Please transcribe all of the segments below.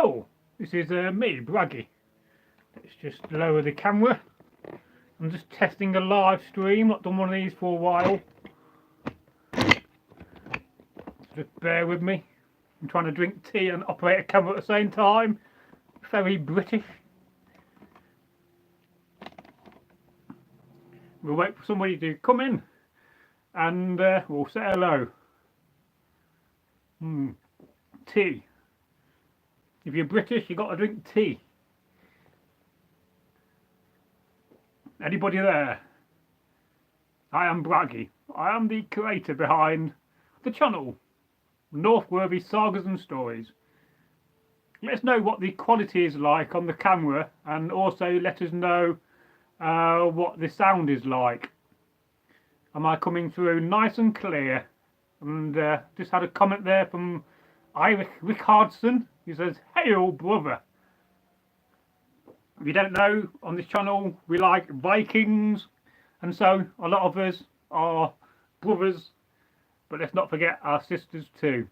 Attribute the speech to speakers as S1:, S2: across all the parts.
S1: Hello, this is me, Bragi. Let's just lower the camera. I'm just testing a live stream, not done one of these for a while. Just bear with me. I'm trying to drink tea and operate a camera at the same time. Very British. We'll wait for somebody to come in and we'll say hello. Tea. If you're British, you've got to drink tea. Anybody there? I am Bragi. I am the creator behind the channel, NorthworthySagas and Stories. Let us know what the quality is like on the camera, and also let us know what the sound is like. Am I coming through nice and clear? And just had a comment there from Rickardson. He says, "Hey old brother." If you don't know, on this channel we like Vikings, and so a lot of us are brothers, but let's not forget our sisters too.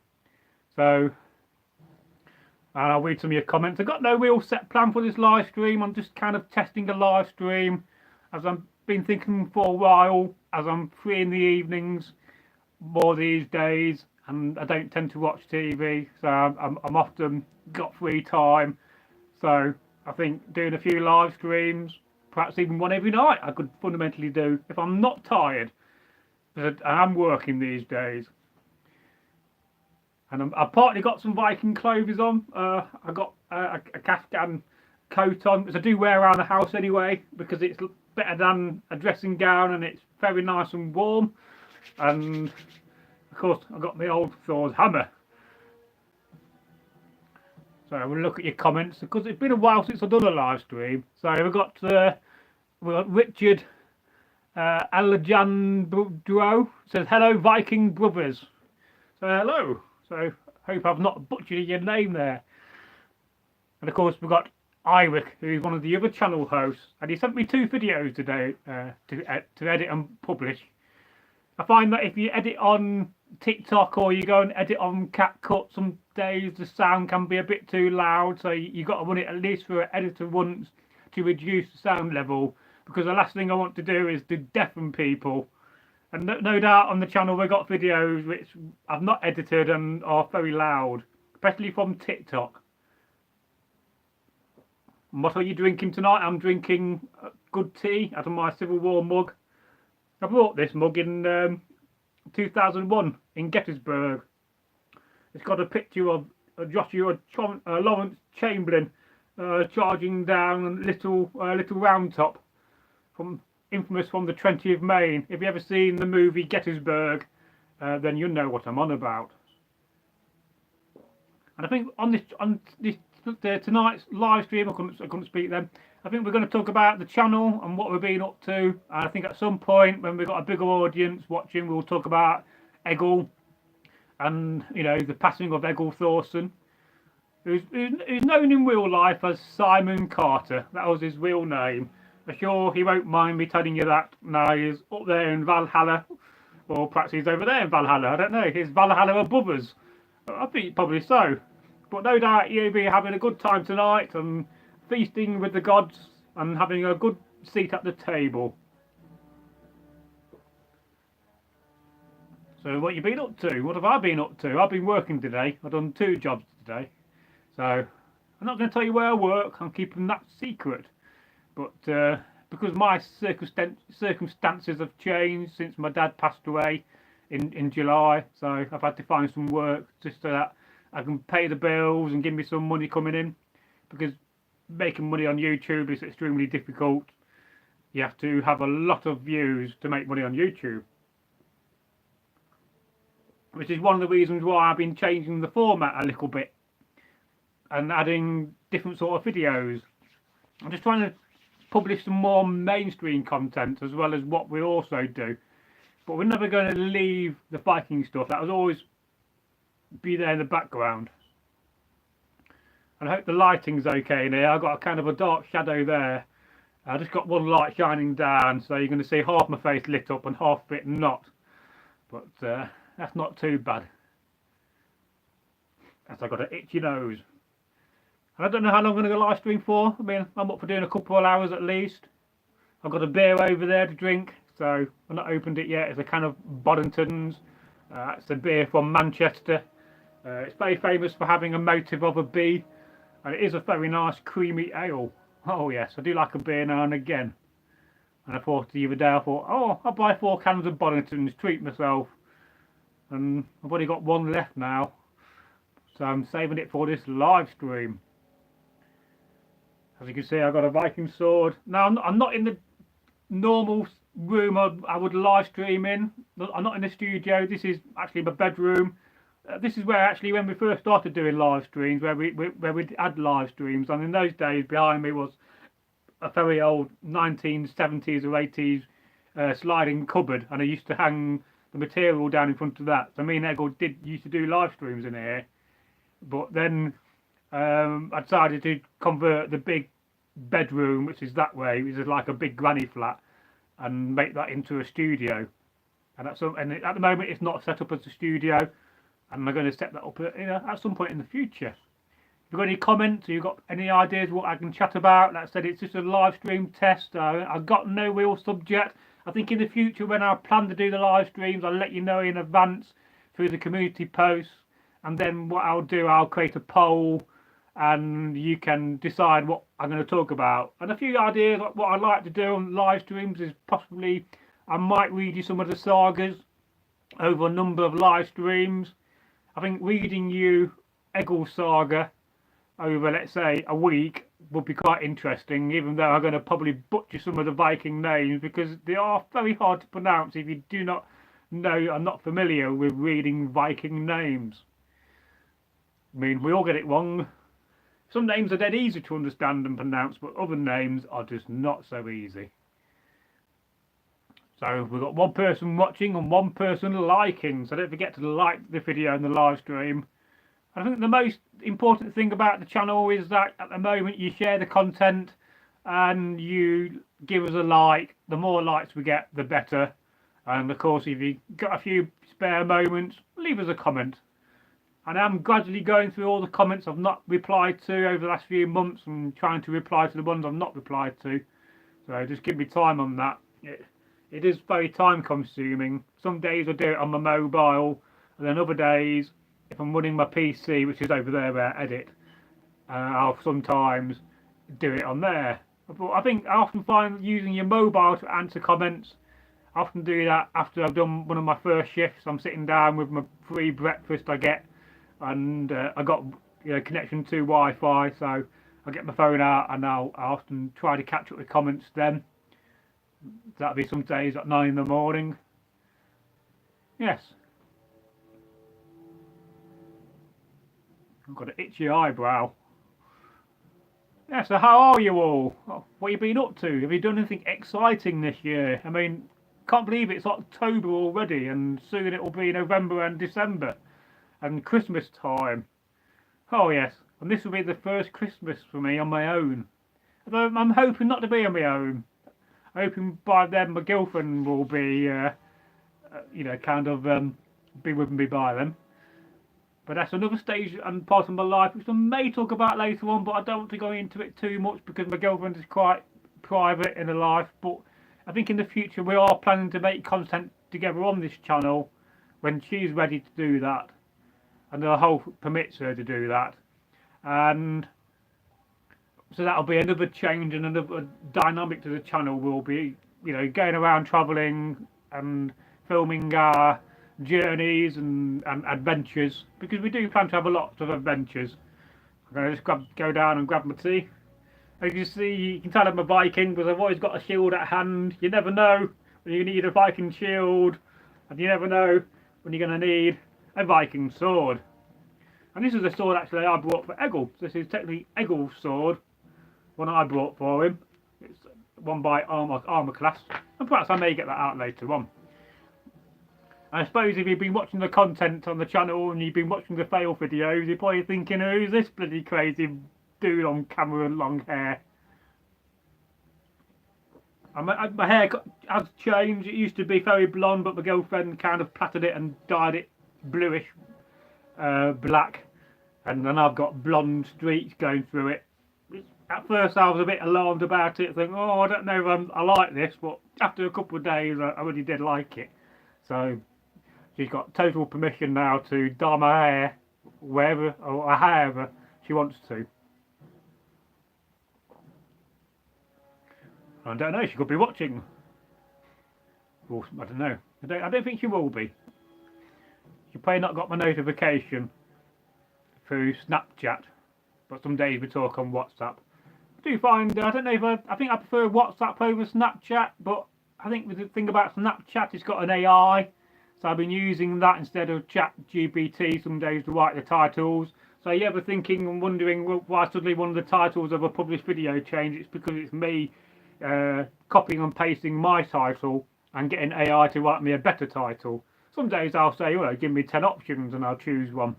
S1: So I'll read some of your comments. I've got no real set plan for this live stream. I'm just kind of testing a live stream as I've been thinking for a while, as I'm free in the evenings more these days, and I don't tend to watch TV, so I'm often got free time. So I think doing a few live streams, perhaps even one every night, I could fundamentally do if I'm not tired, because I am working these days. And I've partly got some Viking clothes on. I got a caftan coat on, which I do wear around the house anyway, because it's better than a dressing gown and it's very nice and warm. And of course I've got my old Thor's hammer. So we'll look at your comments, because it's been a while since I've done a live stream. So we've got Richard Alejandro says, "Hello Viking brothers." So hello. So hope I've not butchered your name there. And of course we've got Iric, who's one of the other channel hosts, and he sent me 2 videos today to edit and publish. I find that if you edit on TikTok or you go and edit on CapCut, some days the sound can be a bit too loud, so you've got to run it at least for an editor once to reduce the sound level, because the last thing I want to do is to deafen people. And no doubt on the channel we've got videos which I've not edited and are very loud, especially from TikTok. And what are you drinking tonight? I'm drinking good tea out of my Civil War mug. I bought this mug in 2001 in Gettysburg. It's got a picture of Joshua Lawrence Chamberlain charging down a little round top, infamous from the 20th Maine. If you ever seen the movie Gettysburg, then you know what I'm on about. And I think on this tonight's live stream, I couldn't speak then. I think we're going to talk about the channel and what we've been up to. And I think at some point when we've got a bigger audience watching, we'll talk about Egil and, you know, the passing of Egil Thorson, who's known in real life as Simon Carter. That was his real name. I'm sure he won't mind me telling you that. Now he's up there in Valhalla, or perhaps he's over there in Valhalla. I don't know. His Valhalla above us. I think probably so. But no doubt you'll be having a good time tonight and feasting with the gods and having a good seat at the table. So what you been up to? What have I been up to? I've been working today. I've done 2 jobs today. So I'm not going to tell you where I work. I'm keeping that secret. But because my circumstances have changed since my dad passed away in July, so I've had to find some work just so that I can pay the bills and give me some money coming in, because making money on YouTube is extremely difficult. You have to have a lot of views to make money on YouTube, which is one of the reasons why I've been changing the format a little bit and adding different sort of videos. I'm just trying to publish some more mainstream content as well as what we also do, but we're never going to leave the Viking stuff. That will always be there in the background. And I hope the lighting's okay in here. I've got a kind of a dark shadow there. I just got one light shining down, so you're going to see half my face lit up and half of it not. But that's not too bad, as I've got an itchy nose. And I don't know how long I'm going to go live stream for. I mean, I'm up for doing a couple of hours at least. I've got a beer over there to drink, so I've not opened it yet. It's a can of Boddington's. It's a beer from Manchester. It's very famous for having a motive of a bee, and it is a very nice creamy ale. Oh yes, I do like a beer now and again. And I thought the other day, I thought, oh, I'll buy 4 cans of Boddington's, treat myself. And I've only got 1 left now, so I'm saving it for this live stream. As you can see, I've got a Viking sword. Now, I'm not in the normal room I would live stream in. I'm not in the studio. This is actually my bedroom. This is where actually when we first started doing live streams, where we had live streams, and in those days behind me was a very old 1970s or 80s sliding cupboard, and I used to hang the material down in front of that. So me and Eggle used to do live streams in here, but then I decided to convert the big bedroom, which is that way, which is like a big granny flat, and make that into a studio. And at the moment it's not set up as a studio, and I'm going to set that up at some point in the future. If you've got any comments, or you've got any ideas what I can chat about, like I said, it's just a live stream test. I've got no real subject. I think in the future when I plan to do the live streams, I'll let you know in advance through the community posts, and then what I'll do, I'll create a poll and you can decide what I'm going to talk about. And a few ideas what I'd like to do on live streams is possibly I might read you some of the sagas over a number of live streams. I think reading you Eggle's saga over, let's say, a week would be quite interesting, even though I'm going to probably butcher some of the Viking names because they are very hard to pronounce if you do not know, are not familiar with reading Viking names. I mean, we all get it wrong. Some names are dead easy to understand and pronounce, but other names are just not so easy. So we've got 1 person watching and 1 person liking, so don't forget to like the video and the live stream. I think the most important thing about the channel is that at the moment you share the content and you give us a like. The more likes we get, the better. And of course, if you've got a few spare moments, leave us a comment. And I'm gradually going through all the comments I've not replied to over the last few months and trying to reply to the ones I've not replied to. So just give me time on that. It is very time consuming. Some days I do it on my mobile, and then other days, if I'm running my PC, which is over there where I edit, I'll sometimes do it on there. But I think I often find using your mobile to answer comments, I often do that after I've done one of my first shifts. I'm sitting down with my free breakfast I get, and I got connection to Wi-Fi, so I get my phone out and I often try to catch up with comments then. That'll be some days at 9 in the morning. Yes. I've got an itchy eyebrow. Yeah, so how are you all? What have you been up to? Have you done anything exciting this year? I mean, can't believe it's October already, and soon it will be November and December and Christmas time. Oh yes, and this will be the first Christmas for me on my own. Although I'm hoping not to be on my own. I'm hoping by then my girlfriend will be, be with me by then. But that's another stage and part of my life which I may talk about later on, but I don't want to go into it too much because my girlfriend is quite private in her life. But I think in the future we are planning to make content together on this channel when she's ready to do that and the whole permits her to do that. And so that'll be another change and another dynamic to the channel. We'll be, going around travelling and filming our journeys and adventures, because we do plan to have a lot of adventures. I'm going to just go down and grab my tea. As you see, you can tell I'm a Viking because I've always got a shield at hand. You never know when you need a Viking shield, and you never know when you're going to need a Viking sword. And this is a sword actually I brought for Eggle. This is technically Eggle's sword, one I brought for him. It's one by Armour Class, and perhaps I may get that out later on. I suppose if you've been watching the content on the channel and you've been watching the fail videos, you're probably thinking, who's this bloody crazy dude on camera with long hair? And my hair has changed. It used to be very blonde, but my girlfriend kind of plaited it and dyed it bluish black. and then I've got blonde streaks going through it. At first I was a bit alarmed about it, thinking, oh, I don't know if I like this, but after a couple of days I really did like it. So she's got total permission now to dye my hair wherever or however she wants to. I don't know, she could be watching. Or, I don't know. I don't think she will be. She probably not got my notification through Snapchat, but some days we talk on WhatsApp. I do find, I don't know if I think I prefer WhatsApp over Snapchat, but I think the thing about Snapchat, it's got an AI, so I've been using that instead of ChatGPT some days to write the titles. So you ever thinking and wondering why suddenly one of the titles of a published video changed? It's because it's me copying and pasting my title and getting AI to write me a better title. Some days I'll say, well, give me 10 options and I'll choose one.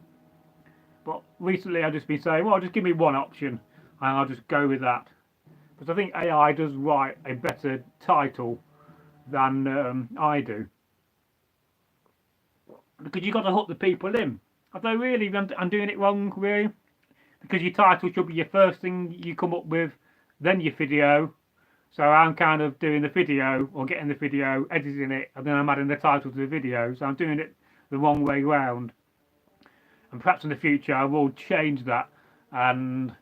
S1: But recently I've just been saying, well, just give me one option and I'll just go with that. Because I think AI does write a better title than I do. Because you've got to hook the people in. Although really, I'm doing it wrong, really. Because your title should be your first thing you come up with, then your video. So I'm kind of doing the video, or getting the video, editing it, and then I'm adding the title to the video. So I'm doing it the wrong way round. And perhaps in the future I will change that and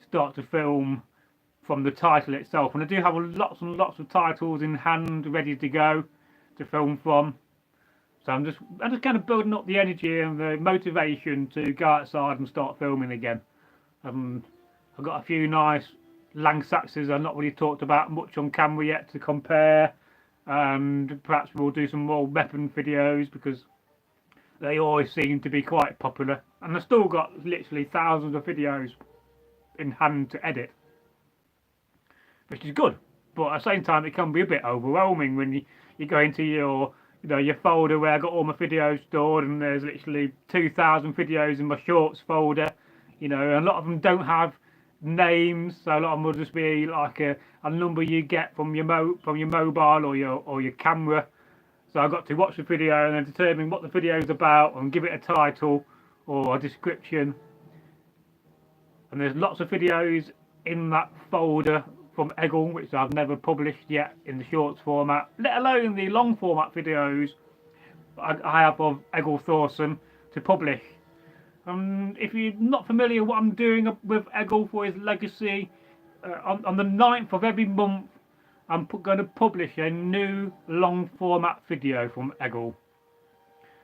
S1: start to film from the title itself. And I do have lots and lots of titles in hand ready to go to film from. So I'm just kind of building up the energy and the motivation to go outside and start filming again. I've got a few nice Anglo-Saxons I've not really talked about much on camera yet to compare, and perhaps we'll do some more weapon videos because they always seem to be quite popular, and I've still got literally thousands of videos in hand to edit, which is good. But at the same time it can be a bit overwhelming when you go into your your folder where I got all my videos stored, and there's literally 2,000 videos in my shorts folder, and a lot of them don't have names, so a lot of them will just be like a number you get from your mobile or your camera. So I've got to watch the video and then determine what the video is about and give it a title or a description. And there's lots of videos in that folder from Eggle which I've never published yet in the shorts format, let alone the long format videos I have of Eggle Thorson to publish. If you're not familiar with what I'm doing with Eggle for his legacy, on the 9th of every month I'm going to publish a new long format video from Eggle.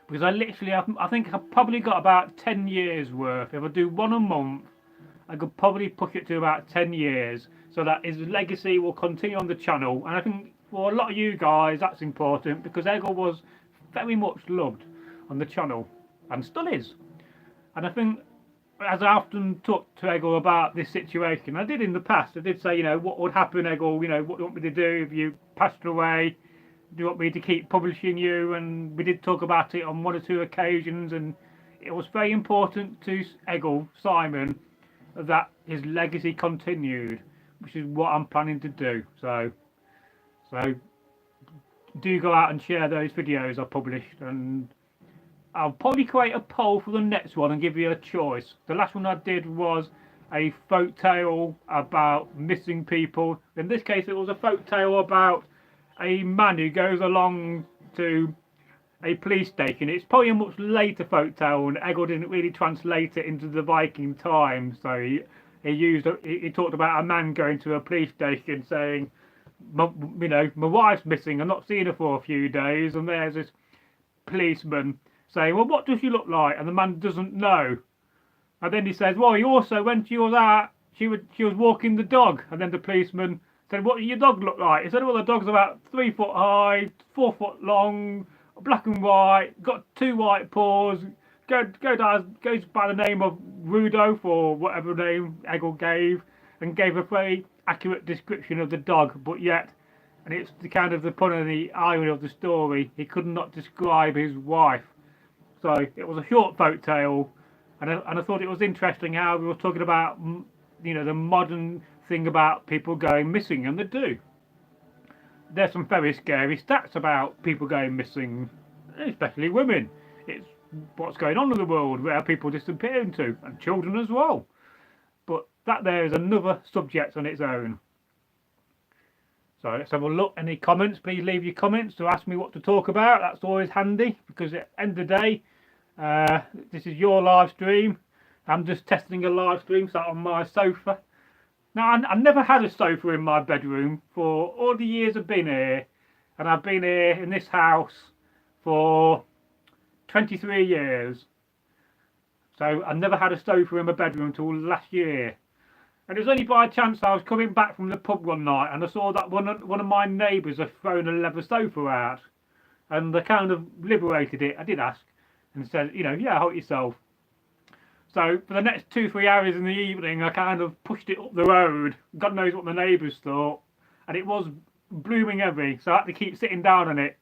S1: Because I think I've probably got about 10 years worth. If I do one a month, I could probably push it to about 10 years, so that his legacy will continue on the channel. And I think for a lot of you guys that's important, because Eggle was very much loved on the channel and still is. And I think, as I often talk to Eggle about this situation, I did in the past, I did say, what would happen, Eggle, what do you want me to do if you passed away? Do you want me to keep publishing you? And we did talk about it on one or two occasions, and it was very important to Eggle, Simon, that his legacy continued, which is what I'm planning to do. So do go out and share those videos I published, and I'll probably create a poll for the next one and give you a choice. The last one I did was a folk tale about missing people. In this case it was a folk tale about a man who goes along to a police station. It's probably a much later folk tale, and Eggle didn't really translate it into the Viking times. So he talked about a man going to a police station saying, my wife's missing, I'm not seeing her for a few days, and there's this policeman saying, well, what does she look like? And the man doesn't know. And then he says, well, he also, when she was out, she was walking the dog. And then the policeman said, what does your dog look like? He said, well, the dog's about 3 foot high, 4 foot long, black and white, got 2 white paws, goes by the name of Rudolph, or whatever name Eggle gave, and gave a very accurate description of the dog. But yet, and it's the kind of the pun and the irony of the story, he could not describe his wife. So it was a short folk tale, and I thought it was interesting how we were talking about the modern thing about people going missing, and they do. There's some very scary stats about people going missing, especially women. It's what's going on in the world, where people are disappearing to, and children as well. But that there is another subject on its own. So let's have a look. Any comments? Please leave your comments to ask me what to talk about. That's always handy, because at the end of the day, this is your live stream. I'm just testing a live stream sat on my sofa. Now, I never had a sofa in my bedroom for all the years I've been here, and I've been here in this house for 23 years. So I never had a sofa in my bedroom until last year. And it was only by chance I was coming back from the pub one night and I saw that one of my neighbours had thrown a leather sofa out. And I kind of liberated it. I did ask and said, you know, yeah, help yourself. So for the next 2-3 hours in the evening, I kind of pushed it up the road. God knows what the neighbours thought. And it was blooming heavy, so I had to keep sitting down on it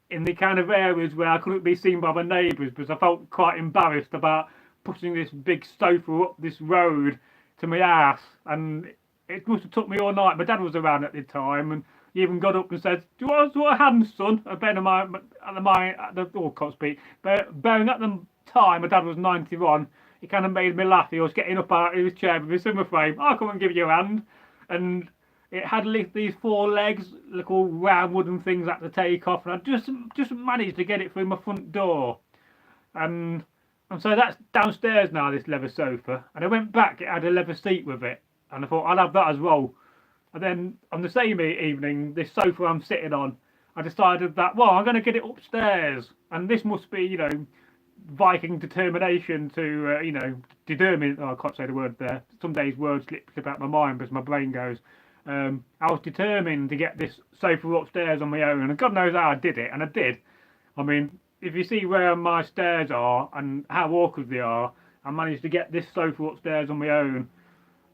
S1: in the kind of areas where I couldn't be seen by my neighbours, because I felt quite embarrassed about pushing this big sofa up this road to my house. And it must have took me all night. My dad was around at the time, and he even got up and said, "Do you want a hand, son?" Bearing at the time, my dad was 91. It kind of made me laugh. He was getting up out of his chair with his summer frame. "I'll come and give you a hand." And it had these 4 legs, little round wooden things I had to take off, and I just managed to get it through my front door. And so that's downstairs now, this leather sofa. And I went back, it had a leather seat with it, and I thought I'd have that as well. And then on the same evening, this sofa I'm sitting on, I decided that, well, I'm going to get it upstairs. And this must be, you know, Viking determination to, you know, determine. Oh, I can't say the word there. Some days words slip out my mind because my brain goes. I was determined to get this sofa upstairs on my own, and God knows how I did it, and I did. I mean, if you see where my stairs are and how awkward they are, I managed to get this sofa upstairs on my own.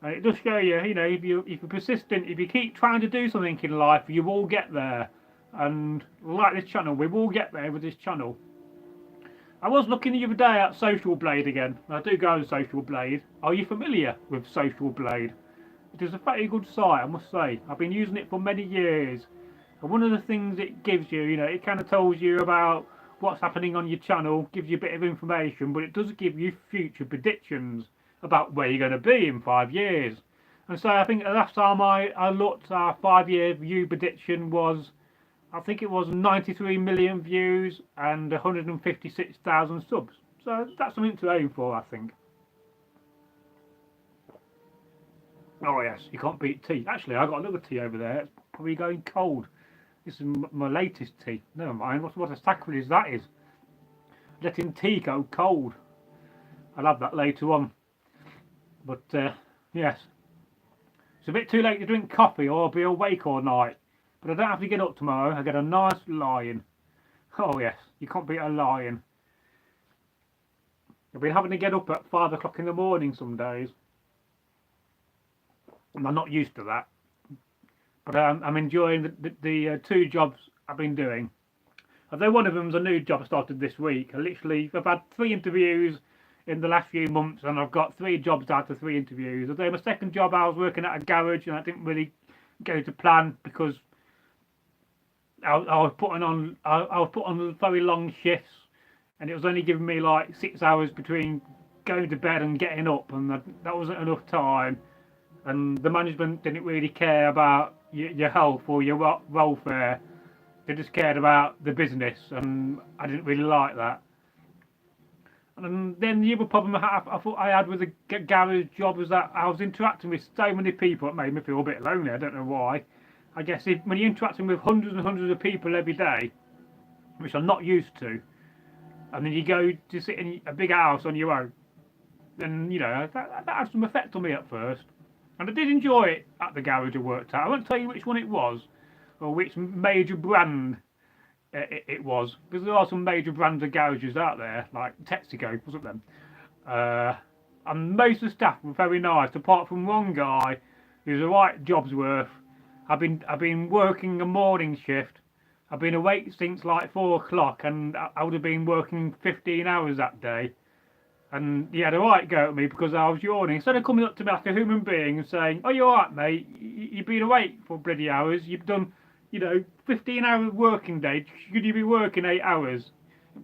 S1: And it does show you, you know, if you're persistent, if you keep trying to do something in life, you will get there. And like this channel, we will get there with this channel. I was looking the other day at Social Blade again. I do go on Social Blade. Are you familiar with Social Blade? It is a very good site, I must say. I've been using it for many years. And one of the things it gives you, you know, it kind of tells you about what's happening on your channel, gives you a bit of information, but it does give you future predictions about where you're going to be in 5 years. And so I think the last time I looked, our 5-year view prediction was, I think it was 93 million views and 156,000 subs. So that's something to aim for, I think. Oh yes, you can't beat tea. Actually, I got another tea over there. It's probably going cold. This is my latest tea. Never mind. What a sacrilege that is. Letting tea go cold. I'll have that later on. But yes, it's a bit too late to drink coffee or I'll be awake all night. But I don't have to get up tomorrow. I get a nice lie-in. Oh yes, you can't beat a lie-in. I've been having to get up at 5 o'clock in the morning some days. And I'm not used to that. But I'm enjoying the 2 jobs I've been doing. Although one of them's a new job I started this week. I've had 3 interviews in the last few months, and I've got 3 jobs out of 3 interviews. Although my second job, I was working at a garage, and I didn't really go to plan because I was putting on very long shifts, and it was only giving me like 6 hours between going to bed and getting up, and that wasn't enough time. And the management didn't really care about your health or your welfare. They just cared about the business, and I didn't really like that. And then the other problem I thought I had with the garage job was that I was interacting with so many people. It made me feel a bit lonely. I don't know why. I guess when you're interacting with hundreds and hundreds of people every day, which I'm not used to, and then you go to sit in a big house on your own, then, you know, that had some effect on me at first. And I did enjoy it at the garage I worked at. I won't tell you which one it was, or which major brand it was, because there are some major brands of garages out there, like Texaco, wasn't them? And most of the staff were very nice, apart from one guy who's a right job's worth. I've been working a morning shift. I've been awake since like 4 o'clock, and I would have been working 15 hours that day. And he had a right go at me because I was yawning. Instead of coming up to me like a human being and saying, "Oh, you alright, mate? You've been awake for bloody hours. You've done, you know, 15-hour working day. Should you be working 8 hours?"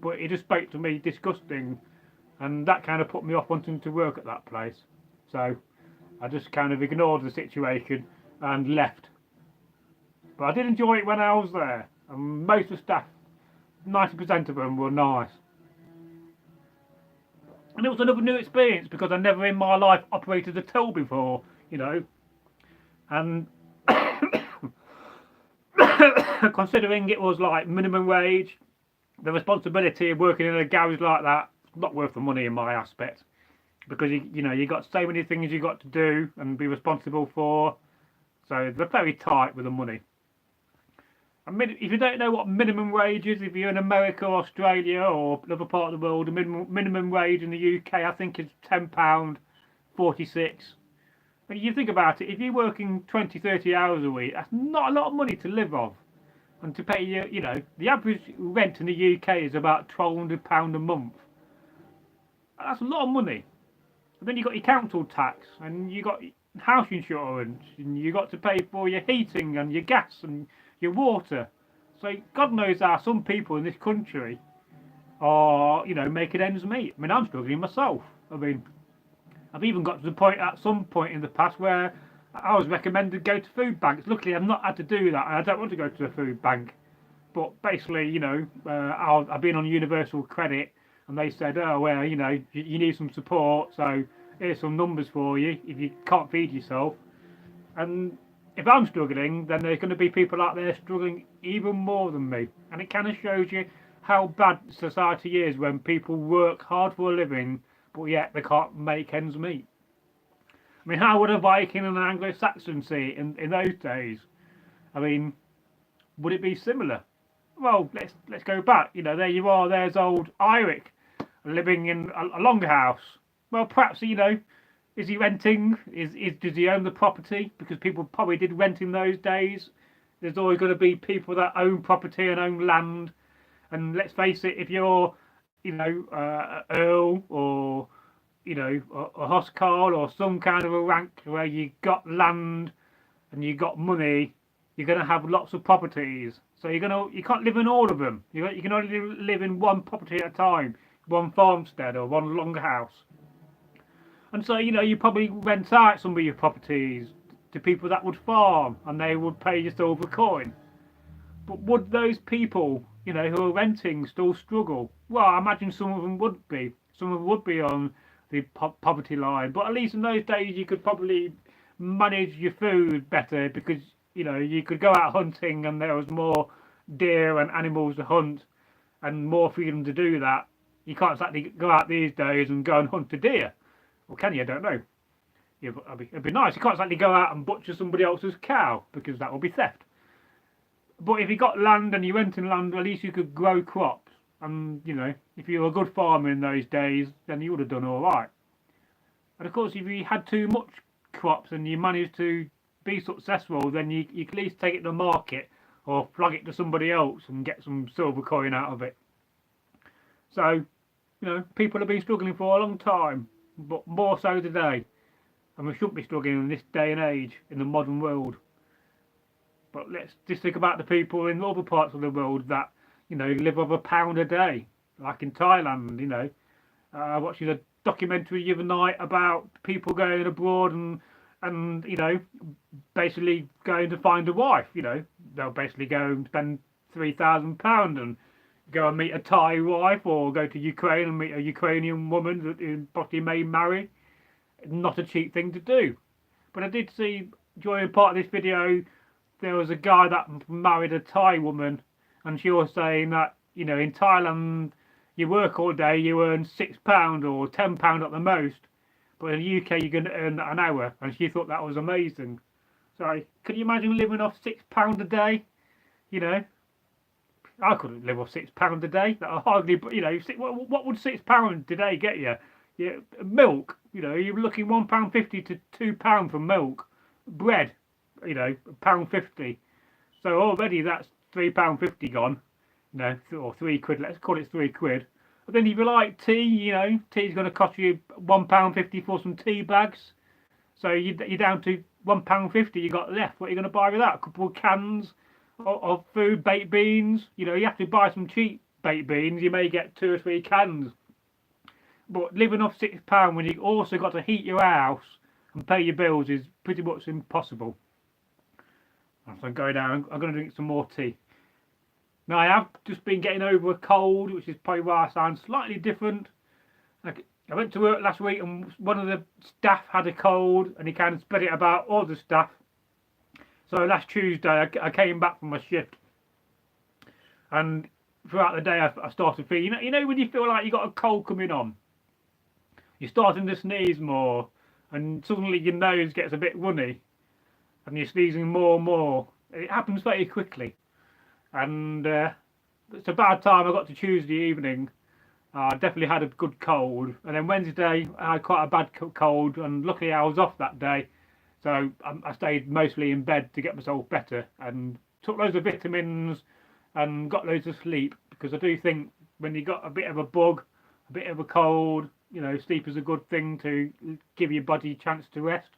S1: but he just spoke to me disgusting, and that kind of put me off wanting to work at that place. So I just kind of ignored the situation and left. But I did enjoy it when I was there, and most of the staff, 90% of them, were nice. And it was another new experience because I never in my life operated a till before, you know. And considering it was like minimum wage, the responsibility of working in a garage like that, not worth the money in my aspect. Because you know, you got so many things you got to do and be responsible for. So they're very tight with the money. I mean, if you don't know what minimum wage is, if you're in America or Australia or another part of the world, the minimum wage in the UK I think is £10.46. But you think about it, if you're working 20-30 hours a week, that's not a lot of money to live off. And to pay you know, the average rent in the UK is about £1,200 a month. That's a lot of money. And then you got your council tax, and you got house insurance, and you got to pay for your heating and your gas and your water. So God knows how some people in this country are, you know, making ends meet. I mean, I'm struggling myself. I mean, I've even got to the point at some point in the past where I was recommended to go to food banks. Luckily, I've not had to do that, and I don't want to go to a food bank. But basically, you know, I've been on universal credit, and they said, oh, well, you know, you need some support, so here's some numbers for you if you can't feed yourself. And if I'm struggling, then there's going to be people out there struggling even more than me. And it kind of shows you how bad society is when people work hard for a living, but yet they can't make ends meet. I mean, how would a Viking and an Anglo-Saxon see it in those days? I mean, would it be similar? Well, let's go back. You know, there you are. There's old Eirik living in a longhouse. Well, perhaps, you know, is he renting? Does he own the property? Because people probably did rent in those days. There's always going to be people that own property and own land. And let's face it, if you're, you know, Earl or, you know, a Huscarl or some kind of a rank where you got land and you got money, you're going to have lots of properties. So you can't live in all of them. You can only live in one property at a time, one farmstead or one longhouse. And so, you know, you probably rent out some of your properties to people that would farm, and they would pay you silver coin. But would those people, you know, who are renting still struggle? Well, I imagine some of them would be. Some of them would be on the poverty line. But at least in those days, you could probably manage your food better because, you know, you could go out hunting and there was more deer and animals to hunt and more freedom to do that. You can't exactly go out these days and go and hunt a deer. Or can you? I don't know. Yeah, it'd be nice. You can't exactly go out and butcher somebody else's cow because that would be theft. But if you got land and you renting land, at least you could grow crops. And, you know, if you were a good farmer in those days, then you would have done all right. And of course, if you had too much crops and you managed to be successful, then you could at least take it to the market or flog it to somebody else and get some silver coin out of it. So, you know, people have been struggling for a long time, but more so today. And we shouldn't be struggling in this day and age in the modern world. But let's just think about the people in other parts of the world that, you know, live off £1 a day, like in Thailand. You know, watching a documentary the other night about people going abroad and you know, basically going to find a wife. You know, they'll basically go and spend £3,000 and go and meet a Thai wife, or go to Ukraine and meet a Ukrainian woman that you possibly may marry. Not a cheap thing to do. But I did see during part of this video there was a guy that married a Thai woman, and she was saying that, you know, in Thailand you work all day, you earn £6 or £10 at the most, but in the UK you're going to earn that an hour, and she thought that was amazing. So could you imagine living off £6 a day? You know, I couldn't live off £6 a day. That hardly, you know, what would £6 today get you? Yeah, milk, you know, you're looking £1.50 to £2 for milk. Bread, you know, £1.50. So already that's £3.50 gone, you know, or £3. Let's call it £3. But then if you like tea, you know, tea's going to cost you £1.50 for some tea bags. So you're down to £1.50 you got left. What are you going to buy with that? A couple of cans of food, baked beans. You know, you have to buy some cheap baked beans, you may get 2 or 3 cans. But living off £6 when you also got to heat your house and pay your bills is pretty much impossible. So I'm going down. I'm going to drink some more tea. Now I have just been getting over a cold, which is probably why I sound slightly different. I went to work last week and one of the staff had a cold and he kind of spread it about all the staff. So last Tuesday I came back from my shift and throughout the day I started feeling, you know when you feel like you got a cold coming on, you're starting to sneeze more and suddenly your nose gets a bit runny and you're sneezing more and more. It happens very quickly. And it's a bad time I got to Tuesday evening. I definitely had a good cold, and then Wednesday I had quite a bad cold, and luckily I was off that day, so I stayed mostly in bed to get myself better and took loads of vitamins and got loads of sleep, because I do think when you got a bit of a bug, a bit of a cold, you know, sleep is a good thing to give your body a chance to rest.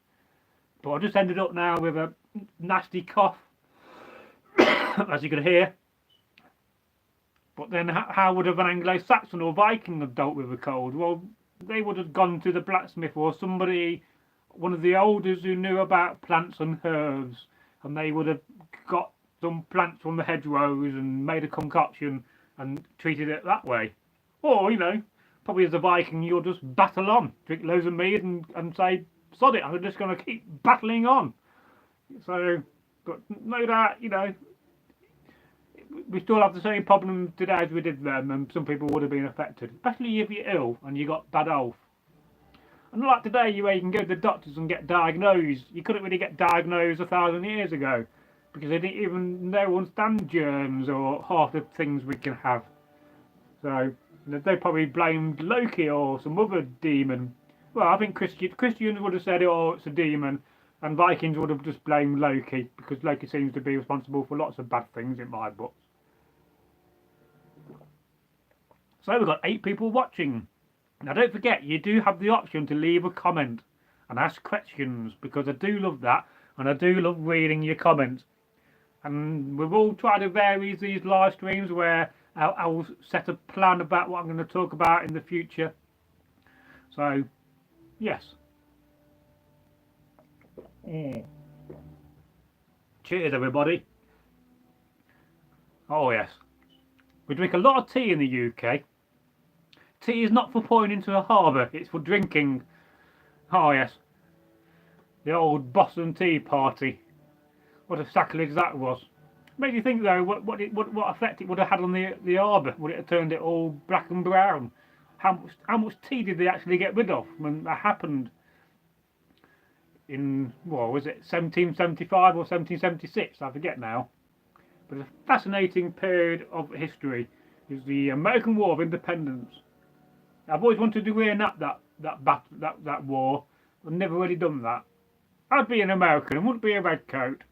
S1: But I just ended up now with a nasty cough, as you can hear. But then how would have an Anglo-Saxon or Viking have dealt with a cold? Well, they would have gone to the blacksmith or somebody, one of the elders who knew about plants and herbs, and they would have got some plants from the hedgerows and made a concoction and treated it that way. Or, you know, probably as a Viking you'll just battle on, drink loads of mead and say, sod it, I'm just going to keep battling on. So, but no doubt, you know, we still have the same problem today as we did then, and some people would have been affected, especially if you're ill and you got bad health. And like today, where you can go to the doctors and get diagnosed, you couldn't really get diagnosed 1,000 years ago because they didn't even know understand germs or half the things we can have. So they probably blamed Loki or some other demon. Well, I think Christians would have said, oh, it's a demon, and Vikings would have just blamed Loki, because Loki seems to be responsible for lots of bad things in my books. So we've got 8 people watching. Now don't forget, you do have the option to leave a comment and ask questions, because I do love that, and I do love reading your comments. And we've all tried to vary these live streams where I'll set a plan about what I'm going to talk about in the future. So, yes. Cheers everybody. Oh yes, we drink a lot of tea in the UK. Tea is not for pouring into a harbour, it's for drinking. Oh yes, the old Boston Tea Party. What a sacrilege that was. Made you think though what effect it would have had on the harbour. Would it have turned it all black and brown? How much tea did they actually get rid of when that happened? In, what was it, 1775 or 1776, I forget now. But a fascinating period of history is the American War of Independence. I've always wanted to reenact that war. I've never really done that. I'd be an American, I wouldn't be a redcoat.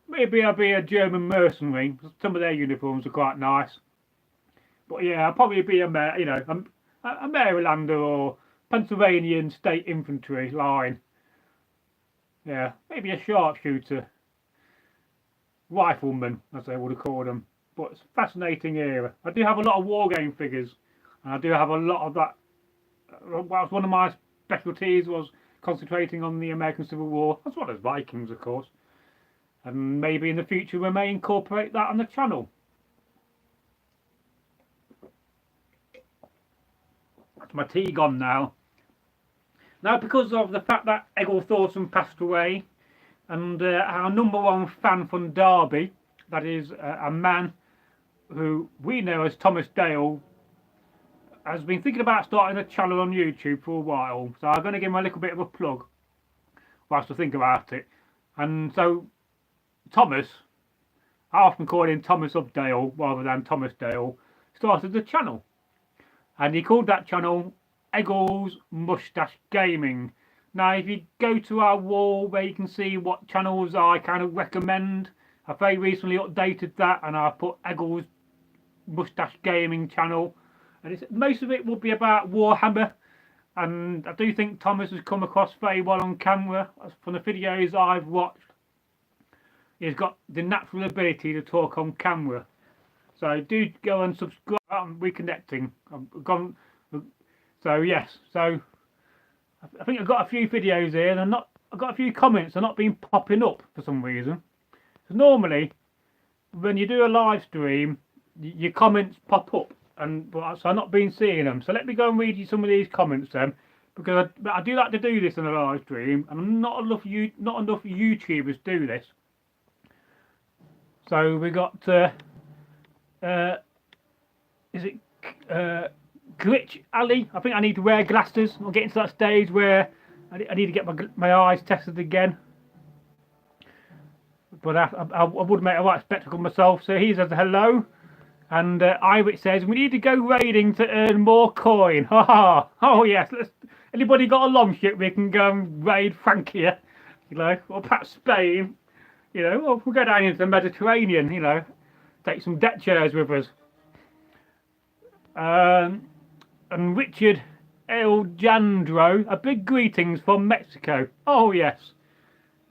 S1: Maybe I'd be a German mercenary. Some of their uniforms are quite nice. But yeah, I'd probably be a Marylander or Pennsylvanian State Infantry line. Yeah, maybe a sharpshooter. Rifleman, as they would have called them. But it's a fascinating era. I do have a lot of war game figures. And I do have a lot of that. One of my specialties was concentrating on the American Civil War, as well as Vikings, of course. And maybe in the future we may incorporate that on the channel. That's my tea gone now. Now, because of the fact that Egil Thorson passed away, and our #1 fan from Derby, that is a man who we know as Thomas Dale, has been thinking about starting a channel on YouTube for a while. So I'm going to give him a little bit of a plug whilst I think about it. And so Thomas, I often call him Thomas of Dale rather than Thomas Dale, started the channel. And he called that channel Egil's Moustache Gaming. Now if you go to our wall where you can see what channels I kind of recommend, I very recently updated that and I put Egil's Moustache Gaming channel, and most of it will be about Warhammer, and I do think Thomas has come across very well on camera. From the videos I've watched, he's got the natural ability to talk on camera. So do go and subscribe. I'm reconnecting. I've gone. So yes. So I think I've got a few videos here, and I've got a few comments. They're not been popping up for some reason. So normally, when you do a live stream, your comments pop up, so I've not been seeing them. So let me go and read you some of these comments then, because I do like to do this in a live stream, and not enough YouTubers do this. So we got is it Glitch Ali? I think I need to wear glasses. I'm getting to that stage where I need to get my eyes tested again. But I would make a right spectacle myself. So he says hello, and Iric says we need to go raiding to earn more coin. Ha! Oh yes. Anybody got a long ship? We can go and raid Francia, or perhaps Spain. Or we'll go down into the Mediterranean. Take some deck chairs with us. And Richard El Jandro, a big greetings from Mexico. Oh yes.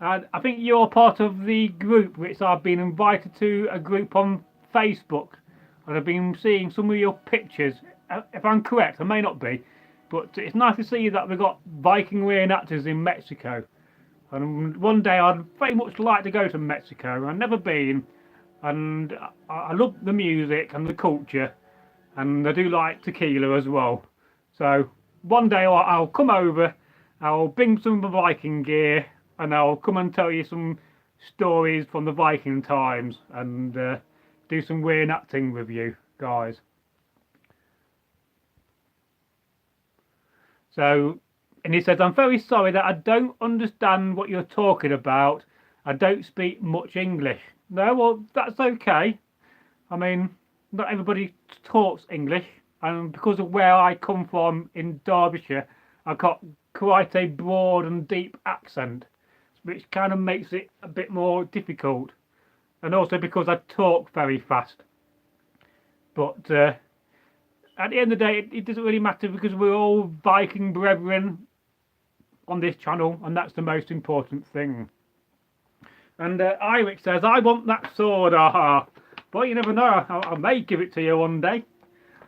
S1: And I think you're part of the group which I've been invited to, a group on Facebook, and I've been seeing some of your pictures. If I'm correct, I may not be, but it's nice to see that we've got Viking reenactors in Mexico. And one day I'd very much like to go to Mexico. I've never been, and I love the music and the culture, and I do like tequila as well. So one day I'll come over, I'll bring some of the Viking gear, and I'll come and tell you some stories from the Viking times, and do some reenacting with you guys. So, and he says, I'm very sorry that I don't understand what you're talking about. I don't speak much English. No, well, that's okay. I mean, not everybody talks English, and because of where I come from in Derbyshire, I've got quite a broad and deep accent, which kind of makes it a bit more difficult, and also because I talk very fast. But at the end of the day, it doesn't really matter, because we're all Viking brethren on this channel, and that's the most important thing. And Iric says, I want that sword, aha. But you never know, I may give it to you one day.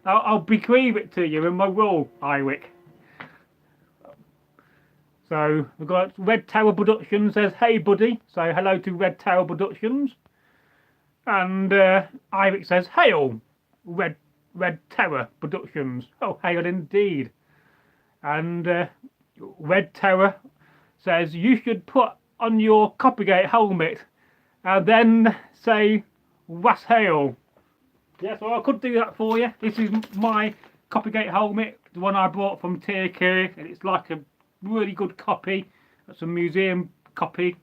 S1: I'll bequeath it to you in my will, Iric. So we've got Red Tower Productions says, hey buddy. So hello to Red Tower Productions. And Iric says, hail, Red Tower Productions. Oh, hail indeed. And Red Tower says, you should put on your Coppergate helmet and then say, was hail. Yes, well, I could do that for you. This is my Coppergate helmet, the one I bought from Turkey, and it's like a really good copy. That's a museum copy,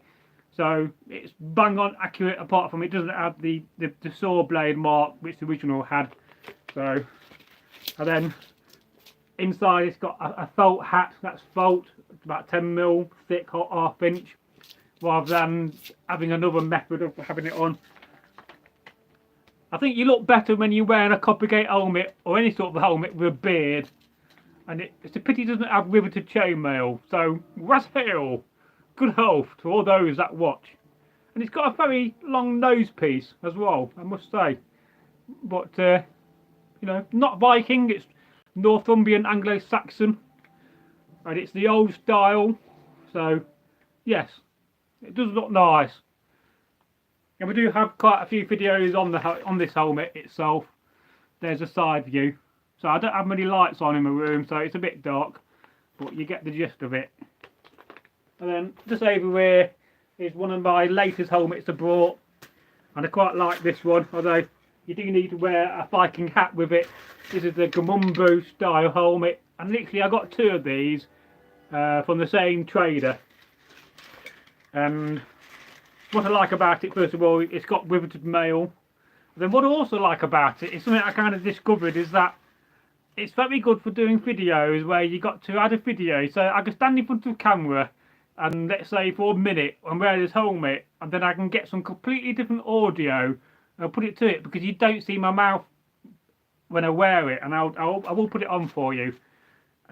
S1: so it's bang on accurate, apart from it doesn't have the saw blade mark which the original had. So, and then inside it's got a felt hat. That's felt, it's about 10mm thick, half inch, rather than having another method of having it on. I think you look better when you're wearing a Coppergate helmet, or any sort of helmet with a beard. And it's a pity it doesn't have riveted chainmail. So, Rashael, good health to all those that watch. And it's got a very long nose piece as well, I must say. But, not Viking, it's Northumbrian Anglo-Saxon. And it's the old style. So, yes, it does look nice. And we do have quite a few videos on this helmet itself. There's a side view. So I don't have many lights on in my room, so it's a bit dark, but you get the gist of it. And then just over here is one of my latest helmets I brought, and I quite like this one, although you do need to wear a Viking hat with it. This is the Gamumbo style helmet, and literally I got two of these from the same trader. And what I like about it, first of all, it's got riveted mail. Then what I also like about it is something I kind of discovered, is that it's very good for doing videos where you got to add a video. So I can stand in front of the camera and, let's say, for a minute and wear this helmet, and then I can get some completely different audio and put it to it, because you don't see my mouth when I wear it, and I will put it on for you.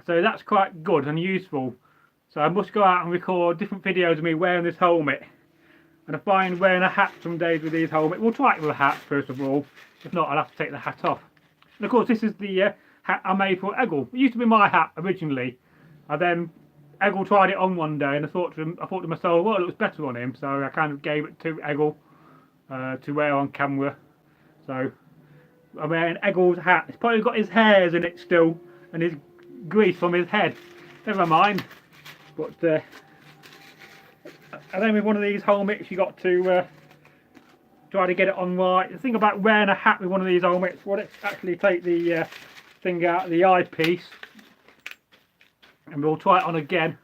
S1: So that's quite good and useful. So I must go out and record different videos of me wearing this helmet. And I find wearing a hat some days with these helmets. We'll try it with a hat first of all. If not, I'll have to take the hat off. And of course, this is the hat I made for Eggle. It used to be my hat originally. And then Eggle tried it on one day, and I thought to myself, well, it looks better on him. So I kind of gave it to Eggle to wear on camera. So I'm wearing Eggle's hat. It's probably got his hairs in it still, and his grease from his head. Never mind. But and then with one of these helmets, you got to try to get it on right. The thing about wearing a hat with one of these helmets, let's actually take the thing out of the eyepiece, and we'll try it on again.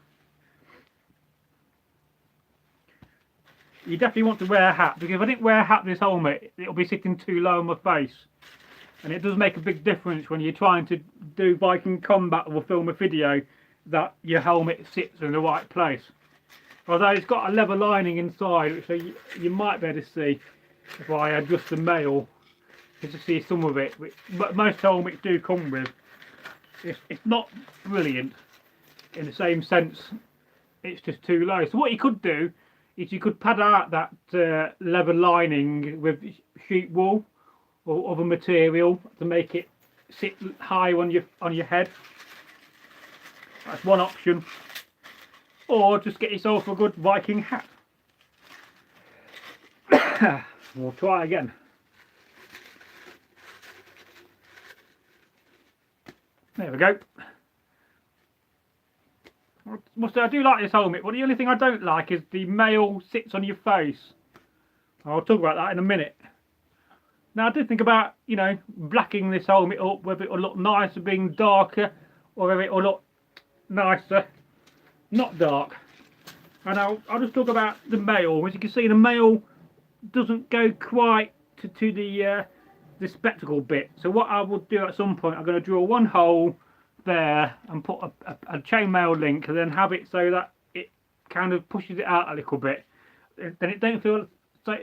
S1: You definitely want to wear a hat, because if I didn't wear a hat with this helmet, it'll be sitting too low on my face. And it does make a big difference when you're trying to do Viking combat or film a video that your helmet sits in the right place. Although it's got a leather lining inside, which you might be able to see if I adjust the mail, just to see some of it. But most helmets do come with. It's not brilliant in the same sense, it's just too low. So what you could do is you could pad out that leather lining with sheep wool or other material to make it sit high on your head. That's one option. Or just get yourself a good Viking hat. We'll try again. There we go. I do like this helmet, but the only thing I don't like is the mail sits on your face. I'll talk about that in a minute. Now I did think about, you know, blacking this helmet up, whether it will look nicer being darker, or whether it will look nicer not dark. And I'll just talk about the mail. As you can see, the mail doesn't go quite to the spectacle bit. So what I will do at some point, I'm going to drill one hole there and put a chainmail link, and then have it so that it kind of pushes it out a little bit. Then it don't feel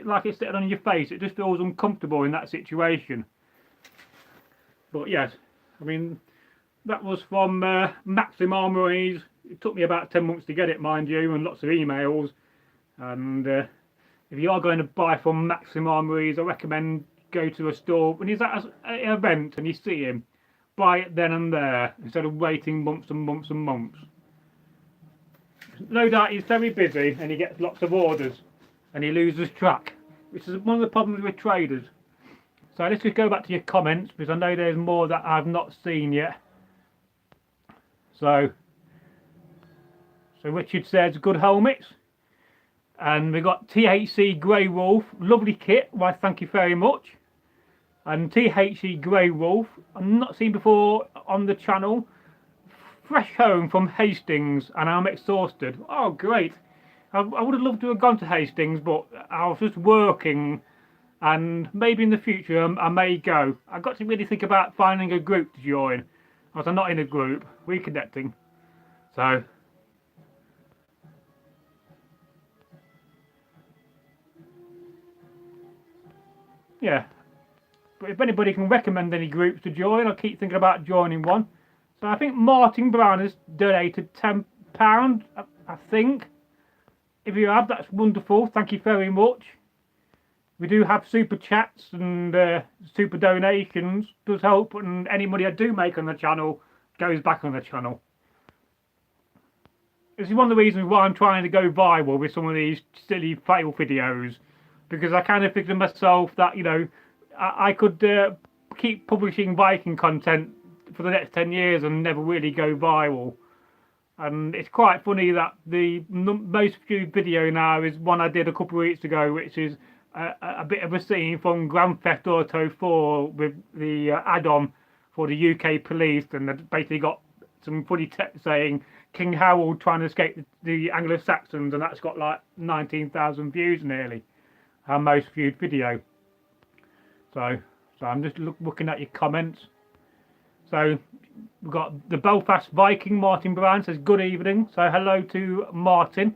S1: like it's sitting on your face. It just feels uncomfortable in that situation. But yes, I mean, that was from Maxim Armories. It took me about 10 months to get it, mind you, and lots of emails. And if you are going to buy from Maxim Armories, I recommend go to a store when he's at an event and you see him. Buy it then and there instead of waiting months and months and months. No doubt he's very busy and he gets lots of orders and he loses track, which is one of the problems with traders. So let's just go back to your comments, because I know there's more that I've not seen yet. So Richard says good helmets, and we got THC Grey Wolf, lovely kit. Why, thank you very much. And THC Grey Wolf, I've not seen before on the channel. Fresh home from Hastings, and I'm exhausted. Oh, great! I would have loved to have gone to Hastings, but I was just working, and maybe in the future I may go. I've got to really think about finding a group to join, because I'm not in a group. Reconnecting, so. Yeah, but if anybody can recommend any groups to join, I'll keep thinking about joining one. So I think Martin Brown has donated £10, I think. If you have, that's wonderful. Thank you very much. We do have super chats and super donations. It does help, and any money I do make on the channel goes back on the channel. This is one of the reasons why I'm trying to go viral with some of these silly fail videos. Because I kind of figured to myself that, you know, I could keep publishing Viking content for the next 10 years and never really go viral. And it's quite funny that the most viewed video now is one I did a couple of weeks ago, which is a bit of a scene from Grand Theft Auto 4 with the add-on for the UK police, and they basically got some funny text saying King Harold trying to escape the Anglo-Saxons, and that's got like 19,000 views nearly. Our most viewed video. So I'm just looking at your comments. So we've got the Belfast Viking. Martin Brown says good evening. So hello to Martin.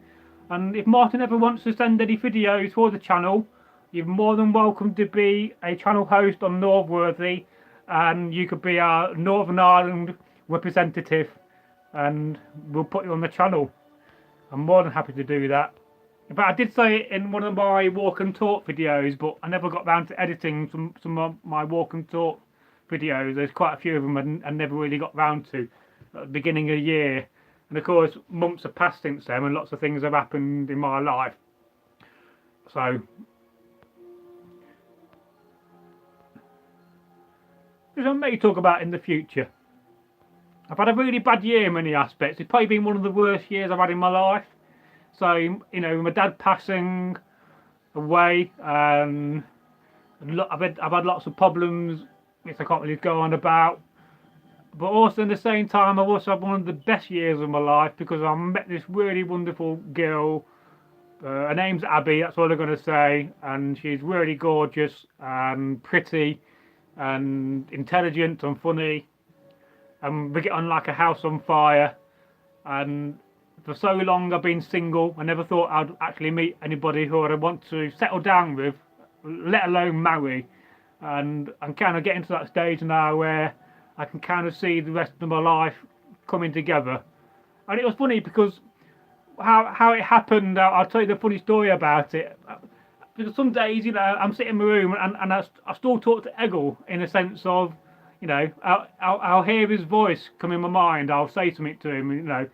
S1: And if Martin ever wants to send any videos for the channel, you're more than welcome to be a channel host on Northworthy, and you could be our Northern Ireland representative, and we'll put you on the channel. I'm more than happy to do that. In fact, I did say it in one of my walk and talk videos, but I never got round to editing some of my walk and talk videos. There's quite a few of them I never really got round to at the beginning of the year. And of course, months have passed since then, and lots of things have happened in my life. So, there's something to talk about in the future. I've had a really bad year in many aspects. It's probably been one of the worst years I've had in my life. So, you know, my dad passing away, I've had lots of problems which I can't really go on about. But also in the same time, I've also had one of the best years of my life because I met this really wonderful girl. Her name's Abby, that's all I'm going to say. And she's really gorgeous and pretty and intelligent and funny. And we get on like a house on fire. And for so long I've been single. I never thought I'd actually meet anybody who I'd want to settle down with, let alone marry. And I'm kind of getting to that stage now where I can kind of see the rest of my life coming together. And it was funny because how it happened, I'll tell you the funny story about it. Because some days, you know, I'm sitting in my room and I still talk to Eggle in a sense of, you know, I'll hear his voice come in my mind. I'll say something to him, you know.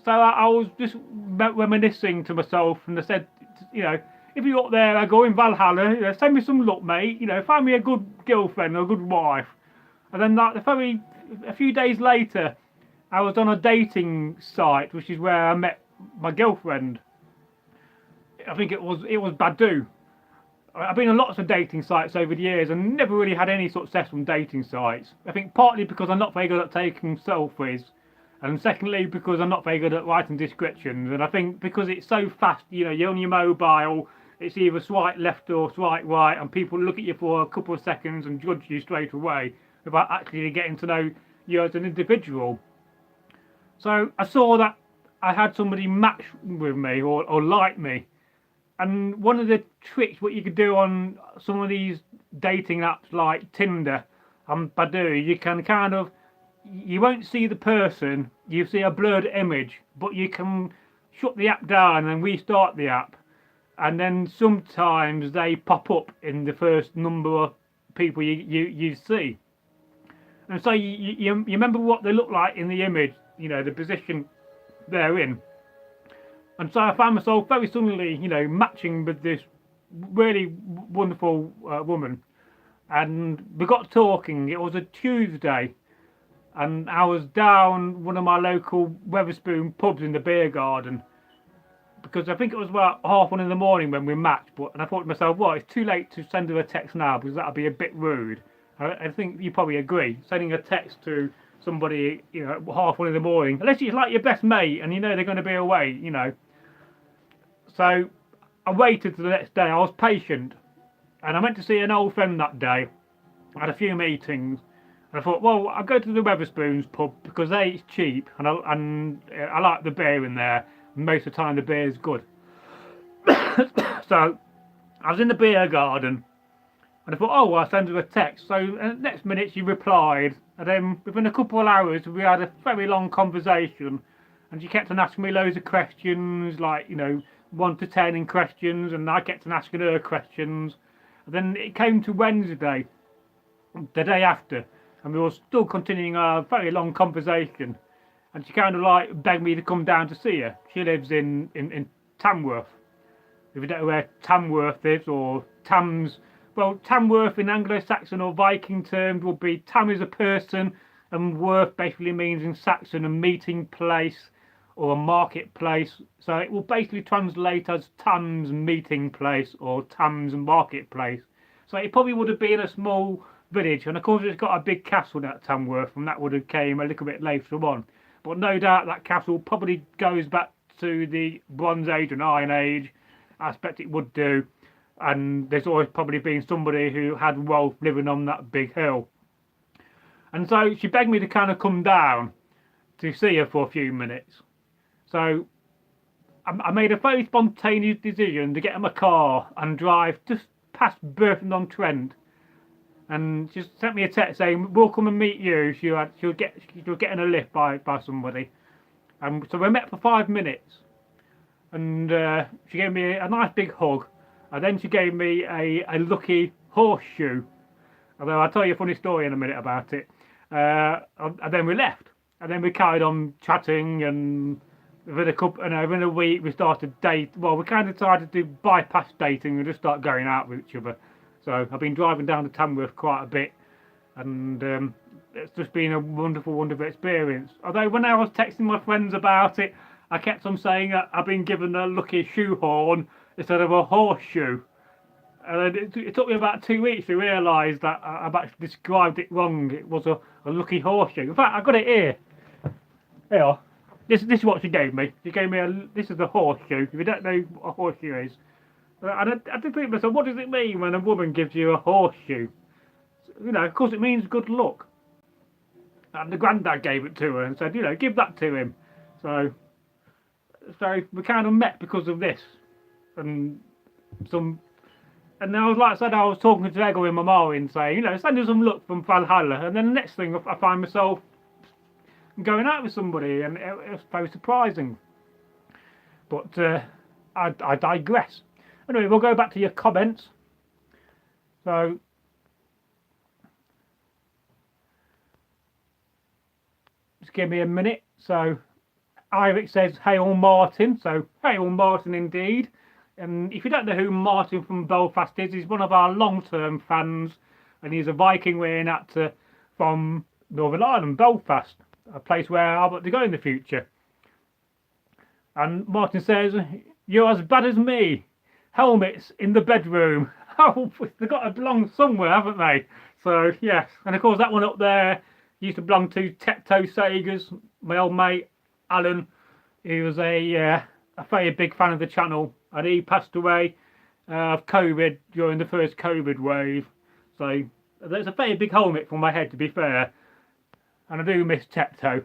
S1: So I was just reminiscing to myself, and I said, you know, if you're up there, I go in Valhalla, you know, send me some luck, mate. You know, find me a good girlfriend or a good wife. And then like a few days later, I was on a dating site, which is where I met my girlfriend. I think it was Badoo. I've been on lots of dating sites over the years and never really had any success on dating sites. I think partly because I'm not very good at taking selfies, and secondly because I'm not very good at writing descriptions. And I think because it's so fast, you know, you're on your mobile, it's either swipe left or swipe right, and people look at you for a couple of seconds and judge you straight away without actually getting to know you as an individual. So I saw that I had somebody match with me or like me. And one of the tricks what you could do on some of these dating apps like Tinder and Badoo, you can kind of, you won't see the person, you see a blurred image, but you can shut the app down and restart the app. And then sometimes they pop up in the first number of people you see. And so you remember what they look like in the image, you know, the position they're in. And so I found myself very suddenly, you know, matching with this really wonderful woman. And we got talking. It was a Tuesday. And I was down one of my local Wetherspoon pubs in the beer garden. Because I think it was about 1:30 in the morning when we matched. And I thought to myself, well, it's too late to send her a text now because that'd be a bit rude. I think you probably agree. Sending a text to somebody, you know, at 1:30 in the morning, unless it's like your best mate and you know they're going to be away, you know. So I waited till the next day. I was patient, and I went to see an old friend that day. I had a few meetings, and I thought, well, I'll go to the Wetherspoons pub because A, it's cheap, and I like the beer in there. Most of the time, the beer is good. So I was in the beer garden, and I thought, oh, well, I'll send her a text. So next minute, she replied, and then within a couple of hours, we had a very long conversation, and she kept on asking me loads of questions, like, you know, 1 to 10 in questions, and I kept on asking her questions. And then it came to Wednesday, the day after, and we were still continuing our very long conversation. And she kind of like begged me to come down to see her. She lives in Tamworth. If you don't know where Tamworth is, or Tams, well, Tamworth in Anglo-Saxon or Viking terms would be Tam is a person, and worth basically means in Saxon a meeting place or a marketplace. So it will basically translate as Tam's meeting place or Tam's marketplace. So it probably would have been a small village, and of course it's got a big castle at Tamworth, and that would have came a little bit later on. But no doubt that castle probably goes back to the Bronze Age and Iron Age. I expect it would do. And there's always probably been somebody who had wealth living on that big hill. And so she begged me to kind of come down to see her for a few minutes. So I made a very spontaneous decision to get in my car and drive just past Burton-on-Trent. And she sent me a text saying, we'll come and meet you. She'll get in a lift by somebody. And so we met for 5 minutes. and she gave me a nice big hug, and then she gave me a lucky horseshoe. Although I'll tell you a funny story in a minute about it. And then we left, and then we carried on chatting, and within a week we started date. Well, we kind of decided to bypass dating and just start going out with each other. So I've been driving down to Tamworth quite a bit, and it's just been a wonderful, wonderful experience. Although when I was texting my friends about it, I kept on saying I've been given a lucky shoehorn instead of a horseshoe. And it took me about 2 weeks to realise that I've actually described it wrong. It was a lucky horseshoe. In fact, I've got it here. Here. This is what she gave me. She gave me this is a horseshoe. If you don't know what a horseshoe is. And I did think to myself, what does it mean when a woman gives you a horseshoe? You know, of course it means good luck. And the granddad gave it to her and said, you know, give that to him. So we kind of met because of this. And I was, like I said, I was talking to Ego in my mind saying, you know, send us some luck from Valhalla. And then the next thing I find myself going out with somebody, and it was very surprising. But I digress. Anyway, we'll go back to your comments. So just give me a minute. So Iric says, hail Martin. So hail Martin indeed. And if you don't know who Martin from Belfast is, he's one of our long-term fans, and he's a Viking reenactor from Northern Ireland, Belfast, a place where I want to go in the future. And Martin says, you're as bad as me. Helmets in the bedroom. Oh, they've got to belong somewhere, haven't they? So, yes. And of course, that one up there used to belong to NorthworthySagas, my old mate, Alan. He was a very big fan of the channel, and he passed away of COVID during the first COVID wave. So there's a very big helmet for my head, to be fair, and I do miss Tepto.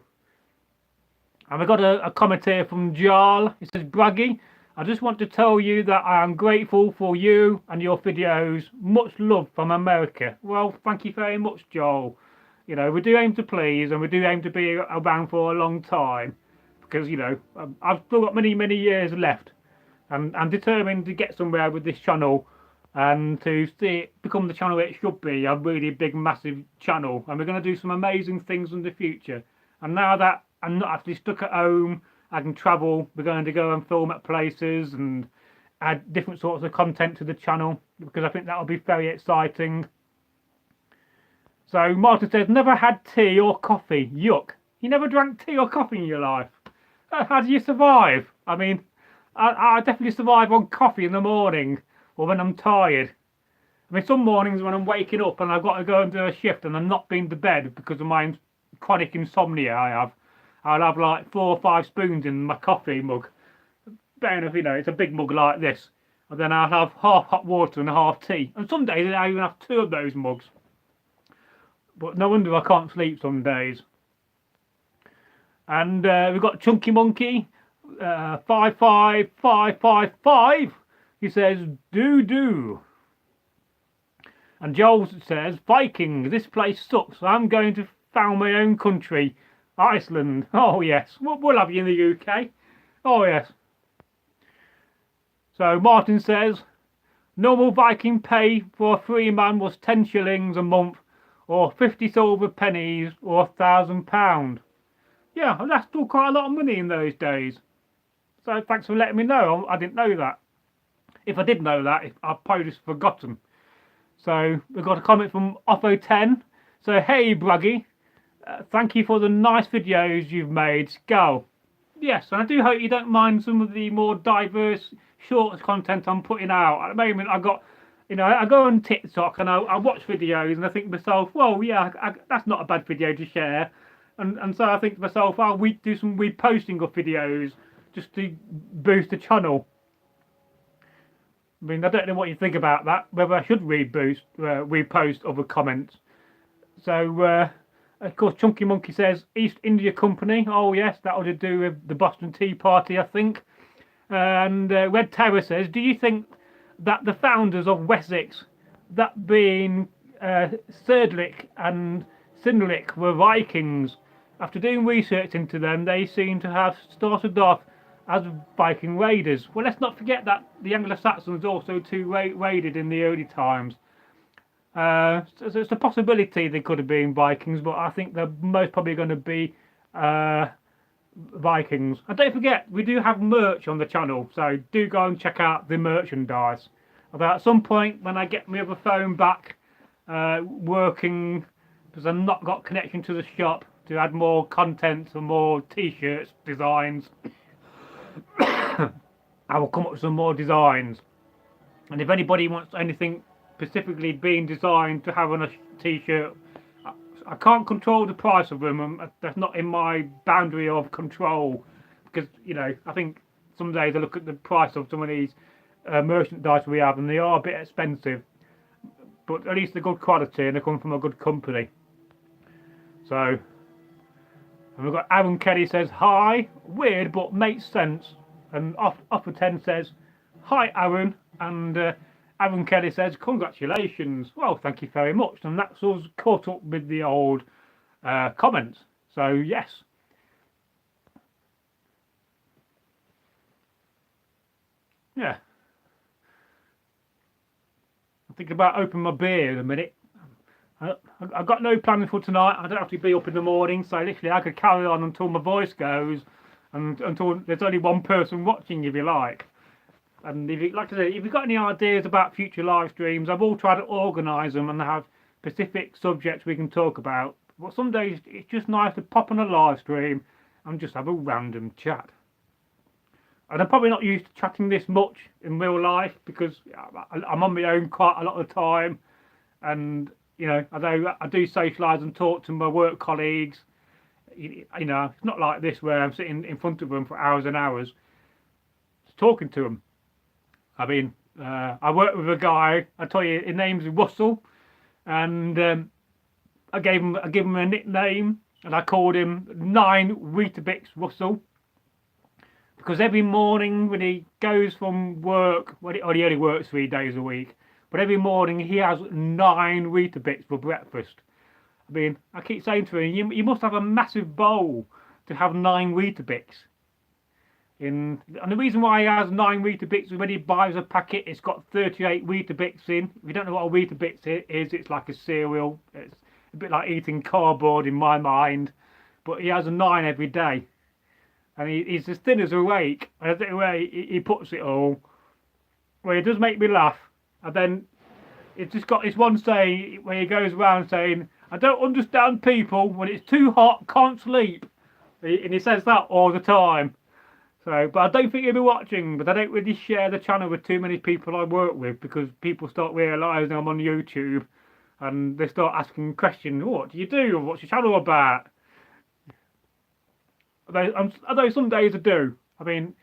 S1: And we got a comment here from Jarl. It says, Bragi, I just want to tell you that I am grateful for you and your videos. Much love from America. Well, thank you very much, Joel. You know, we do aim to please, and we do aim to be around for a long time, because, you know, I've still got many, many years left. And I'm determined to get somewhere with this channel and to see it become the channel it should be, a really big, massive channel. And we're going to do some amazing things in the future. And now that I'm not actually stuck at home, I can travel. We're going to go and film at places and add different sorts of content to the channel, because I think that'll be very exciting. So Martin says, never had tea or coffee. Yuck. You never drank tea or coffee in your life? How do you survive? I mean, I definitely survive on coffee in the morning, or when I'm tired. I mean, some mornings when I'm waking up and I've got to go and do a shift and I'm not been to bed because of my chronic insomnia I'll have like 4 or 5 spoons in my coffee mug. Fair enough, you know, it's a big mug like this. And then I'll have half hot water and half tea. And some days I even have 2 of those mugs. But no wonder I can't sleep some days. And we've got Chunky Monkey. 55555. He says, do. And Joel says, Viking, this place sucks. I'm going to found my own country, Iceland. Oh yes, we'll have you in the UK. Oh yes. So Martin says, normal Viking pay for a free man was 10 shillings a month, or 50 silver pennies, or £1,000. Yeah, that's still quite a lot of money in those days. So thanks for letting me know. I didn't know that. If I did know that, I've probably just forgotten. So we've got a comment from Otho10. So hey Bragi, thank you for the nice videos you've made. Go. Yes, and I do hope you don't mind some of the more diverse short content I'm putting out. At the moment I got, you know, I go on TikTok and I watch videos and I think to myself, well yeah, that's not a bad video to share. And so I think to myself, oh, we do some reposting of videos just to boost the channel. I mean, I don't know what you think about that, whether I should repost other comments. So, of course, Chunky Monkey says, East India Company. Oh, yes, that ought to do with the Boston Tea Party, I think. And Red Terror says, do you think that the founders of Wessex, that being Serdlick and Sinlick, were Vikings? After doing research into them, they seem to have started off as Viking raiders. Well, let's not forget that the Anglo-Saxons also too raided in the early times. So it's a possibility they could have been Vikings, but I think they're most probably going to be Vikings. And don't forget, we do have merch on the channel, so do go and check out the merchandise. Although at some point when I get my other phone back working, because I've not got connection to the shop to add more content and more t-shirts designs, I will come up with some more designs. And if anybody wants anything specifically being designed to have on a t-shirt, I can't control the price of them, and that's not in my boundary of control, because you know, I think some days I look at the price of some of these merchandise we have and they are a bit expensive, but at least they're good quality and they come from a good company. So, and we've got Aaron Kelly says hi, weird but makes sense, and Offer 10 says hi Aaron, and Aaron Kelly says congratulations. Well, thank you very much, and that's us caught up with the old comments. So yes. Yeah. I'm thinking about opening my beer in a minute. I've got no plans for tonight. I don't have to be up in the morning, so literally I could carry on until my voice goes, and until there's only one person watching, if you like. And if you, like I said, if you've got any ideas about future live streams, I will try to organise them and have specific subjects we can talk about. But some days it's just nice to pop on a live stream and just have a random chat. And I'm probably not used to chatting this much in real life because I'm on my own quite a lot of the time. And, you know, although I do socialise and talk to my work colleagues, you know, it's not like this where I'm sitting in front of them for hours and hours just talking to them. I mean, I work with a guy, I tell you, his name's Russell, and I gave him a nickname, and I called him 9 Weetabix Russell, because every morning when he goes from work, well, he only works 3 days a week, but every morning he has 9 Weetabix for breakfast. I mean, I keep saying to him, you must have a massive bowl to have 9 Weetabix. And the reason why he has 9 Weetabix is when he buys a packet, it's got 38 Weetabix in. If you don't know what a Weetabix is, it's like a cereal. It's a bit like eating cardboard in my mind. But he has a 9 every day. And he's as thin as a rake. And the way he puts it all, well, it does make me laugh. And then it's just got this one saying where he goes around saying, I don't understand people, when it's too hot, can't sleep. And he says that all the time. So, but I don't think he'll be watching, but I don't really share the channel with too many people I work with, because people start realising I'm on YouTube and they start asking questions, what do you do? What's your channel about? Although some days I do. I mean,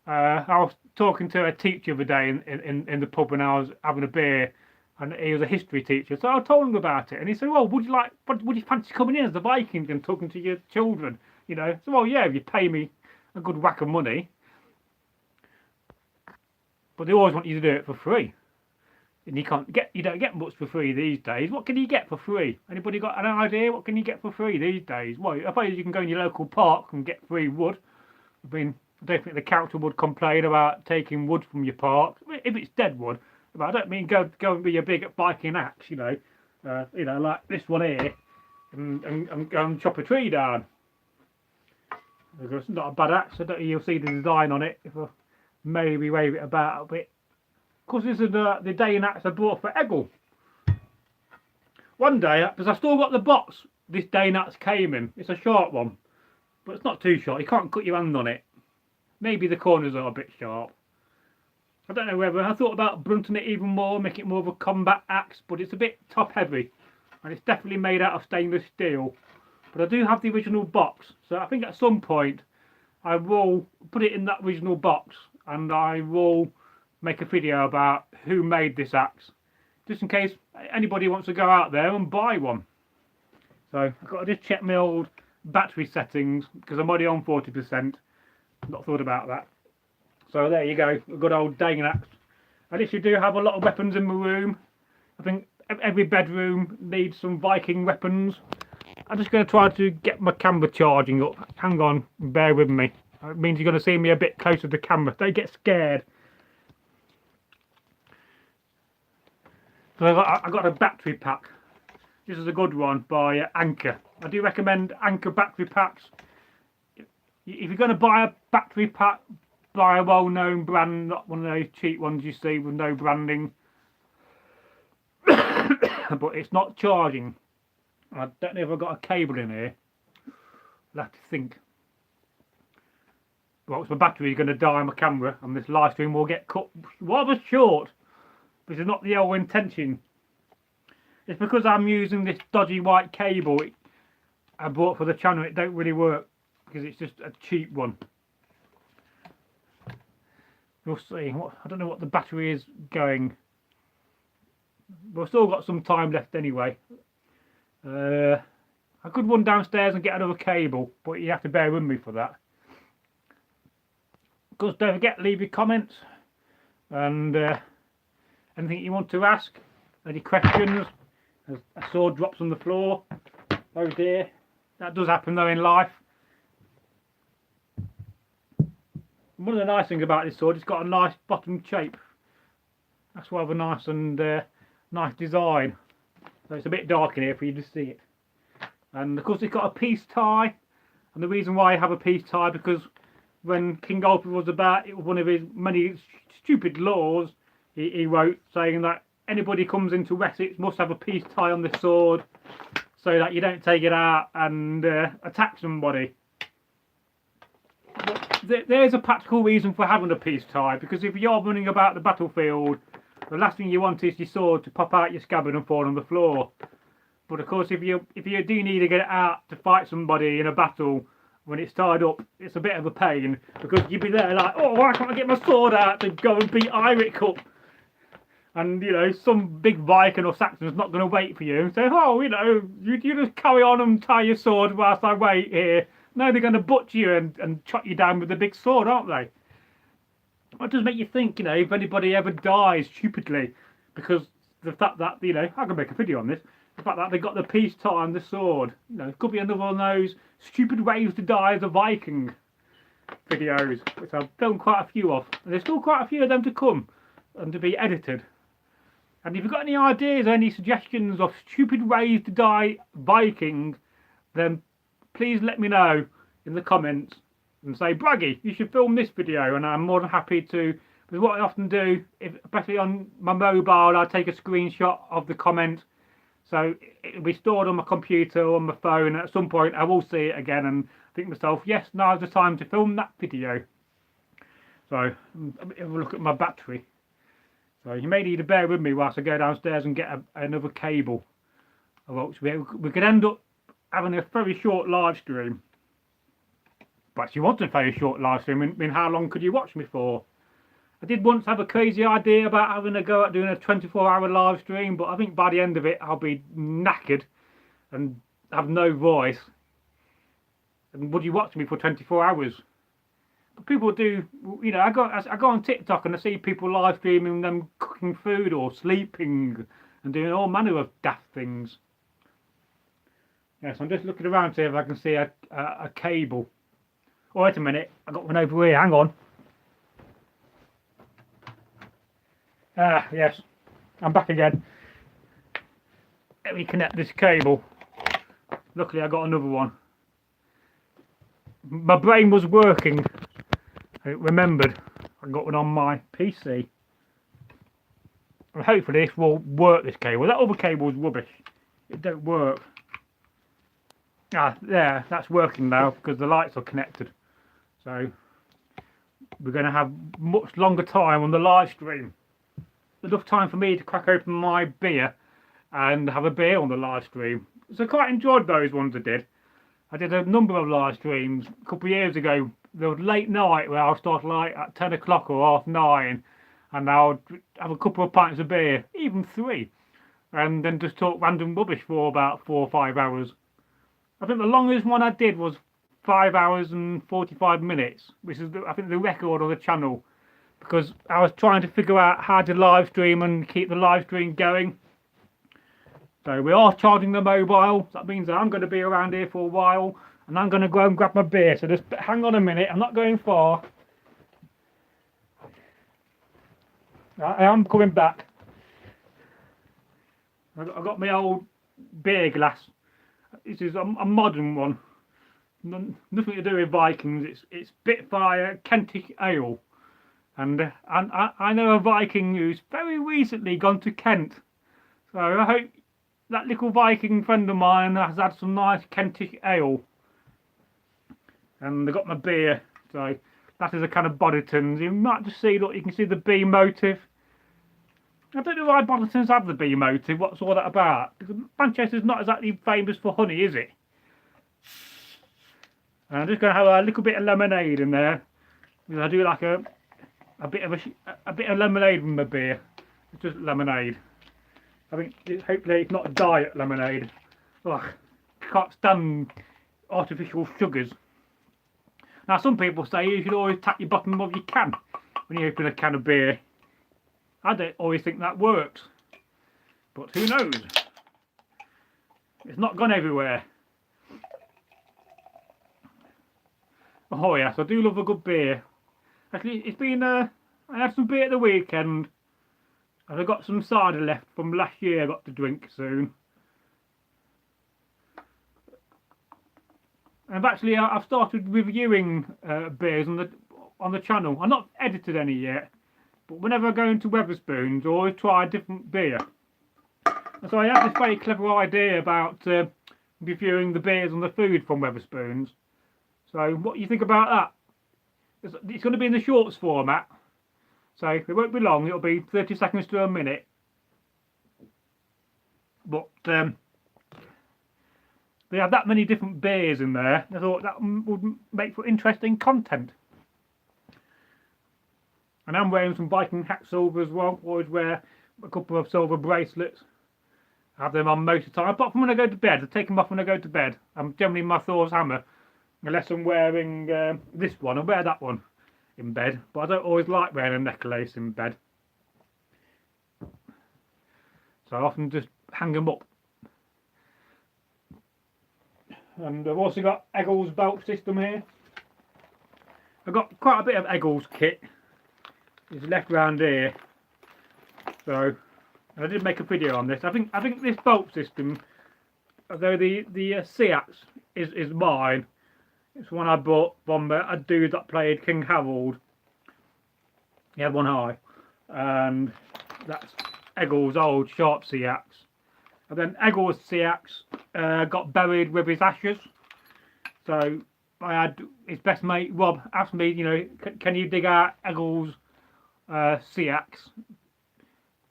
S1: I was talking to a teacher the other day in the pub when I was having a beer, and he was a history teacher, so I told him about it, and he said, well, would you fancy coming in as the Viking and talking to your children? You know, so, well, yeah, if you pay me a good whack of money. But they always want you to do it for free, and you don't get much for free these days. What can you get for free? Anybody got an idea? What can you get for free these days? Well, I suppose you can go in your local park and get free wood. I mean, I don't think the council would complain about taking wood from your park if it's dead wood. But I don't mean go and be a big Viking axe, you know, like this one here, and go and chop a tree down. It's not a bad axe. I don't think you'll see the design on it if I maybe wave it about a bit. Of course, this is the Dane axe I bought for Eggle. One day, because I've still got the box this Dane axe came in. It's a short one, but it's not too short. You can't cut your hand on it. Maybe the corners are a bit sharp. I don't know whether I thought about blunting it even more, make it more of a combat axe, but it's a bit top heavy, and it's definitely made out of stainless steel. But I do have the original box, so I think at some point I will put it in that original box, and I will make a video about who made this axe, just in case anybody wants to go out there and buy one. So I've got to just check my old battery settings, because I'm already on 40%. Not thought about that. So there you go, a good old Dane axe. I literally do have a lot of weapons in my room. I think every bedroom needs some Viking weapons. I'm just going to try to get my camera charging up. Hang on, bear with me. It means you're going to see me a bit closer to the camera. Don't get scared. So I got a battery pack. This is a good one by Anchor. I do recommend Anchor battery packs. If you're going to buy a battery pack, buy a well-known brand, not one of those cheap ones you see with no branding. But it's not charging. I don't know if I've got a cable in here. I'll have to think. Well, my battery is going to die on my camera, and this live stream will get cut rather short. This is not the whole intention. It's because I'm using this dodgy white cable I bought for the channel. It don't really work because it's just a cheap one. We'll see. I don't know what the battery is going. We've still got some time left anyway. I could run downstairs and get another cable, but you have to bear with me for that. Of course, don't forget, leave your comments and anything you want to ask, any questions. A sword drops on the floor. Oh dear, that does happen though in life. One of the nice things about this sword, it's got a nice bottom shape. That's rather nice and nice design. So it's a bit dark in here for you to see it. And of course it's got a peace tie. And the reason why I have a peace tie, because when King Alfred was about, it was one of his many stupid laws he wrote, saying that anybody comes into Wessex must have a peace tie on the sword, so that you don't take it out and attack somebody. But there's a practical reason for having a peace tie, because if you're running about the battlefield, the last thing you want is your sword to pop out your scabbard and fall on the floor. But of course, if you do need to get it out to fight somebody in a battle, when it's tied up, it's a bit of a pain, because you'd be there like, oh, why can't I get my sword out to go and beat Eirik up? And, you know, some big Viking or Saxon's not going to wait for you and say, oh, you know, you just carry on and tie your sword whilst I wait here. No, they're going to butcher you and chop you down with a big sword, aren't they? It does make you think, you know, if anybody ever dies stupidly, because the fact that, you know, I can make a video on this, the fact that they got the peace tie on the sword, you know, it could be another one of those stupid ways to die as a Viking videos, which I've filmed quite a few of, and there's still quite a few of them to come and to be edited. And if you've got any ideas or any suggestions of stupid ways to die Viking, then please let me know in the comments and say, Bragi, you should film this video, and I'm more than happy to. Because what I often do, especially on my mobile, I take a screenshot of the comment, so it'll be stored on my computer or on my phone. At some point I will see it again and think to myself, yes, now's the time to film that video. So have a look at my battery. So you may need to bear with me whilst I go downstairs and get another cable. We could end up having a very short live stream. But if you want a very short live stream, I mean, how long could you watch me for? I did once have a crazy idea about having a go at doing a 24-hour live stream, but I think by the end of it I'll be knackered and have no voice. And would you watch me for 24 hours? But people do, you know, I go on TikTok and I see people live streaming them cooking food or sleeping and doing all manner of daft things. Yes, I'm just looking around to see if I can see a cable. Oh, wait a minute, I got one over here, hang on. Ah, yes, I'm back again. Let me connect this cable. Luckily I got another one. My brain was working. I remembered I got one on my PC. And hopefully this will work, this cable. That other cable is rubbish. It don't work. Ah, there, that's working now because the lights are connected. So we're going to have much longer time on the live stream. Enough time for me to crack open my beer and have a beer on the live stream. So I quite enjoyed those ones I did. I did a number of live streams a couple of years ago. There was late night where I'll start like at 10 o'clock or 9:30, and I'll have a couple of pints of beer, even 3, and then just talk random rubbish for about 4 or 5 hours. I think the longest one I did was 5 hours and 45 minutes, which is I think the record of the channel, because I was trying to figure out how to live stream and keep the live stream going. So we are charging the mobile. That means that I'm going to be around here for a while, and I'm going to go and grab my beer, so just hang on a minute, I'm not going far. I am coming back. I've got my old beer glass. This is a modern one. Nothing to do with Vikings. It's Spitfire Kentish Ale, and I know a Viking who's very recently gone to Kent. So I hope that little Viking friend of mine has had some nice Kentish ale. And I got my beer. So that is a can of Boddingtons. You might just see, look, you can see the bee motif. I don't know why Boddingtons have the bee motif. What's all that about? Because Manchester's not exactly famous for honey, is it? And I'm just going to have a little bit of lemonade in there. Because I do like a bit of lemonade with my beer. It's just lemonade. I think hopefully it's not diet lemonade. Ugh, can't stand artificial sugars. Now some people say you should always tap your bottom of your can when you open a can of beer. I don't always think that works, but who knows? It's not gone everywhere. Oh yes, I do love a good beer. Actually, it's been I had some beer at the weekend, and I've got some cider left from last year. I got to drink soon. And I've started reviewing beers on the channel. I've not edited any yet. But whenever I go into Wetherspoons, I always try a different beer. And so I had this very clever idea about reviewing the beers and the food from Wetherspoons. So what do you think about that? It's going to be in the shorts format. So it won't be long, it'll be 30 seconds to a minute. But they have that many different beers in there. I thought that would make for interesting content. And I'm wearing some Viking hat silver as well. Always wear a couple of silver bracelets. I have them on most of the time. Apart from when I go to bed. I take them off when I go to bed. I'm generally my Thor's hammer. Unless I'm wearing this one. I wear that one in bed. But I don't always like wearing a necklace in bed. So I often just hang them up. And I've also got Eggles belt system here. I've got quite a bit of Eggles kit. It's left round here. So I did make a video on this. I think this bolt system, although the Seax is mine, it's one I bought from a dude that played King Harold. He had one eye, and that's Eggles' old sharp Seax. And then Eggles' Seax got buried with his ashes. So I had his best mate Rob asked me, you know, can you dig out Eggles' Seax,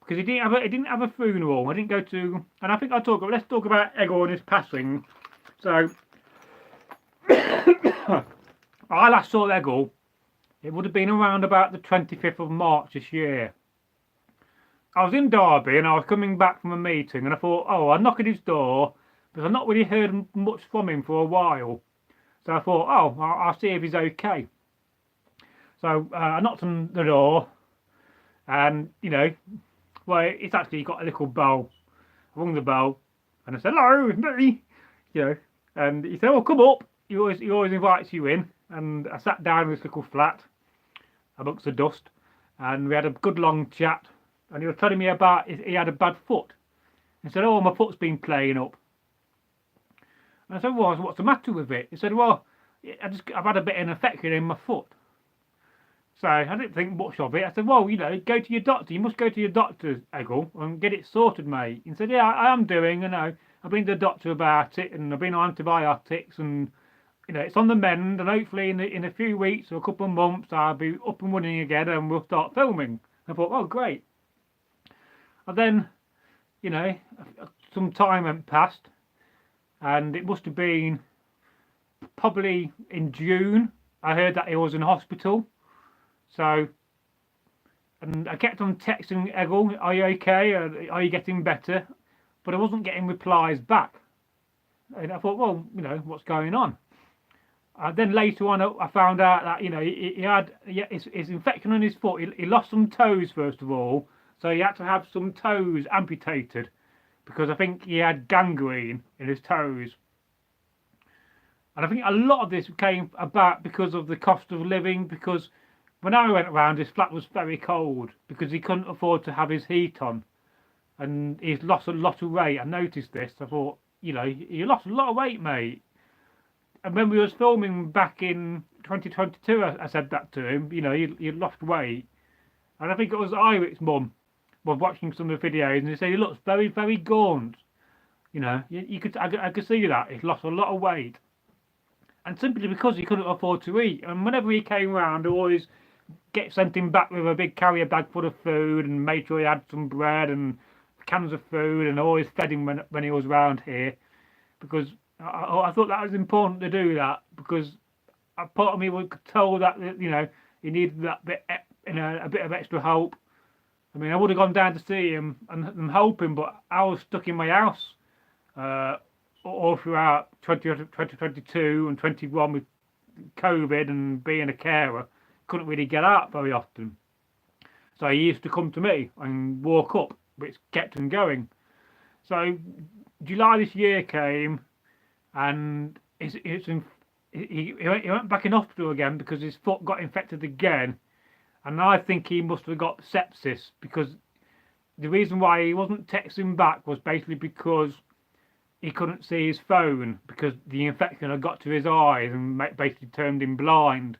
S1: because he didn't have a funeral. I didn't go to, and I think let's talk about Eggle and his passing. So I last saw Eggle, it would have been around about the 25th of March this year. I was in Derby and I was coming back from a meeting, and I thought, oh, I'll knock at his door, because I've not really heard much from him for a while. So I thought, oh, I'll see if he's okay. So I knocked on the door. And, you know, well, it's actually got a little bell. I rung the bell and I said, hello, it's me. You know, and he said, oh, come up. He always invites you in. And I sat down in this little flat amongst the dust, and we had a good long chat. And he was telling me about he had a bad foot. He said, oh, my foot's been playing up. And I said, well, what's the matter with it? He said, well, I've had a bit of an infection in my foot. So I didn't think much of it. I said, well, you know, go to your doctor. You must go to your doctor, Eggle, and get it sorted, mate. He said, yeah, I am doing, you know. I've been to the doctor about it, and I've been on antibiotics, and, you know, it's on the mend, and hopefully in a few weeks or a couple of months, I'll be up and running again, and we'll start filming. I thought, oh, great. And then, you know, some time went past, and it must have been probably in June. I heard that he was in hospital. So, and I kept on texting Eggle, are you okay? Are you getting better? But I wasn't getting replies back. And I thought, well, you know, what's going on? Then later on, I found out that, you know, he had his infection on his foot. He lost some toes, first of all. So he had to have some toes amputated, because I think he had gangrene in his toes. And I think a lot of this came about because of the cost of living, because when I went around, his flat was very cold because he couldn't afford to have his heat on. And he's lost a lot of weight. I noticed this. I thought, you know, you lost a lot of weight, mate. And when we was filming back in 2022, I said that to him. You know, you lost weight. And I think it was Irik's mum was watching some of the videos, and he said he looks very, very gaunt. You know, I could see that he's lost a lot of weight, and simply because he couldn't afford to eat. And whenever he came round, I always sent him back with a big carrier bag full of food, and made sure he had some bread and cans of food, and always fed him when he was round here, because I thought that was important to do that, because a part of me could tell that, you know, he needed that bit, you know, a bit of extra help. I mean, I would have gone down to see him and help him, but I was stuck in my house all throughout 2022 and 21 with COVID and being a carer. Couldn't really get out very often. So he used to come to me and walk up, which kept him going. So July this year came, and he went back in hospital again because his foot got infected again. And I think he must have got sepsis, because the reason why he wasn't texting back was basically because he couldn't see his phone, because the infection had got to his eyes and basically turned him blind.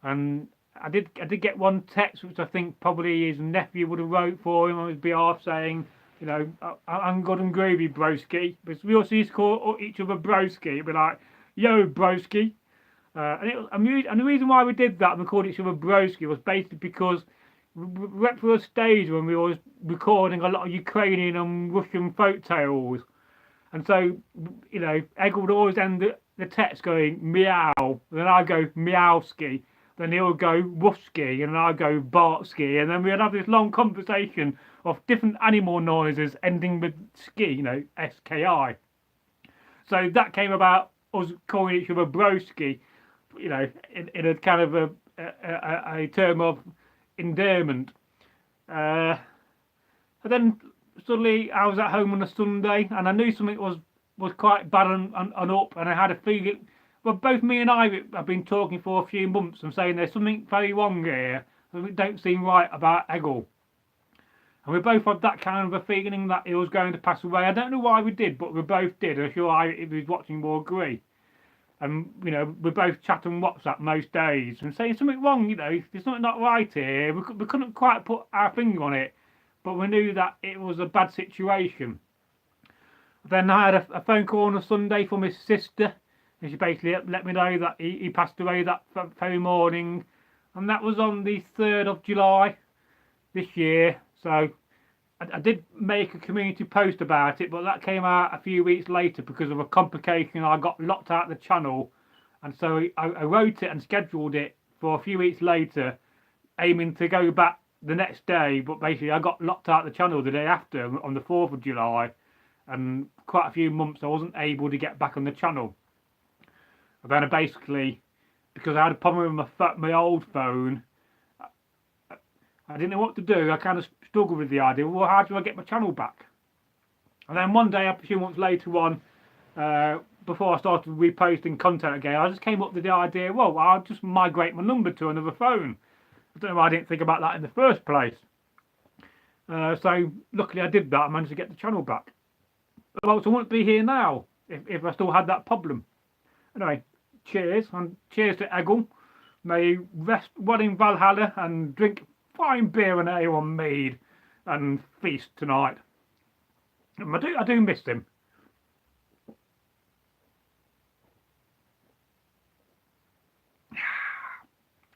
S1: And I did get one text, which I think probably his nephew would have wrote for him on his behalf, saying, you know, I'm good and gravy, broski. Because we also used to call each other broski. It'd be like, yo, broski. And the reason why we did that and we called each other broski was basically because we went through a stage when we were recording a lot of Ukrainian and Russian folk tales. And so, you know, Egg would always end the text going meow, then I go meowski, then he'll go woofski, and I go barkski, and then we'd have this long conversation of different animal noises ending with ski, you know, SKI. So that came about us calling each other broski, you know, in a kind of a term of endearment. And then suddenly I was at home on a Sunday, and I knew something was quite bad and up, and I had a feeling. Well, both me and I have been talking for a few months and saying there's something very wrong here. Something don't seem right about Eggle. And we both had that kind of a feeling that he was going to pass away. I don't know why we did, but we both did. I'm sure if he was watching will agree. And, you know, we both chat on WhatsApp most days and saying something wrong, you know, there's something not right here. We couldn't quite put our finger on it, but we knew that it was a bad situation. Then I had a phone call on a Sunday from his sister, and she basically let me know that he passed away that very morning. And that was on the 3rd of July this year. So I did make a community post about it, but that came out a few weeks later because of a complication. I got locked out of the channel, and so I wrote it and scheduled it for a few weeks later, aiming to go back the next day. But basically I got locked out of the channel the day after, on the 4th of July, and quite a few months I wasn't able to get back on the channel. And then I basically, because I had a problem with my old phone, I didn't know what to do. I kind of struggled with the idea, well, how do I get my channel back? And then one day, a few months later on, before I started reposting content again, I just came up with the idea, well, I'll just migrate my number to another phone. I don't know why I didn't think about that in the first place. So luckily I did that. I managed to get the channel back. Otherwise I wouldn't be here now if I still had that problem. Anyway, cheers, and cheers to Eggle. May rest well in Valhalla and drink fine beer and ale on mead and feast tonight. I do miss him.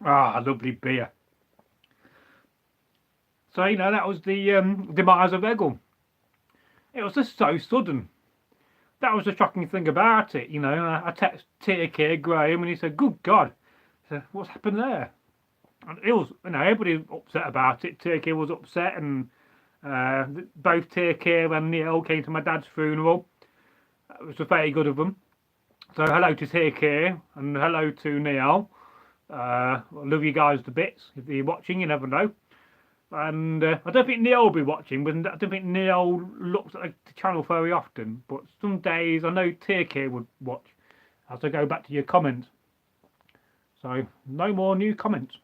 S1: Ah, lovely beer. So, you know, that was the demise of Eggle. It was just so sudden. That was the shocking thing about it, you know. I texted TK Graham and he said, good God. I said, what's happened there? And it was, you know, everybody was upset about it. TK was upset, and both TK and Neil came to my dad's funeral. It was very good of them. So hello to TK and hello to Neil. I love you guys to bits. If you're watching, you never know. And I don't think Neil will be watching, but I don't think Neil looks at the channel very often. But some days I know TK would watch. as I go back to your comments. So no more new comments.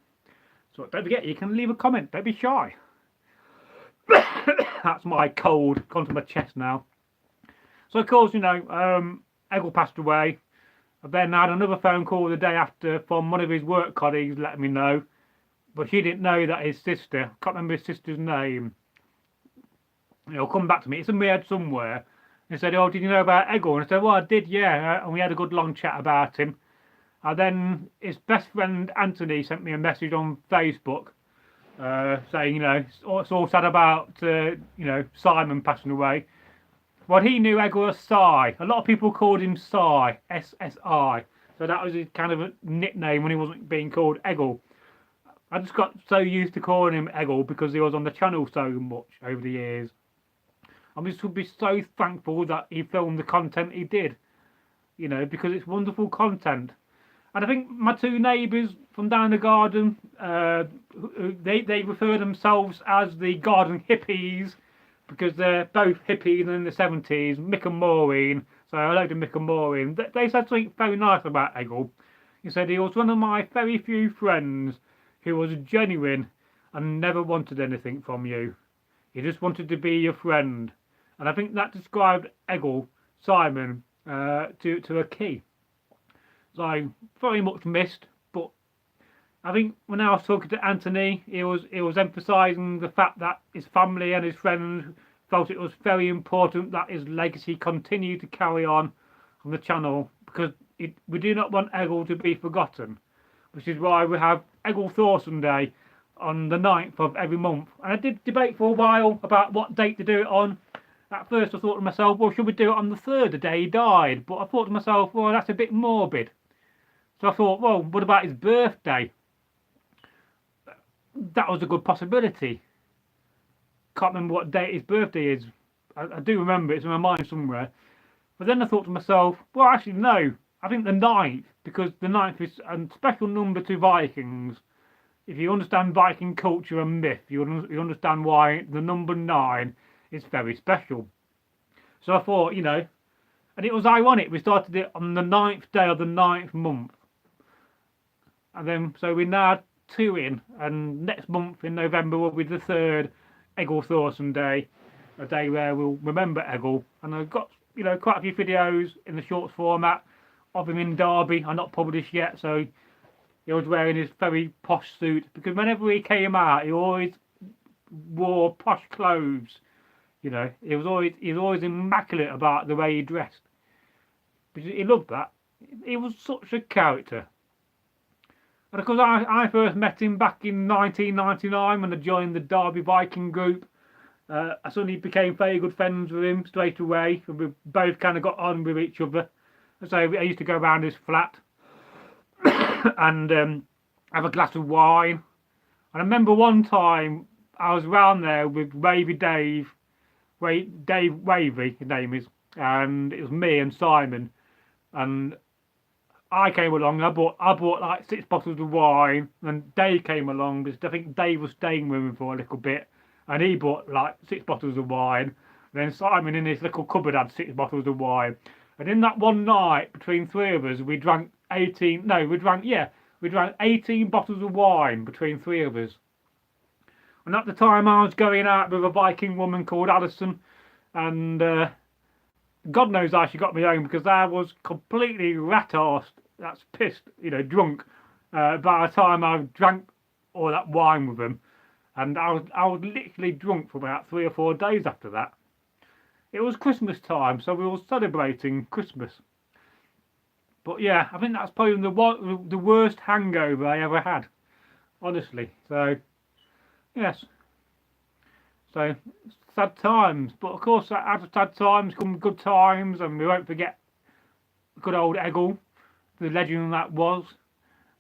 S1: So don't forget, you can leave a comment. Don't be shy. That's my cold gone to my chest now. So of course, Eggle passed away. I then had another phone call the day after from one of his work colleagues letting me know, but she didn't know that his sister, I can't remember his sister's name, it'll come back to me, it's in my head somewhere, and said, oh, did you know about Eggle? And I said, well, I did, yeah, and we had a good long chat about him. And then his best friend Anthony sent me a message on Facebook saying, it's all sad about, Simon passing away. Well, he knew Eggle as Si. A lot of people called him Si, S-S-I. So that was his kind of a nickname when he wasn't being called Eggle. I just got so used to calling him Eggle because he was on the channel so much over the years. I just would be so thankful that he filmed the content he did, because it's wonderful content. And I think my two neighbours from down the garden, they refer themselves as the garden hippies because they're both hippies in the 70s, Mick and Maureen. So hello to Mick and Maureen. They said something very nice about Eggle. He said he was one of my very few friends who was genuine and never wanted anything from you. He just wanted to be your friend. And I think that described Eggle, Simon, to a key. So very much missed, but I think when I was talking to Anthony, he was emphasising the fact that his family and his friends felt it was very important that his legacy continued to carry on the channel, because we do not want Eggle to be forgotten, which is why we have Eggle Thorson Day on the 9th of every month. And I did debate for a while about what date to do it on. At first I thought to myself, well, should we do it on the 3rd, the day he died? But I thought to myself, well, that's a bit morbid. So I thought, well, what about his birthday? That was a good possibility. Can't remember what date his birthday is. I do remember, it's in my mind somewhere. But then I thought to myself, well, actually, no. I think the 9th, because the 9th is a special number to Vikings. If you understand Viking culture and myth, you understand why the number 9 is very special. So I thought, and it was ironic, we started it on the 9th day of the 9th month. And then, so we now had 2 in, and next month in November will be the 3rd Eggle Thorson Day, a day where we'll remember Eggle. And I've got, quite a few videos in the short format of him in Derby. I'm not published yet, so he was wearing his very posh suit, because whenever he came out, he always wore posh clothes. He was always immaculate about the way he dressed. Because he loved that. He was such a character. And of course, I first met him back in 1999 when I joined the Derby Viking group. I suddenly became very good friends with him straight away. We both kind of got on with each other. So I used to go around his flat and have a glass of wine. And I remember one time I was around there with Wavy Dave, Dave Wavy, his name is, and it was me and Simon. And I came along, I bought like 6 bottles of wine, and Dave came along, because I think Dave was staying with me for a little bit, and he bought like 6 bottles of wine. And then Simon in his little cupboard had 6 bottles of wine. And in that one night, between 3 of us, we drank 18 bottles of wine between 3 of us. And at the time I was going out with a Viking woman called Alison, and God knows how she got me home, because I was completely rat-arsed, that's pissed, drunk, by the time I drank all that wine with him. And I was literally drunk for about 3 or 4 days after that. It was Christmas time, so we were celebrating Christmas. But yeah, I think that's probably the worst hangover I ever had, honestly. So, yes. So, sad times. But of course, out of sad times come good times, and we won't forget good old Eggle, the legend that was.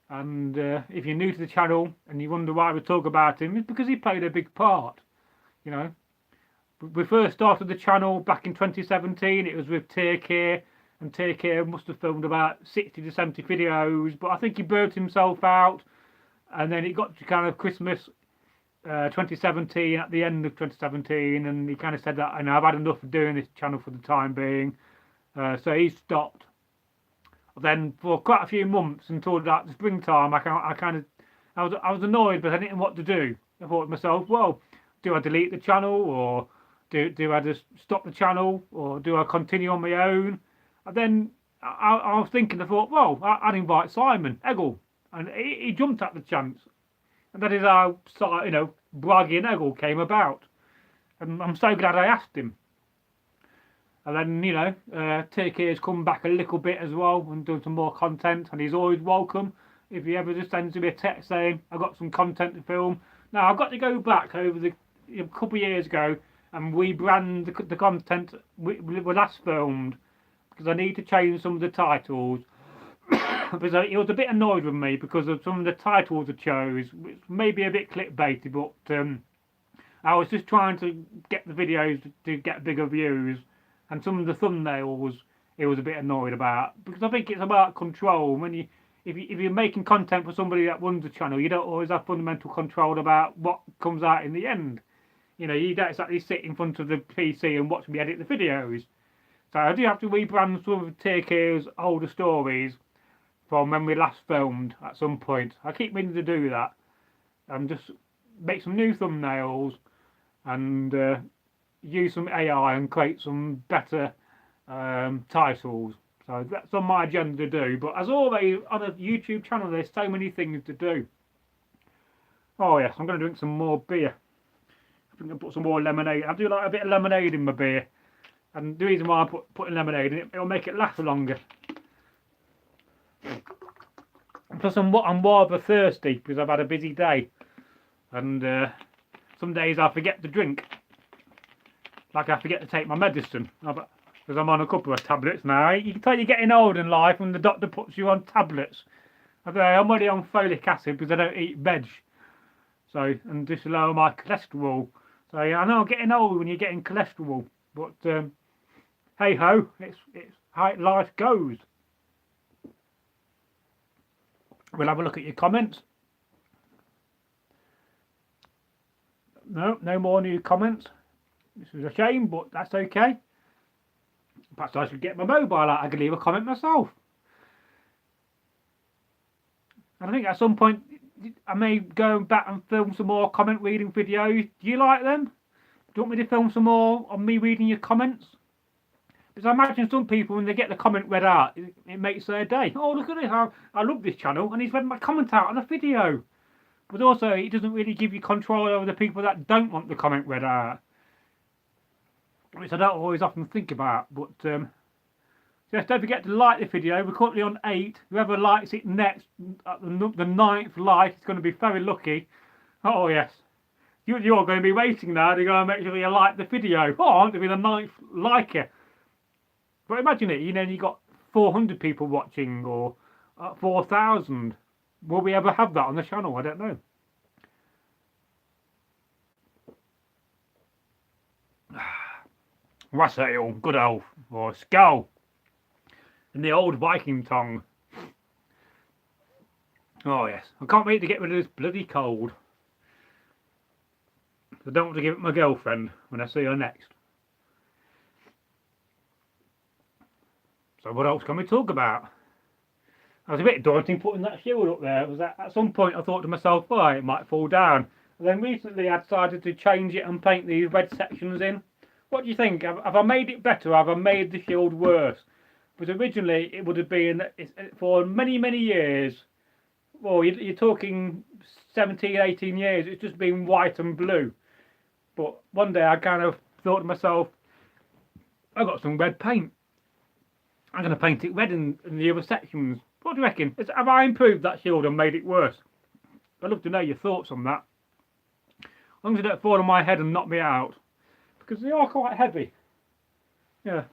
S1: And if you're new to the channel and you wonder why we talk about him, it's because he played a big part. We first started the channel back in 2017. It was with Take, and Take must have filmed about 60 to 70 videos, but I think he burnt himself out, and then it got to kind of Christmas 2017, at the end of 2017, and he kind of said that, I've had enough of doing this channel for the time being, so he stopped. Then for quite a few months until like the springtime, I was annoyed, but I didn't know what to do. I thought to myself, well, do I delete the channel, or do I just stop the channel, or do I continue on my own? And then I was thinking, I thought, well, I'd invite Simon Eggle, and he jumped at the chance, and that is how Bragi and Eggle came about. And I'm so glad I asked him. And then, TK has come back a little bit as well and done some more content, and he's always welcome if he ever just sends me a text saying, I've got some content to film. Now, I've got to go back over a couple of years ago and rebrand the content we last filmed, because I need to change some of the titles. Because he was a bit annoyed with me because of some of the titles I chose, which may be a bit clickbaity, but I was just trying to get the videos to get bigger views. And some of the thumbnails he was a bit annoyed about, because I think it's about control. When if you're making content for somebody that runs the channel, you don't always have fundamental control about what comes out in the end. You don't exactly sit in front of the PC and watch me edit the videos. So I do have to rebrand some of TK's older stories from when we last filmed at some point. I keep meaning to do that and just make some new thumbnails and use some AI and create some better titles. So that's on my agenda to do. But as always, on a YouTube channel, there's so many things to do. Oh yes, I'm going to drink some more beer. I think I'll put some more lemonade. I do like a bit of lemonade in my beer. And the reason why I'm putting lemonade in it, it'll make it last longer. Plus I'm rather thirsty because I've had a busy day. And some days I forget to drink. Like I forget to take my medicine, because I'm on a couple of tablets now. You can tell you're getting old in life when the doctor puts you on tablets. I'm already on folic acid because I don't eat veg. So, and just lower my cholesterol. So I know I'm getting old when you're getting cholesterol. But hey ho, it's how life goes. We'll have a look at your comments. No more new comments. This is a shame, but that's okay. Perhaps I should get my mobile out. I could leave a comment myself. And I think at some point I may go back and film some more comment reading videos. Do you like them? Do you want me to film some more on me reading your comments? Because I imagine some people, when they get the comment read out, it makes their day. Oh, look at this, I love this channel, and he's read my comment out on a video. But also, it doesn't really give you control over the people that don't want the comment read out, which I don't always often think about. But just don't forget to like the video. We're currently on 8. Whoever likes it next, at the 9th like, is going to be very lucky. Oh yes, you're going to be waiting now to go and make sure you like the video. Oh, I want to be the 9th liker. But imagine it, you got 400 people watching, or 4,000. Will we ever have that on the channel? I don't know. Wassail, good old, or skull, in the old Viking tongue. Oh yes, I can't wait to get rid of this bloody cold. I don't want to give it my girlfriend when I see her next. So what else can we talk about? I was a bit daunting putting that shield up there. It was at some point I thought to myself, oh, it might fall down. And then recently I decided to change it and paint these red sections in. What do you think? Have I made it better, or have I made the shield worse? Because originally it would have been, for many, many years, well, you're talking 17, 18 years, it's just been white and blue. But one day I kind of thought to myself, I've got some red paint. I'm going to paint it red in the other sections. What do you reckon? Have I improved that shield and made it worse? I'd love to know your thoughts on that. As long as they don't fall on my head and knock me out. Because they are quite heavy. Yeah.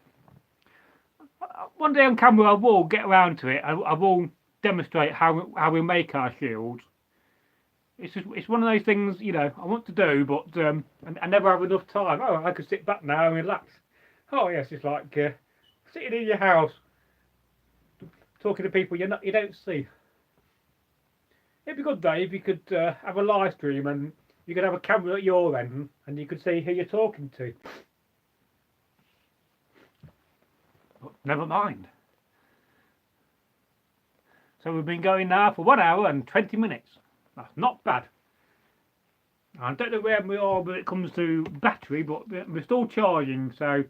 S1: One day on camera I will get around to it. I will demonstrate how we make our shields. It's one of those things, I want to do, but I never have enough time. Oh, I could sit back now and relax. Oh yes, it's like sitting in your house, talking to people you don't see. It'd be good though if you could have a live stream and you could have a camera at your end and you could see who you're talking to. But never mind. So we've been going now for 1 hour and 20 minutes. That's not bad. I don't know where we are when it comes to battery, but we're still charging, so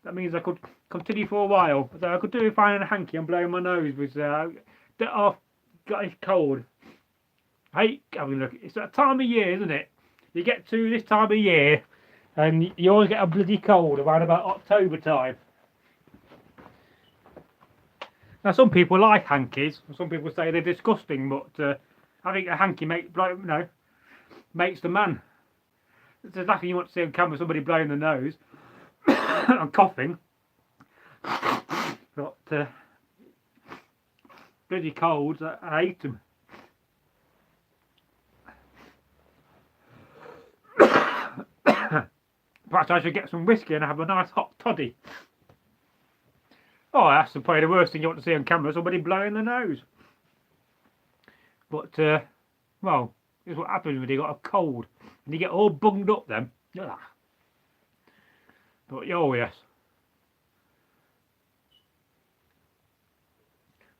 S1: that means I could continue for a while. So I could do finding a hanky and blowing my nose with I've got it cold. Hey, I mean, look, it's that time of year, isn't it? You get to this time of year and you always get a bloody cold around about October time. Now some people like hankies, some people say they're disgusting, but I think a hanky makes the man. It's exactly you want to see on camera, somebody blowing the nose and coughing. But bloody colds, I hate them. Perhaps I should get some whiskey and have a nice hot toddy. Oh, that's probably the worst thing you want to see on camera, somebody blowing the nose. But, well, this is what happens when you got a cold. And you get all bunged up then. Ugh. But, oh yes.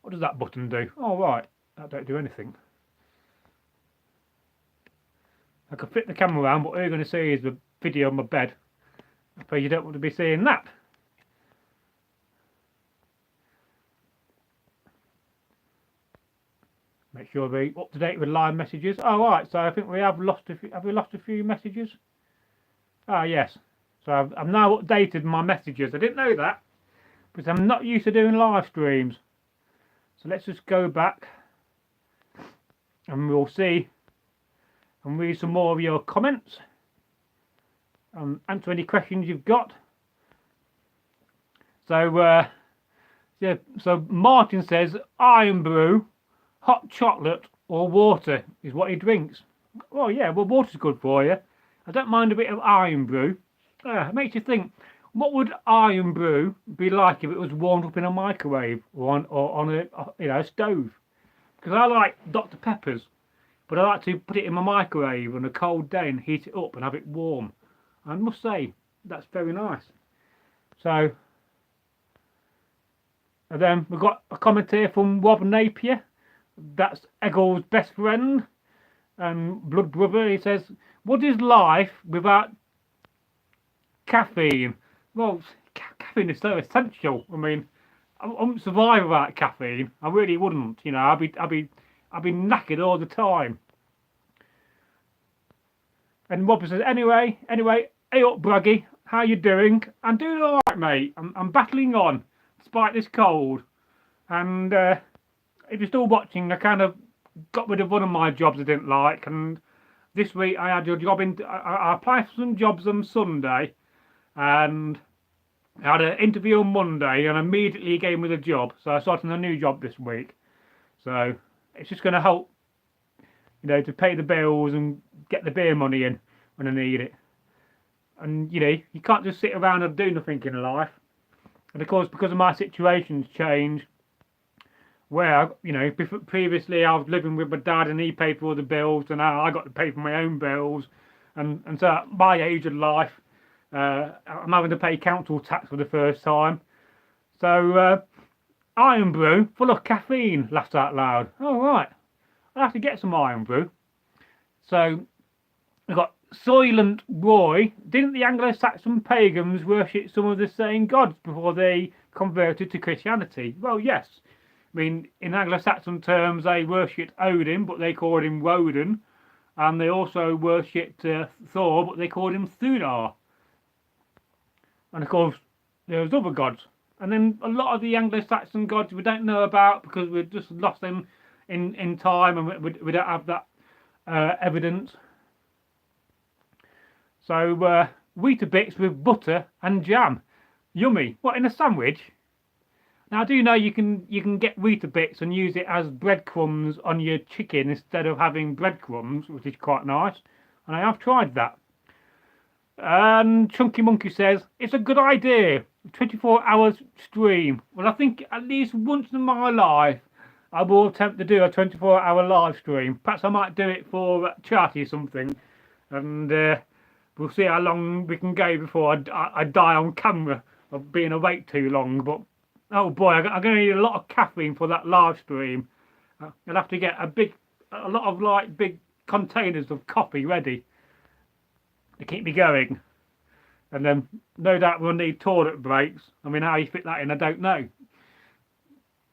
S1: What does that button do? Oh, right. That don't do anything. I could flip the camera around, but all you're going to see is the video on my bed. I suppose you don't want to be seeing that. Make sure we're up to date with live messages. Oh, right, so I think we have lost a few. Have we lost a few messages? Ah, yes. So I've now updated my messages. I didn't know that because I'm not used to doing live streams. So let's just go back and we'll see and read some more of your comments and answer any questions you've got. So yeah, so Martin says iron brew, hot chocolate or water is what he drinks. Well, yeah, well, water's good for you. I don't mind a bit of iron brew. It makes you think, what would iron brew be like if it was warmed up in a microwave or on a stove? Because I like Dr. Peppers, but I like to put it in my microwave on a cold day and heat it up and have it warm. I must say, that's very nice. So, and then we've got a comment here from Rob Napier. That's Eggle's best friend and blood brother. He says, what is life without caffeine? Well, caffeine is so essential. I mean, I wouldn't survive without caffeine. I really wouldn't. You know, I'd be knackered all the time. And Rob says, anyway, hey up, Bragi, how you doing? I'm doing all right, mate. I'm battling on despite this cold. And if you're still watching, I kind of got rid of one of my jobs I didn't like, and this week I had a job I applied for some jobs on Sunday, and I had an interview on Monday, and immediately gave me the job. So I started a new job this week. So it's just going to help, you know, to pay the bills and get the beer money in when I need it. And you know, you can't just sit around and do nothing in life. And of course, because of my situation's changed, where, you know, previously I was living with my dad and he paid for all the bills, and now I got to pay for my own bills. And so at my age of life, I'm having to pay council tax for the first time. So iron brew full of caffeine, laughed out loud. Oh, right. I'll have to get some iron brew. So we've got Soylent Roy. Didn't the Anglo-Saxon pagans worship some of the same gods before they converted to Christianity? Well, yes. I mean, in Anglo-Saxon terms, they worshipped Odin, but they called him Woden. And they also worshipped Thor, but they called him Thunar. And of course, there was other gods. And then a lot of the Anglo-Saxon gods we don't know about because we've just lost them in time, and we don't have that evidence. So Weetabix with butter and jam. Yummy. What, in a sandwich? Now I do know you can get Weetabix and use it as breadcrumbs on your chicken instead of having breadcrumbs, which is quite nice. And I have tried that. And Chunky Monkey says, it's a good idea. 24 hours stream. Well, I think at least once in my life I will attempt to do a 24-hour live stream. Perhaps I might do it for charity or something. And we'll see how long we can go before I die on camera of being awake too long. But oh boy, I'm going to need a lot of caffeine for that live stream. You'll have to get a lot of like big containers of coffee ready to keep me going. And then no doubt we'll need toilet breaks. I mean, how you fit that in, I don't know.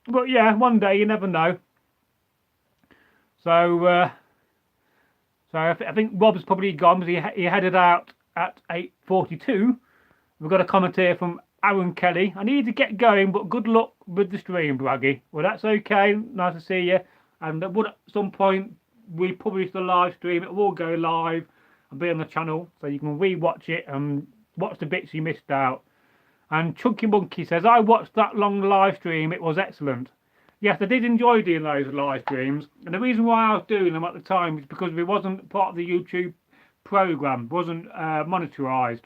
S1: But yeah, one day you never know. So, I think Rob's probably gone because he headed out at 8:42. We've got a comment here from Aaron Kelly. I need to get going, but good luck with the stream, Bragi. Well, that's okay. Nice to see you. And at some point we publish the live stream. It will go live and be on the channel, so you can re-watch it and watch the bits you missed out. And Chunky Monkey says, I watched that long live stream. It was excellent. Yes, I did enjoy doing those live streams. And the reason why I was doing them at the time is because it wasn't part of the YouTube program, wasn't monetized.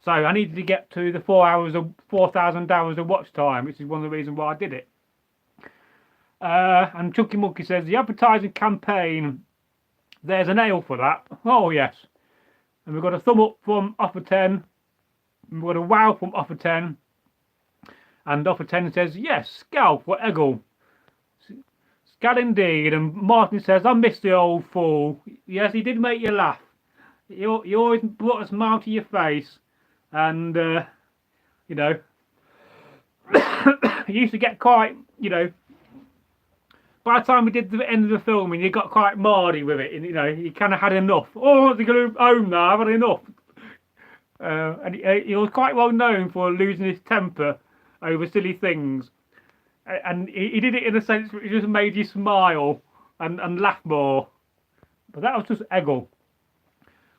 S1: So I needed to get to the 4,000 hours of watch time, which is one of the reasons why I did it. And Chunky Monkey says, the advertising campaign, there's an ale for that. Oh, yes. And we've got a thumb up from Offer 10. We've got a wow from Offer 10. And Offer 10 says, yes, Scal for Eggle. Scal indeed. And Martin says, I miss the old fool. Yes, he did make you laugh. He always brought a smile to your face. And, you know, he used to get quite, you know, by the time we did the end of the filming, he got quite mardy with it. And, you know, he kind of had enough. Oh, I want to go home now. I've had enough. And he was quite well known for losing his temper over silly things. And he did it in a sense which just made you smile and laugh more. But that was just Eggle.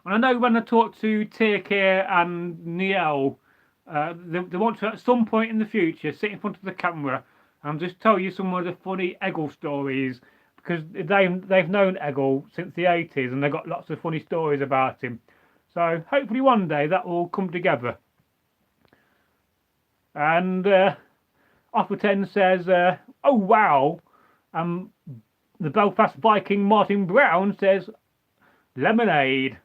S1: And I know when I talk to Tirkir and Niel, they want to at some point in the future sit in front of the camera and just tell you some of the funny Eggle stories, because they've known Eggle since the 80s and they've got lots of funny stories about him. So hopefully one day that will come together. And Offer 10 says, oh wow. The Belfast Viking Martin Brown says, lemonade.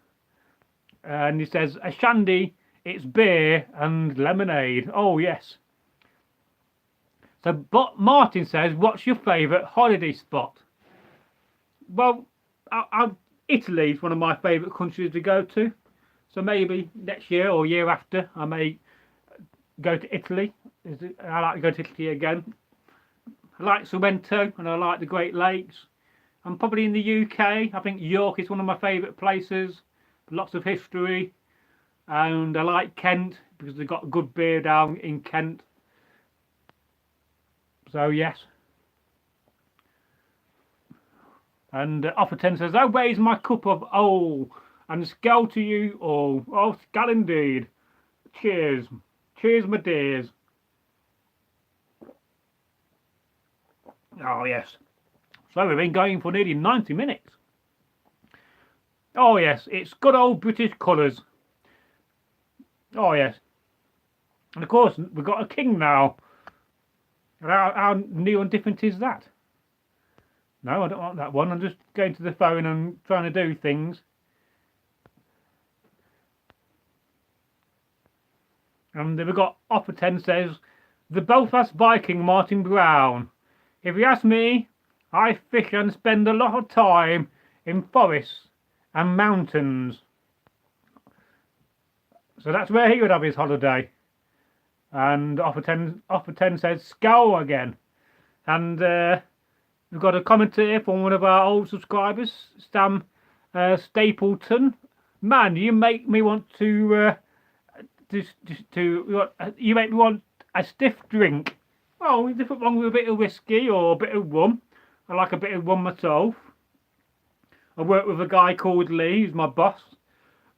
S1: And he says, a shandy, it's beer and lemonade. Oh yes. So but Martin says, what's your favourite holiday spot? Well, Italy is one of my favourite countries to go to. So maybe next year or year after I may go to Italy. I like to go to Italy again. I like Sorrento and I like the Great Lakes. I'm probably in the UK. I think York is one of my favourite places. Lots of history. And I like Kent because they've got good beer down in Kent. So yes. And Offer 10 says, I raise my cup of ale and Scal to you all. Oh, Scal indeed. Cheers. Cheers, my dears. Oh, yes. So we've been going for nearly 90 minutes. Oh, yes. It's good old British colours. Oh, yes. And of course, we've got a king now. How new and different is that? No, I don't want that one. I'm just going to the phone and trying to do things. And we've got Offer 10 says, the Belfast Viking Martin Brown. If you ask me, I fish and spend a lot of time in forests and mountains. So that's where he would have his holiday. And Offer 10 says, Scowl again. And we've got a comment here from one of our old subscribers, Sam Stapleton. Man, you make me want to you make me want a stiff drink. Oh, there's nothing wrong with a bit of whiskey or a bit of rum. I like a bit of rum myself. I work with a guy called Lee, who's my boss,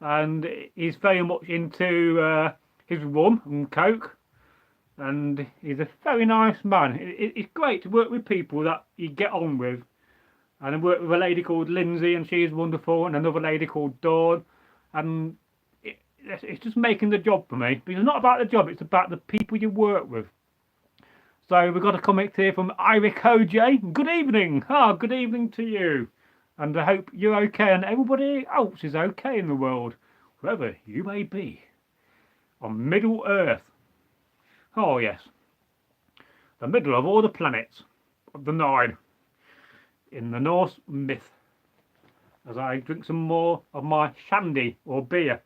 S1: and he's very much into his rum and coke, and he's a very nice man. It's great to work with people that you get on with. And I work with a lady called Lindsay, and she's wonderful, and another lady called Dawn, and it's just making the job for me. Because it's not about the job, it's about the people you work with. So we've got a comment here from Iric OJ. Good evening. Good evening to you. And I hope you're okay and everybody else is okay in the world, wherever you may be. On Middle Earth. Oh yes. The middle of all the planets of the 9. in the Norse myth, as I drink some more of my shandy or beer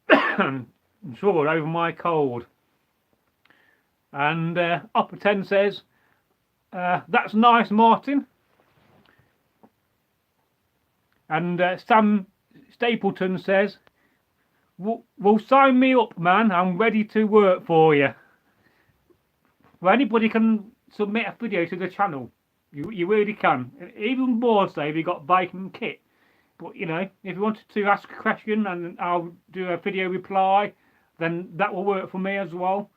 S1: and struggle over my cold. And Upper 10 says, that's nice, Martin. And Sam Stapleton says, well, sign me up, man. I'm ready to work for you. Well, anybody can submit a video to the channel. You really can. Even more so if you got Viking kit. But, you know, if you wanted to ask a question and I'll do a video reply, then that will work for me as well.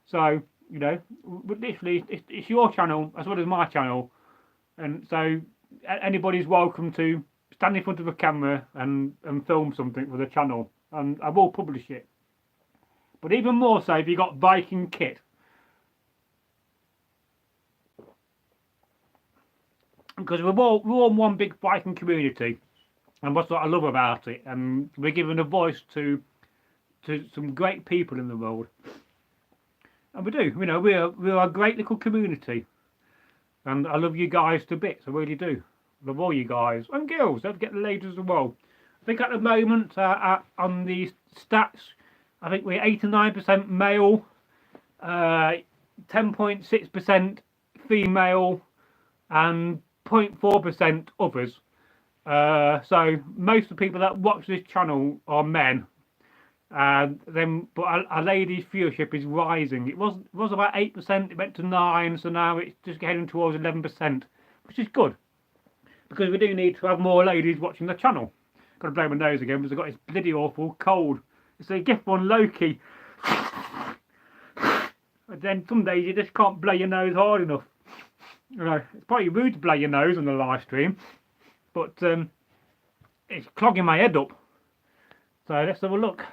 S1: So, you know, literally, it's your channel as well as my channel. And so anybody's welcome to stand in front of a camera and film something for the channel. And I will publish it. But even more so if you got Viking kit. Because we're all one big Viking community. And that's what I love about it. And we're giving a voice to some great people in the world. And we do, you know, we're a great little community. And I love you guys to bits, I really do. Love all you guys. And girls, don't forget the ladies as well. I think at the moment, on the stats, I think we're 89% male, 10.6% female, and 0.4% others. So most of the people that watch this channel are men. But our ladies' viewership is rising. It was about 8%, it went to 9%, so now it's just heading towards 11%, which is good. Because we do need to have more ladies watching the channel. Got to blow my nose again because I've got this bloody awful cold. It's a gift on Loki. But then some days you just can't blow your nose hard enough. You know, it's probably rude to blow your nose on the live stream, but it's clogging my head up. So let's have a look.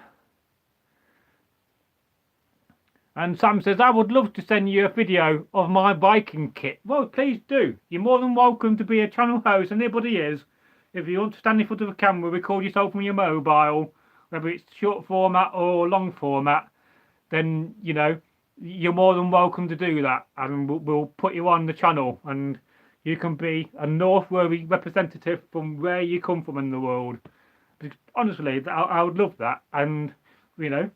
S1: And Sam says, I would love to send you a video of my Viking kit. Well, please do. You're more than welcome to be a channel host, anybody is. If you want to stand in front of a camera, record yourself on your mobile, whether it's short format or long format, then, you know, you're more than welcome to do that. And we'll put you on the channel and you can be a Northworthy representative from where you come from in the world. Because honestly, I would love that. And, you know,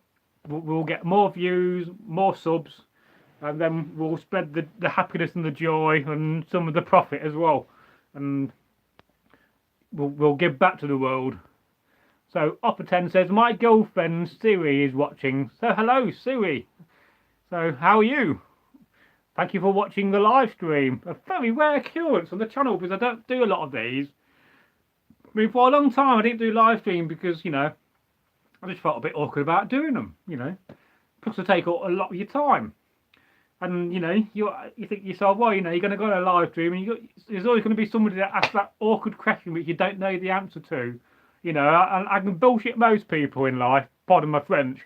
S1: we'll get more views, more subs, and then we'll spread the happiness and the joy and some of the profit as well. And we'll give back to the world. So Upper 10 says, my girlfriend Siri is watching. So hello Siri. So how are you? Thank you for watching the live stream. A very rare occurrence on the channel because I don't do a lot of these. I mean, for a long time I didn't do live stream because, you know, I just felt a bit awkward about doing them, you know. Plus they take a lot of your time. And, you know, you think to yourself, well, you know, you're going to go on a live stream and there's always going to be somebody that asks that awkward question which you don't know the answer to. You know, I can bullshit most people in life, pardon my French.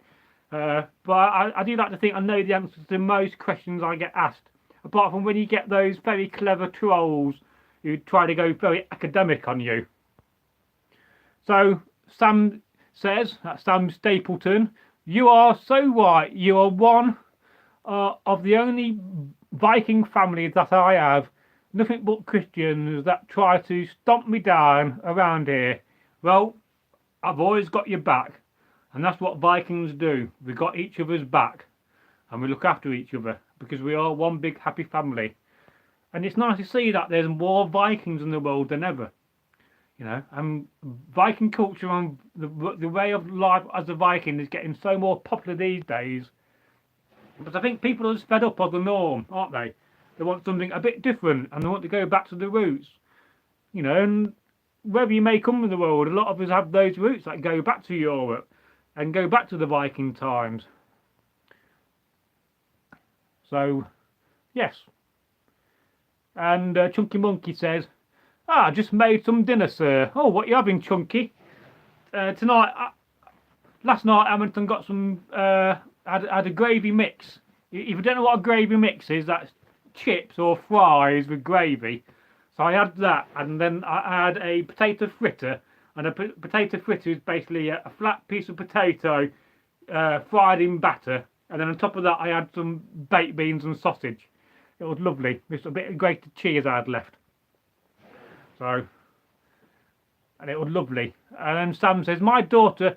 S1: But I do like to think I know the answers to most questions I get asked. Apart from when you get those very clever trolls who try to go very academic on you. So, Sam says, that's Sam Stapleton, you are so right. You are one of the only Viking families that I have. Nothing but Christians that try to stomp me down around here. Well, I've always got your back. And that's what Vikings do. We got each other's back. And we look after each other. Because we are one big happy family. And it's nice to see that there's more Vikings in the world than ever. You know, and Viking culture and the way of life as a Viking is getting so more popular these days. But I think people are just fed up of the norm, aren't they? They want something a bit different and they want to go back to the roots. You know, and wherever you may come in the world, a lot of us have those roots that go back to Europe and go back to the Viking times. So, yes. And Chunky Monkey says, I just made some dinner, sir. Oh, what are you having, Chunky? Tonight, last night I went and got some, had a gravy mix. If you don't know what a gravy mix is, that's chips or fries with gravy. So I had that, and then I had a potato fritter. And a potato fritter is basically a flat piece of potato fried in batter. And then on top of that, I had some baked beans and sausage. It was lovely. Just a bit of grated cheese I had left. So, and it was lovely. And then Sam says, my daughter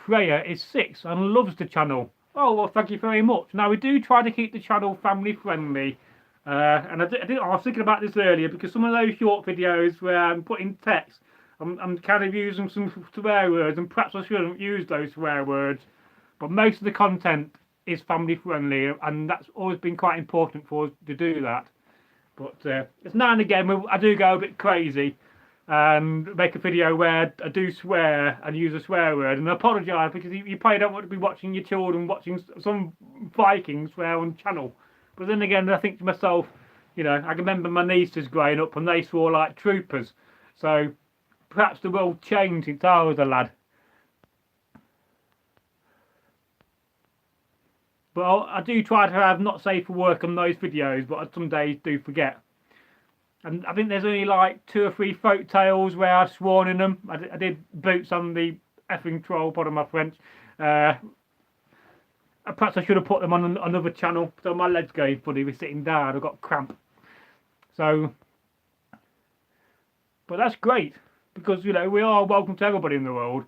S1: Freya is 6 and loves the channel. Oh, well, thank you very much. Now, we do try to keep the channel family friendly. And I was thinking about this earlier, because some of those short videos where I'm putting text, I'm kind of using some swear words, and perhaps I shouldn't use those swear words. But most of the content is family friendly, and that's always been quite important for us to do that. But it's now and again I do go a bit crazy and make a video where I do swear and use a swear word, and I apologise, because you probably don't want to be watching your children watching some Vikings swear on channel. But then again, I think to myself, you know, I remember my nieces growing up and they swore like troopers. So perhaps the world changed since I was a lad. But I do try to have not safe for work on those videos, but I some days do forget. And I think there's only like 2 or 3 folk tales where I've sworn in them. I did boots on the effing troll, pardon my French. Perhaps I should have put them on another channel. So my leg's going funny with sitting down. I've got cramp. So, but that's great, because, you know, we are welcome to everybody in the world.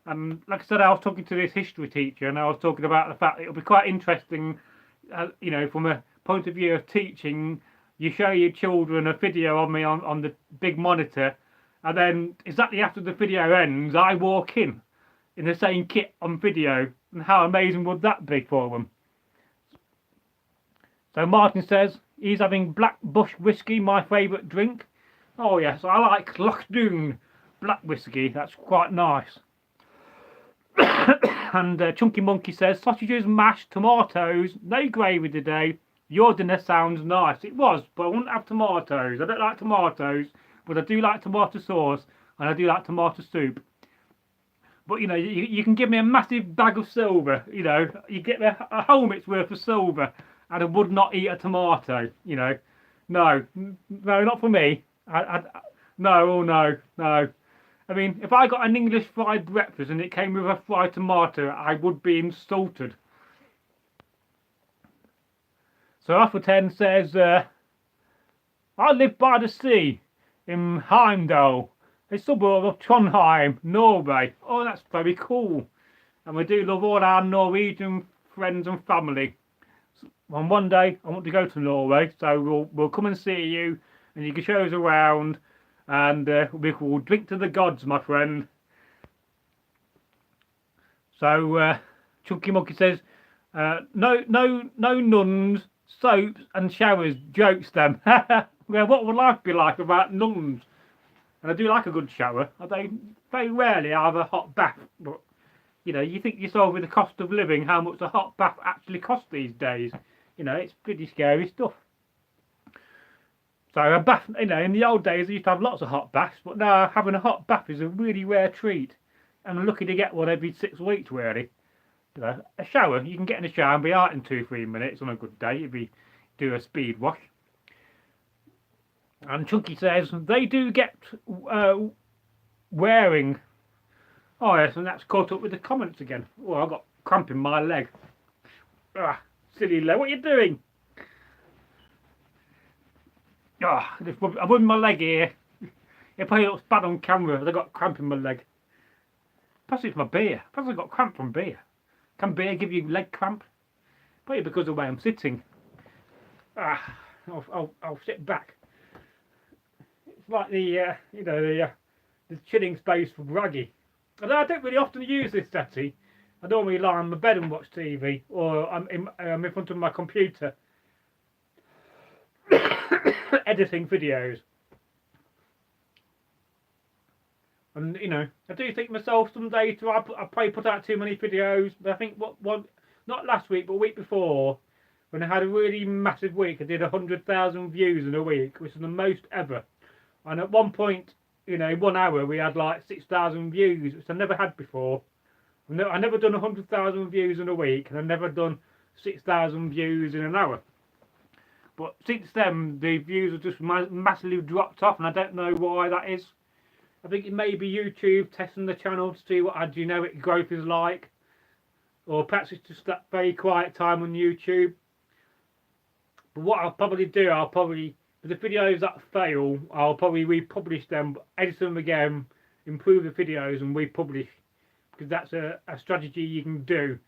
S1: And like I said, I was talking to this history teacher, and I was talking about the fact that it'll be quite interesting, you know, from a point of view of teaching. You show your children a video of me on the big monitor, and then exactly after the video ends, I walk in the same kit on video. And how amazing would that be for them? So Martin says he's having Black Bush whiskey, my favourite drink. Oh yes, I like Lochdoon black whiskey. That's quite nice. And Chunky Monkey says sausages, mashed, tomatoes, no gravy today. Your dinner sounds nice. It was, but I wouldn't have tomatoes. I don't like tomatoes, but I do like tomato sauce, and I do like tomato soup. But, you know, you can give me a massive bag of silver, you know, you get me a helmet's worth of silver, and I would not eat a tomato, you know. No, not for me. No, oh no. I mean, if I got an English fried breakfast and it came with a fried tomato, I would be insulted. So Alpha 10 says, I live by the sea in Heimdal, a suburb of Trondheim, Norway. Oh, that's very cool. And we do love all our Norwegian friends and family. And one day I want to go to Norway, so we'll come and see you, and you can show us around, and we will drink to the gods, my friend. So Chunky Monkey says, no nuns, soaps and showers. Jokes them. Well, what would life be like without nuns? And I do like a good shower. I very rarely have a hot bath, but you know, you think yourself with the cost of living, how much a hot bath actually costs these days. You know, it's pretty scary stuff. So a bath, you know, in the old days I used to have lots of hot baths, but now having a hot bath is a really rare treat. And I'm lucky to get one every 6 weeks, really. You know, a shower, you can get in a shower and be out in 2-3 minutes on a good day if you do a speed wash. And Chunky says they do get wearing. Oh yes, and that's caught up with the comments again. Oh, I've got cramp in my leg. Ah, silly leg, what are you doing? Ah, I'm rubbing my leg here. It probably looks bad on camera. I've got cramp in my leg. Perhaps it's my beer. Perhaps I've got cramp from beer. Can beer give you leg cramp? Probably because of the way I'm sitting. Ah, I'll sit back. It's like the you know, the chilling space for Bragi. Although I don't really often use this settee. I normally lie on my bed and watch TV, or I'm in front of my computer editing videos. And you know, I do think myself some days I probably put out too many videos. But I think not last week, but week before, when I had a really massive week, I did 100,000 views in a week, which is the most ever. And at one point, you know, 1 hour we had like 6,000 views, which I never had before. I never done 100,000 views in a week, and I never done 6,000 views in an hour. But since then, the views have just massively dropped off, and I don't know why that is. I think it may be YouTube testing the channel to see what our generic growth is like, or perhaps it's just that very quiet time on YouTube. But what I'll probably do, I'll probably the videos that fail, I'll probably republish them, edit them again, improve the videos and republish, because that's a strategy you can do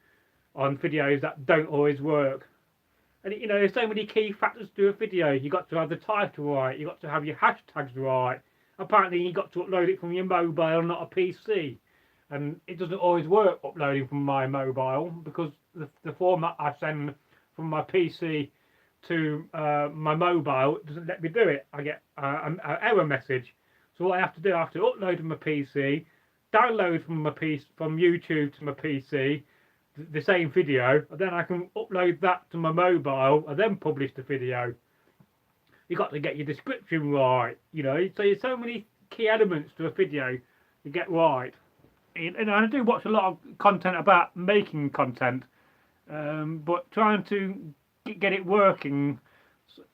S1: on videos that don't always work. And you know, there's so many key factors to a video. You got to have the title right, you got to have your hashtags right. Apparently you got to upload it from your mobile, not a PC. And it doesn't always work uploading from my mobile, because the format I send from my PC to my mobile doesn't let me do it. I get an error message. So what I have to do, I have to upload to my PC, download from YouTube to my PC the same video, and then I can upload that to my mobile and then publish the video. You got to get your description right, you know. So there's so many key elements to a video to get right. And I do watch a lot of content about making content, but trying to get it working,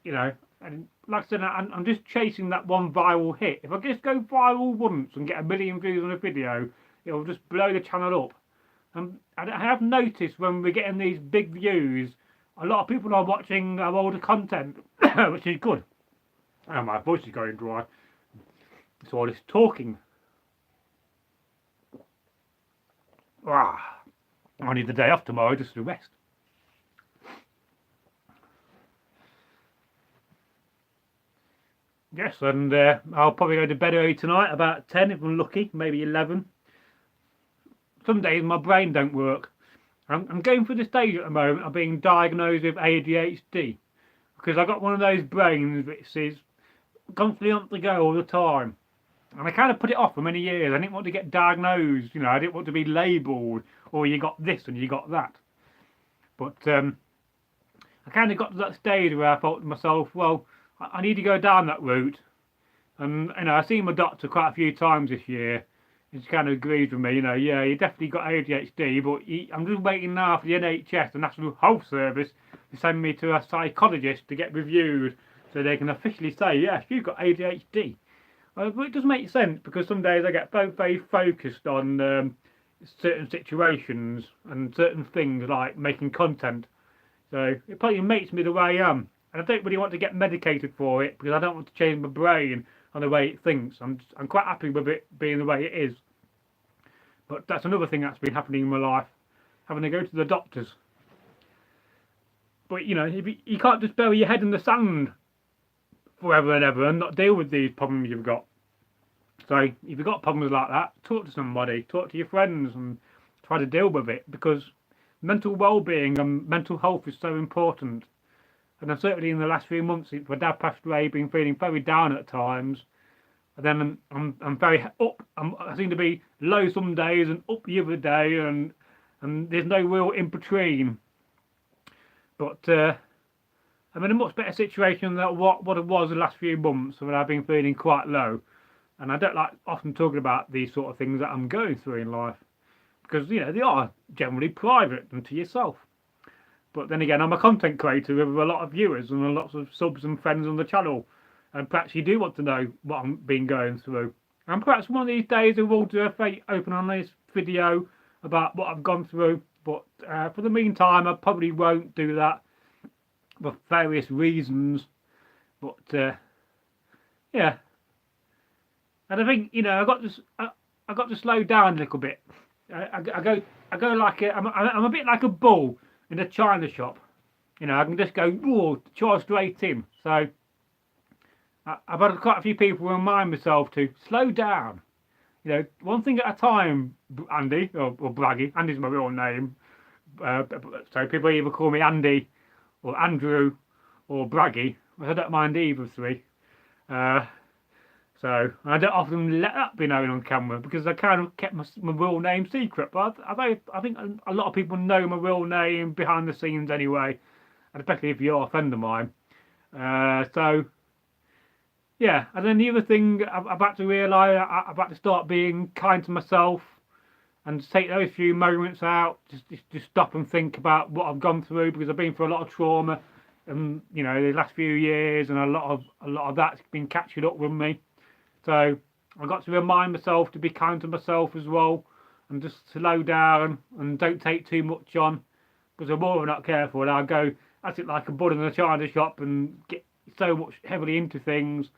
S1: you know. And like I said, I'm just chasing that one viral hit. If I just go viral once and get 1 million views on a video, it'll just blow the channel up. And I have noticed when we're getting these big views, a lot of people are watching our older content, which is good. And my voice is going dry. It's all this talking. I need the day off tomorrow just to rest. Yes, and I'll probably go to bed early tonight, about 10 if I'm lucky, maybe 11. Some days my brain don't work. I'm going through the stage at the moment of being diagnosed with ADHD, because I got one of those brains which is constantly on the go all the time. And I kind of put it off for many years. I didn't want to get diagnosed, you know, I didn't want to be labelled, or you got this and you got that. But I kind of got to that stage where I thought to myself, well, I need to go down that route. And, you know, I've seen my doctor quite a few times this year. He's kind of agreed with me, you know, yeah, you definitely got ADHD, but I'm just waiting now for the NHS, the National Health Service, to send me to a psychologist to get reviewed, so they can officially say, yes, you've got ADHD. But it does make sense, because some days I get very focused on certain situations and certain things like making content. So it probably makes me the way I am. And I don't really want to get medicated for it, because I don't want to change my brain on the way it thinks. I'm quite happy with it being the way it is. But that's another thing that's been happening in my life, having to go to the doctors. But you know, you can't just bury your head in the sand forever and ever and not deal with these problems you've got. So if you've got problems like that, talk to somebody, talk to your friends and try to deal with it, because mental well-being and mental health is so important. And I've certainly in the last few months since my dad passed away, been feeling very down at times. And then I'm very up. I seem to be low some days and up the other day, and there's no real in between. But I'm in a much better situation than what it was the last few months when I've been feeling quite low. And I don't like often talking about these sort of things that I'm going through in life, because you know they are generally private and to yourself. But then again, I'm a content creator with a lot of viewers and lots of subs and friends on the channel, and perhaps you do want to know what I've been going through. And perhaps one of these days I will do a very open and honest video about what I've gone through. But for the meantime, I probably won't do that for various reasons. But yeah, and I think, you know, I got to slow down a little bit. I go like I'm a bit like a bull in a china shop. You know, I can just go, whoa, charge straight in. So I've had quite a few people remind myself to slow down. You know, one thing at a time, Andy, or Bragi. Andy's my real name. So people either call me Andy, or Andrew, or Bragi. I don't mind either three. So I don't often let that be known on camera, because I kind of kept my real name secret. But I think a lot of people know my real name behind the scenes anyway, and especially if you're a friend of mine. So yeah, and then the other thing I've had to realise, I've had to start being kind to myself and take those few moments out, just stop and think about what I've gone through, because I've been through a lot of trauma, and you know, the last few years, and a lot of that's been catching up with me. So I've got to remind myself to be kind to myself as well, and just slow down and don't take too much on, because the more I'm not careful, I'll go at it like a bull in a china shop and so much heavily into things,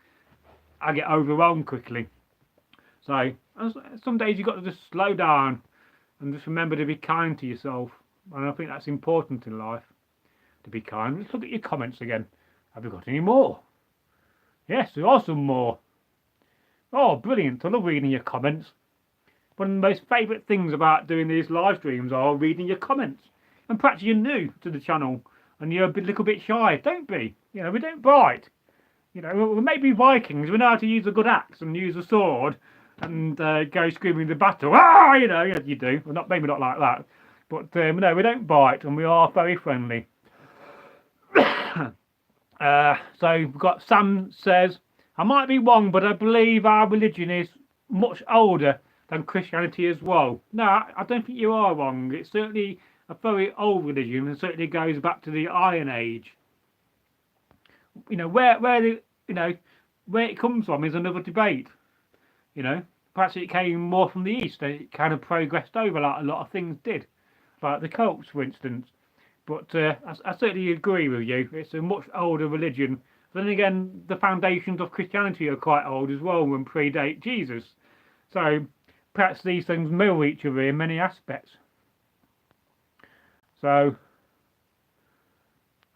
S1: I get overwhelmed quickly. So some days you've got to just slow down and just remember to be kind to yourself. And I think that's important in life, to be kind. Let's look at your comments again. Have you got any more? Yes, there are some more. Oh, brilliant. I love reading your comments. One of the most favourite things about doing these live streams are reading your comments. And perhaps you're new to the channel and you're a little bit shy. Don't be. You know, we don't bite. You know, we may be Vikings. We know how to use a good axe and use a sword and go screaming the battle. Ah, you know, you do. Well, not maybe not like that. But no, we don't bite and we are very friendly. So we've got Sam says, I might be wrong, but I believe our religion is much older than Christianity as well. No, I don't think you are wrong. It's certainly a very old religion and certainly goes back to the Iron Age. You know, where it comes from is another debate. You know, perhaps it came more from the east and it kind of progressed over like a lot of things did, like the Celts, for instance. But I certainly agree with you. It's a much older religion. Then again, the foundations of Christianity are quite old as well and predate Jesus. So perhaps these things mirror each other in many aspects. So,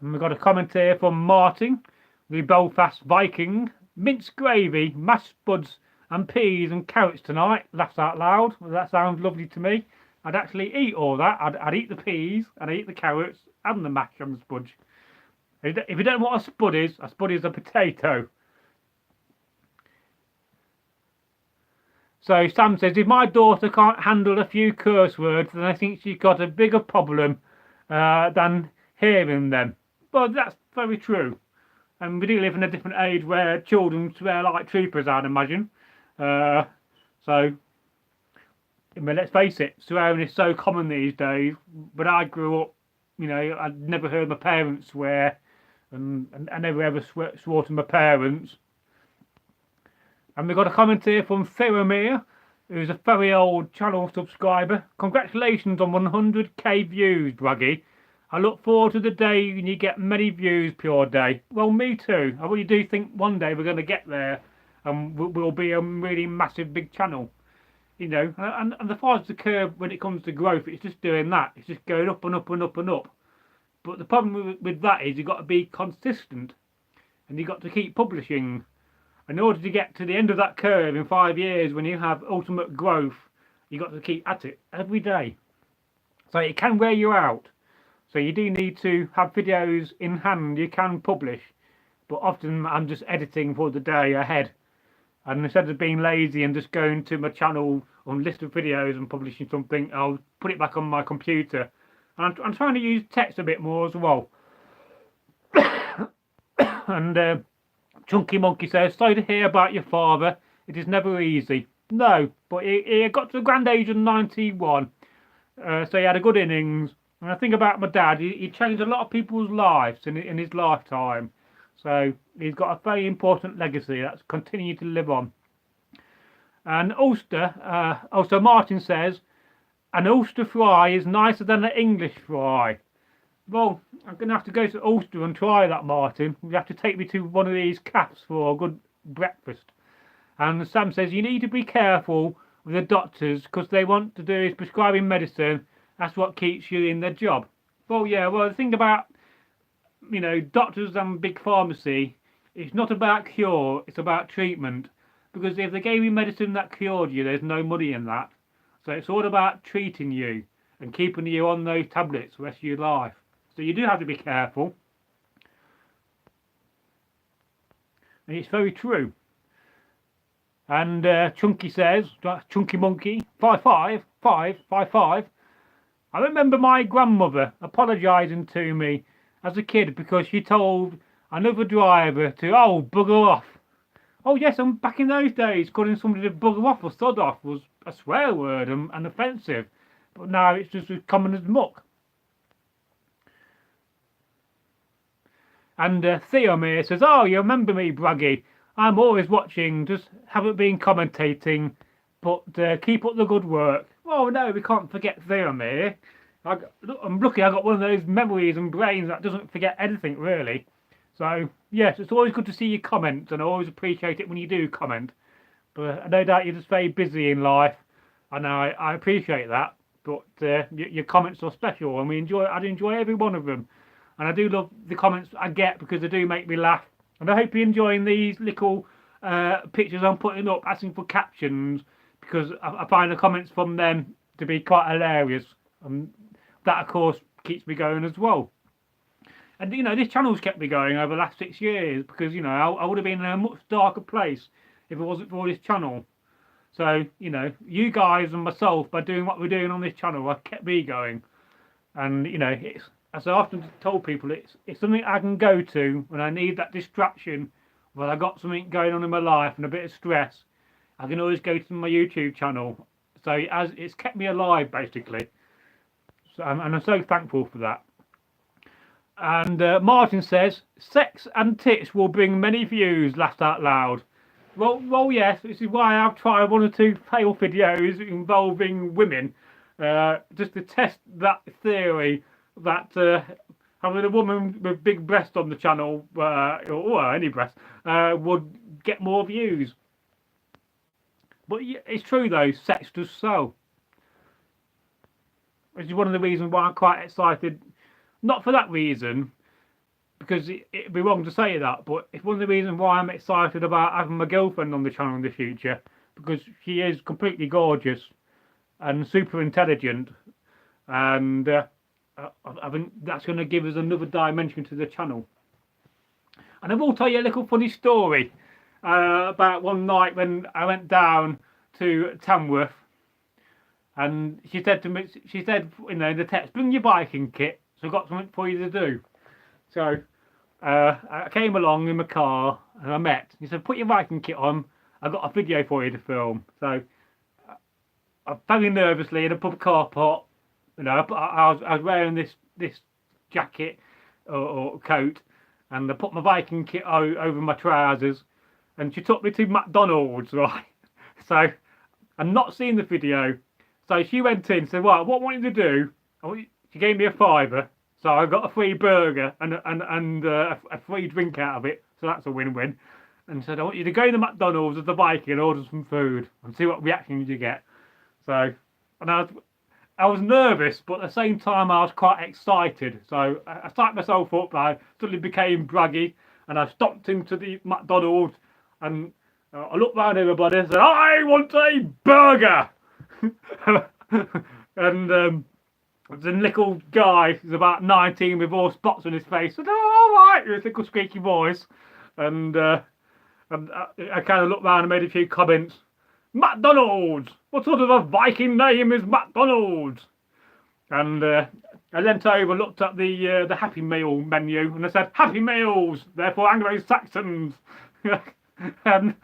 S1: and we've got a comment here from Martin, the Belfast Viking. Minced gravy, mashed spuds and peas and carrots tonight. Laughs out loud. Well, that sounds lovely to me. I'd actually eat all that. I'd eat the peas and I'd eat the carrots and the mash and the spudge. If you don't know what a spud is a potato. So Sam says, if my daughter can't handle a few curse words, then I think she's got a bigger problem than hearing them. Well, that's very true. And we do live in a different age where children swear like troopers, I'd imagine. So, I mean, let's face it, swearing is so common these days. When I grew up, you know, I'd never heard my parents swear, and I never ever swore to my parents. And we've got a comment here from Theramir, who's a very old channel subscriber. Congratulations on 100k views, Bragi. I look forward to the day when you get many views per day. Well, me too. I really do think one day we're going to get there and we'll be a really massive big channel. You know, and the far as the curve when it comes to growth, it's just doing that. It's just going up and up and up and up. But the problem with that is you've got to be consistent and you've got to keep publishing. In order to get to the end of that curve in 5 years when you have ultimate growth, you've got to keep at it every day. So it can wear you out. So you do need to have videos in hand you can publish. But often I'm just editing for the day ahead. And instead of being lazy and just going to my channel on list of videos and publishing something, I'll put it back on my computer. And I'm trying to use text a bit more as well. And Chunky Monkey says, sorry to hear about your father. It is never easy. No, but he got to the grand age of 91. So he had a good innings. And I think about my dad, he changed a lot of people's lives in his lifetime. So he's got a very important legacy that's continued to live on. And Ulster, also Martin says, an Ulster fry is nicer than an English fry. Well, I'm going to have to go to Ulster and try that, Martin. You have to take me to one of these cafes for a good breakfast. And Sam says, you need to be careful with the doctors because they want to do is prescribing medicine. That's what keeps you in their job. Well, yeah, well, the thing about, you know, doctors and big pharmacy, it's not about cure, it's about treatment. Because if they gave you medicine that cured you, there's no money in that. So it's all about treating you and keeping you on those tablets the rest of your life. So you do have to be careful. And it's very true. And Chunky says, Chunky Monkey, 55555. I remember my grandmother apologising to me as a kid because she told another driver to, oh, bugger off. Oh yes, and back in those days, calling somebody to bugger off or sod off was a swear word and offensive. But now it's just as common as muck. And Theomir says, oh, you remember me, Bragi. I'm always watching, just haven't been commentating, but keep up the good work. Oh no, we can't forget Theomir. I'm lucky I got one of those memories and brains that doesn't forget anything really. So yes, it's always good to see your comments, and I always appreciate it when you do comment. But no doubt you're just very busy in life, and I appreciate that. But your comments are special, and I enjoy every one of them, and I do love the comments I get because they do make me laugh. And I hope you're enjoying these little pictures I'm putting up, asking for captions, because I find the comments from them to be quite hilarious, and that of course keeps me going as well. And this channel's kept me going over the last 6 years because I would have been in a much darker place if it wasn't for this channel. So you guys and myself, by doing what we're doing on this channel, have kept me going. And it's, as I often told people, it's something I can go to when I need that distraction, when I got something going on in my life and a bit of stress. I can always go to my YouTube channel. So it's kept me alive basically. So and I'm so thankful for that. And Martin says, sex and tits will bring many views, laughed out loud. Well, yes, this is why I've tried 1 or 2 fail videos involving women, just to test that theory that having a woman with big breasts on the channel, or any breast, would get more views. But it's true though, sex does sell. Which is one of the reasons why I'm quite excited. Not for that reason, because it'd be wrong to say that, but it's one of the reasons why I'm excited about having my girlfriend on the channel in the future, because she is completely gorgeous and super intelligent, and I think that's going to give us another dimension to the channel. And I will tell you a little funny story about one night when I went down to Tamworth, and she said to me, in the text, bring your biking kit. So I've got something for you to do. So I came along in my car and I met. He said, put your Viking kit on. I've got a video for you to film. So I very nervously in a pub car park. I was wearing this jacket or coat, and I put my Viking kit over my trousers. And she took me to McDonald's, right? So I'm not seeing the video. So she went in and said, right, what I want you to do, she gave me a £5, so I got a free burger and a free drink out of it. So that's a win-win. And said, I want you to go to McDonald's as the Viking and order some food and see what reaction you get. So, and I was nervous, but at the same time I was quite excited. So I psyched myself up. I suddenly became Bragi, and I stopped into the McDonald's, and I looked round everybody and said, I want a burger. And the little guy, who's about 19 with all spots on his face, said, oh, all right, with a little squeaky voice. And I kind of looked round and made a few comments. McDonald's! What sort of a Viking name is McDonald's? And I leant over, looked at the Happy Meal menu, and I said, Happy Meals, therefore Anglo-Saxons. And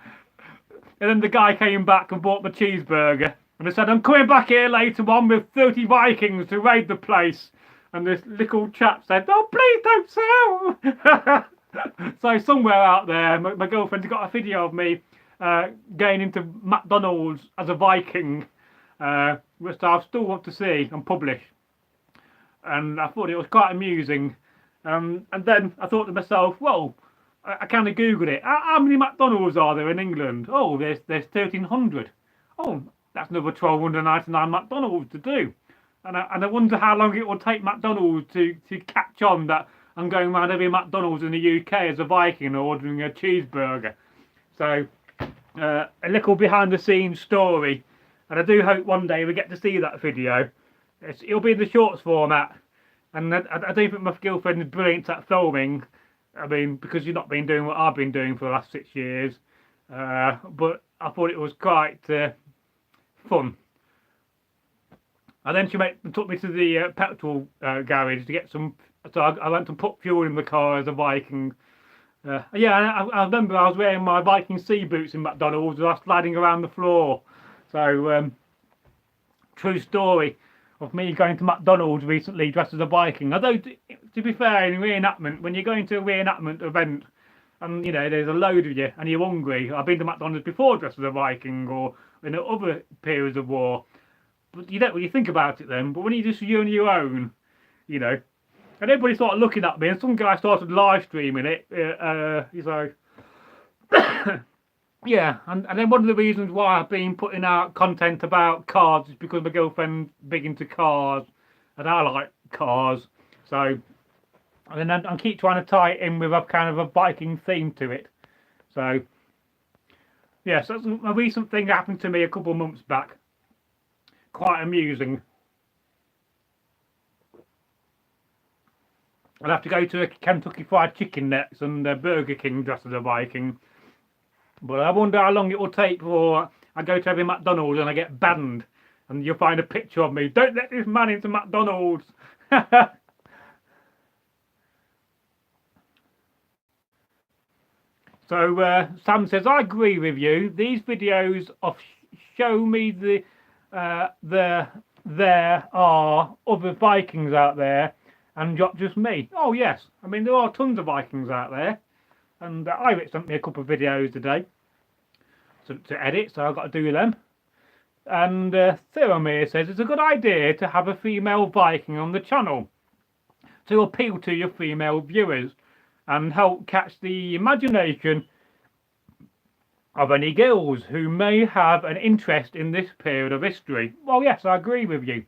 S1: then the guy came back and bought the cheeseburger. And I said, I'm coming back here later on with 30 Vikings to raid the place. And this little chap said, oh, please don't sell. So somewhere out there, my girlfriend's got a video of me going into McDonald's as a Viking, which I still want to see and publish. And I thought it was quite amusing. And then I thought to myself, well, I kind of Googled it. How many McDonald's are there in England? Oh, there's 1,300. Oh, that's another 1,299 McDonald's to do. And I wonder how long it will take McDonald's to catch on that I'm going around every McDonald's in the UK as a Viking and ordering a cheeseburger. So, a little behind the scenes story. And I do hope one day we get to see that video. It'll be in the shorts format. And I do think my girlfriend is brilliant at filming. I mean, because you've not been doing what I've been doing for the last 6 years. But I thought it was quite fun. And then she took me to the petrol garage to get some. So I went to put fuel in the car as a Viking. Yeah, I remember I was wearing my Viking sea boots in McDonald's and I was sliding around the floor. So, true story of me going to McDonald's recently dressed as a Viking. Although, to be fair, in re-enactment, when you're going to a re-enactment event and, there's a load of you and you're hungry, I've been to McDonald's before dressed as a Viking or in other periods of war. But you don't really think about it then. But when you just you on your own, And everybody started looking at me, and some guy started live streaming it. He's like, yeah, and then one of the reasons why I've been putting out content about cars is because my girlfriend's big into cars, and I like cars. So, and then I keep trying to tie it in with a kind of a Viking theme to it. So, yes, that's a recent thing that happened to me a couple of months back. Quite amusing. I'll have to go to a Kentucky Fried Chicken next and Burger King dressed as a Viking. But I wonder how long it will take before I go to every McDonald's and I get banned. And you'll find a picture of me. Don't let this man into McDonald's. So Sam says, I agree with you. These videos of show me there are other Vikings out there and not just me. Oh yes, I mean there are tons of Vikings out there, and Iris sent me a couple of videos today to edit, so I've got to do them. And Theomir says it's a good idea to have a female Viking on the channel to appeal to your female viewers and help catch the imagination of any girls who may have an interest in this period of history. Well, yes, I agree with you.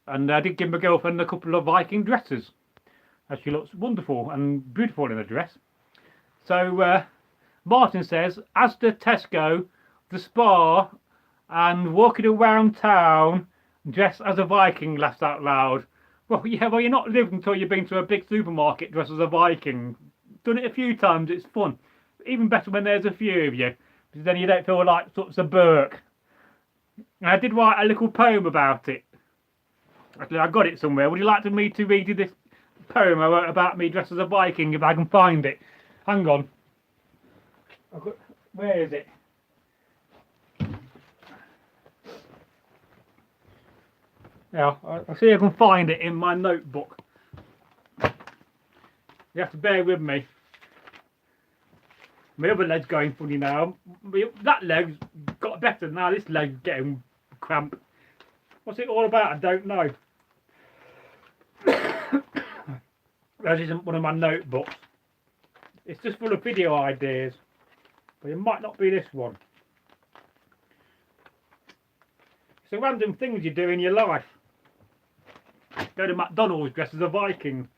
S1: And I did give my girlfriend a couple of Viking dresses, as she looks wonderful and beautiful in a dress. So Martin says, Asda, Tesco, the Spa, and walking around town dressed as a Viking, laughs out loud. Well, yeah, well, you're not lived until you've been to a big supermarket dressed as a Viking. Done it a few times, it's fun. Even better when there's a few of you, because then you don't feel like sorts of Burke. And I did write a little poem about it. Actually, I got it somewhere. Would you like me to read you this poem I wrote about me dressed as a Viking, if I can find it? Hang on. Where is it? Yeah, I'll see if I can find it in my notebook. You have to bear with me. My other leg's going funny now. That leg's got better now. This leg's getting cramp. What's it all about? I don't know. That isn't one of my notebooks. It's just full of video ideas. But it might not be this one. It's the random things you do in your life. Go to McDonald's dressed as a Viking.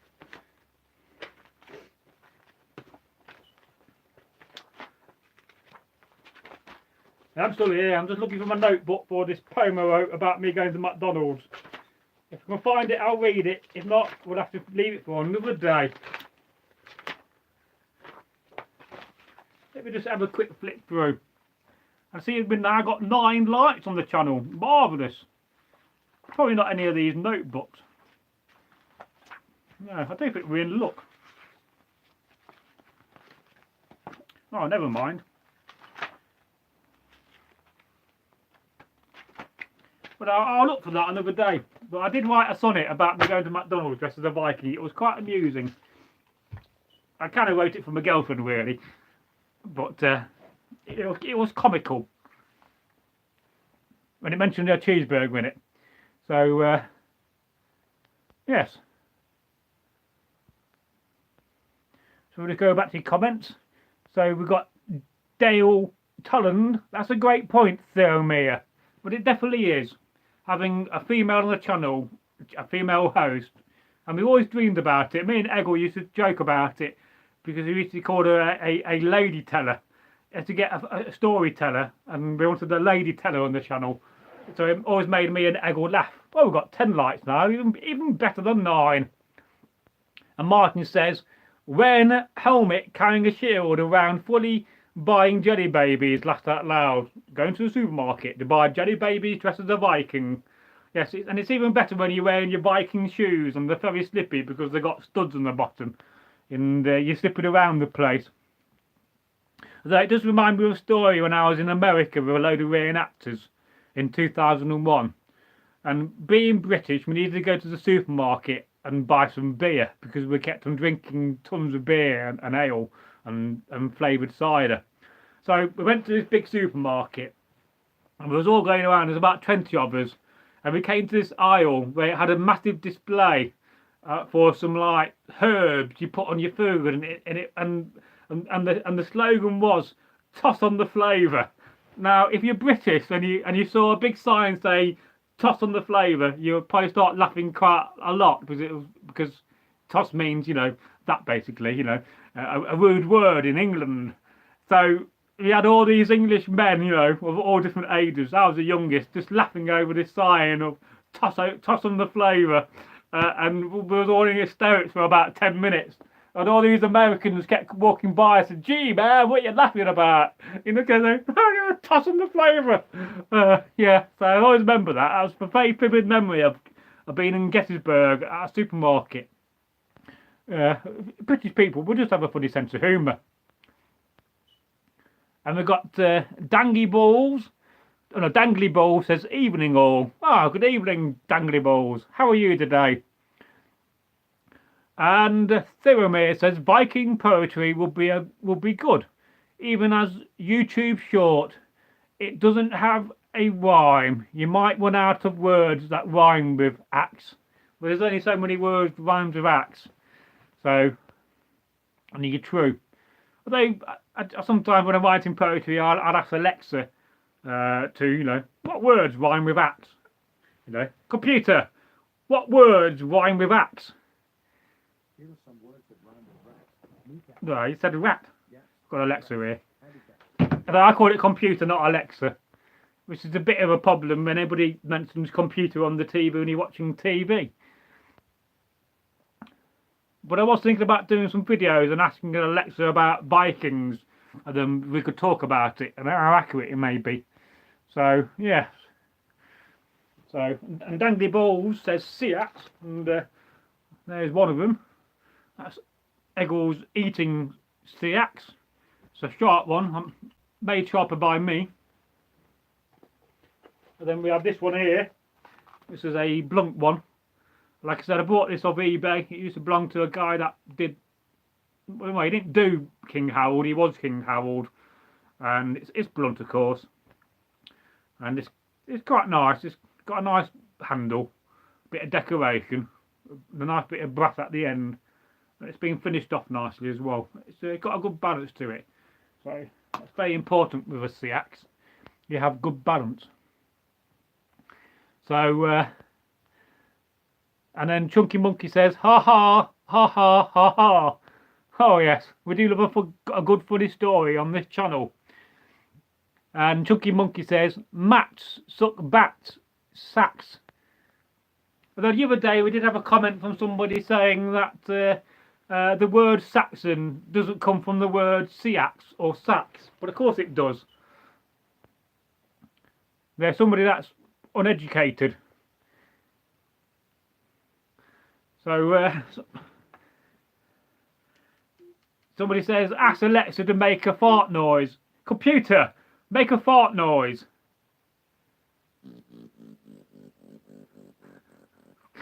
S1: I'm still here. I'm just looking for my notebook for this poem I wrote about me going to McDonald's. If I can find it, I'll read it. If not, we'll have to leave it for another day. Let me just have a quick flick through. I see we've now got 9 likes on the channel. Marvellous. Probably not any of these notebooks. No, I don't think we're in luck. Oh, never mind. But I'll look for that another day. But I did write a sonnet about me going to McDonald's dressed as a Viking. It was quite amusing. I kind of wrote it for my girlfriend, really. But it was comical. When it mentioned a cheeseburger in it. So, yes. So we'll just go back to the comments. So we've got Dale Tulland. That's a great point, Theomir. But it definitely is. Having a female on the channel, a female host. And we always dreamed about it. Me and Eggle used to joke about it. Because we used to call her a lady teller. To get a storyteller. And we wanted a lady teller on the channel. So it always made me and Eggle laugh. Well, we've got 10 likes now. Even better than 9. And Martin says, when helmet carrying a shield around fully buying jelly babies, laughed out loud. Going to the supermarket to buy jelly babies dressed as a Viking. Yes, and it's even better when you're wearing your Viking shoes and they're very slippy because they've got studs on the bottom. And you're slipping around the place. Although it does remind me of a story when I was in America with a load of reenactors in 2001. And being British, we needed to go to the supermarket and buy some beer because we kept on drinking tons of beer and ale and flavoured cider. So we went to this big supermarket and we was all going around. There's about 20 of us, and we came to this aisle where it had a massive display for some like herbs you put on your food, and the slogan was "Toss on the flavour." Now, if you're British and you saw a big sign say "Toss on the flavour," you would probably start laughing quite a lot because toss means, you know, that basically, you know, a rude word in England. So we had all these English men, you know, of all different ages. I was the youngest, just laughing over this sign of toss on the flavour, and we was all in hysterics for about 10 minutes. And all these Americans kept walking by and said, "Gee, man, what are you laughing about?" You know, because they're toss on the flavour. Yeah, so I always remember that. I was a very vivid memory of being in Gettysburg at a supermarket. British people will just have a funny sense of humour. And we've got Dangly Balls. Oh, no, Dangly Balls says, "Evening all." Oh, good evening, Dangly Balls. How are you today? And Thiromir says, "Viking poetry will be good, even as YouTube short. It doesn't have a rhyme. You might run out of words that rhyme with axe." Well, there's only so many words that rhymes with axe. So, I think it's true. Although, sometimes when I'm writing poetry, I'll ask Alexa to, you know, what words rhyme with axe? You know, computer, what words rhyme with axe?
S2: Here are some words that rhyme with rat.
S1: No, you said rat.
S2: Yeah.
S1: Got Alexa here. Although I call it computer, not Alexa, which is a bit of a problem when anybody mentions computer on the TV when you're watching TV. But I was thinking about doing some videos and asking Alexa about Vikings, and then we could talk about it and how accurate it may be. So, yeah. So, and Dangly Balls says Seat, and there's one of them. That's Eggles eating Seax. It's a sharp one, made sharper by me. And then we have this one here. This is a blunt one. Like I said, I bought this off eBay. It used to belong to a guy that did, well, he didn't do King Harold, he was King Harold. And it's blunt, of course. And it's quite nice. It's got a nice handle, bit of decoration, a nice bit of brass at the end. And it's been finished off nicely as well. It's got a good balance to it. So that's very important with a sea axe. You have good balance. So, and then Chunky Monkey says, "Ha ha, ha ha, ha ha." Oh yes, we do love a good funny story on this channel. And Chunky Monkey says, "Mats suck bats, sacks." Although the other day we did have a comment from somebody saying that the word Saxon doesn't come from the word seax or sax, but of course it does. There's somebody that's uneducated. So somebody says, "Ask Alexa to make a fart noise." Computer, make a fart noise.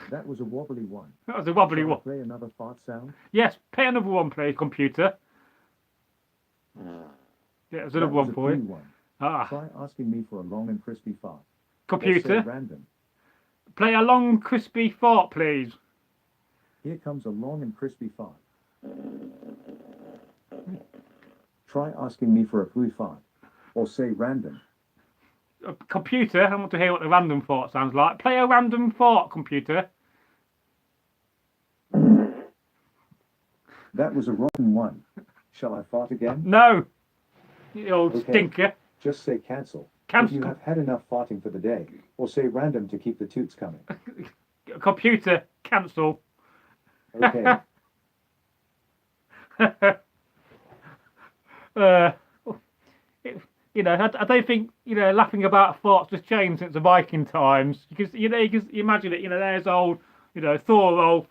S2: That was a wobbly one.
S1: That was a wobbly
S2: Shall I
S1: one.
S2: play another fart sound?
S1: Yes, play another one, please, computer. Yeah, there's another one for you.
S2: One.
S1: Ah,
S2: Try asking me for a long and crispy fart.
S1: computer,
S2: Random.
S1: play a long, crispy fart, please.
S2: Here comes a long and crispy fart. Try asking me for a blue fart, or say random.
S1: Computer, I want to hear what the random fart sounds like. Play a random fart, computer.
S2: That was a rotten one. Shall I fart again?
S1: No, you old
S2: Okay.
S1: stinker.
S2: Just say cancel.
S1: Cancel.
S2: If you have had enough farting for the day, or say random to keep the toots coming.
S1: Computer, cancel.
S2: Okay.
S1: You know, I don't think, you know, laughing about farts has changed since the Viking times. Because, you know, you can imagine it, you know, there's old, you know, Thorolf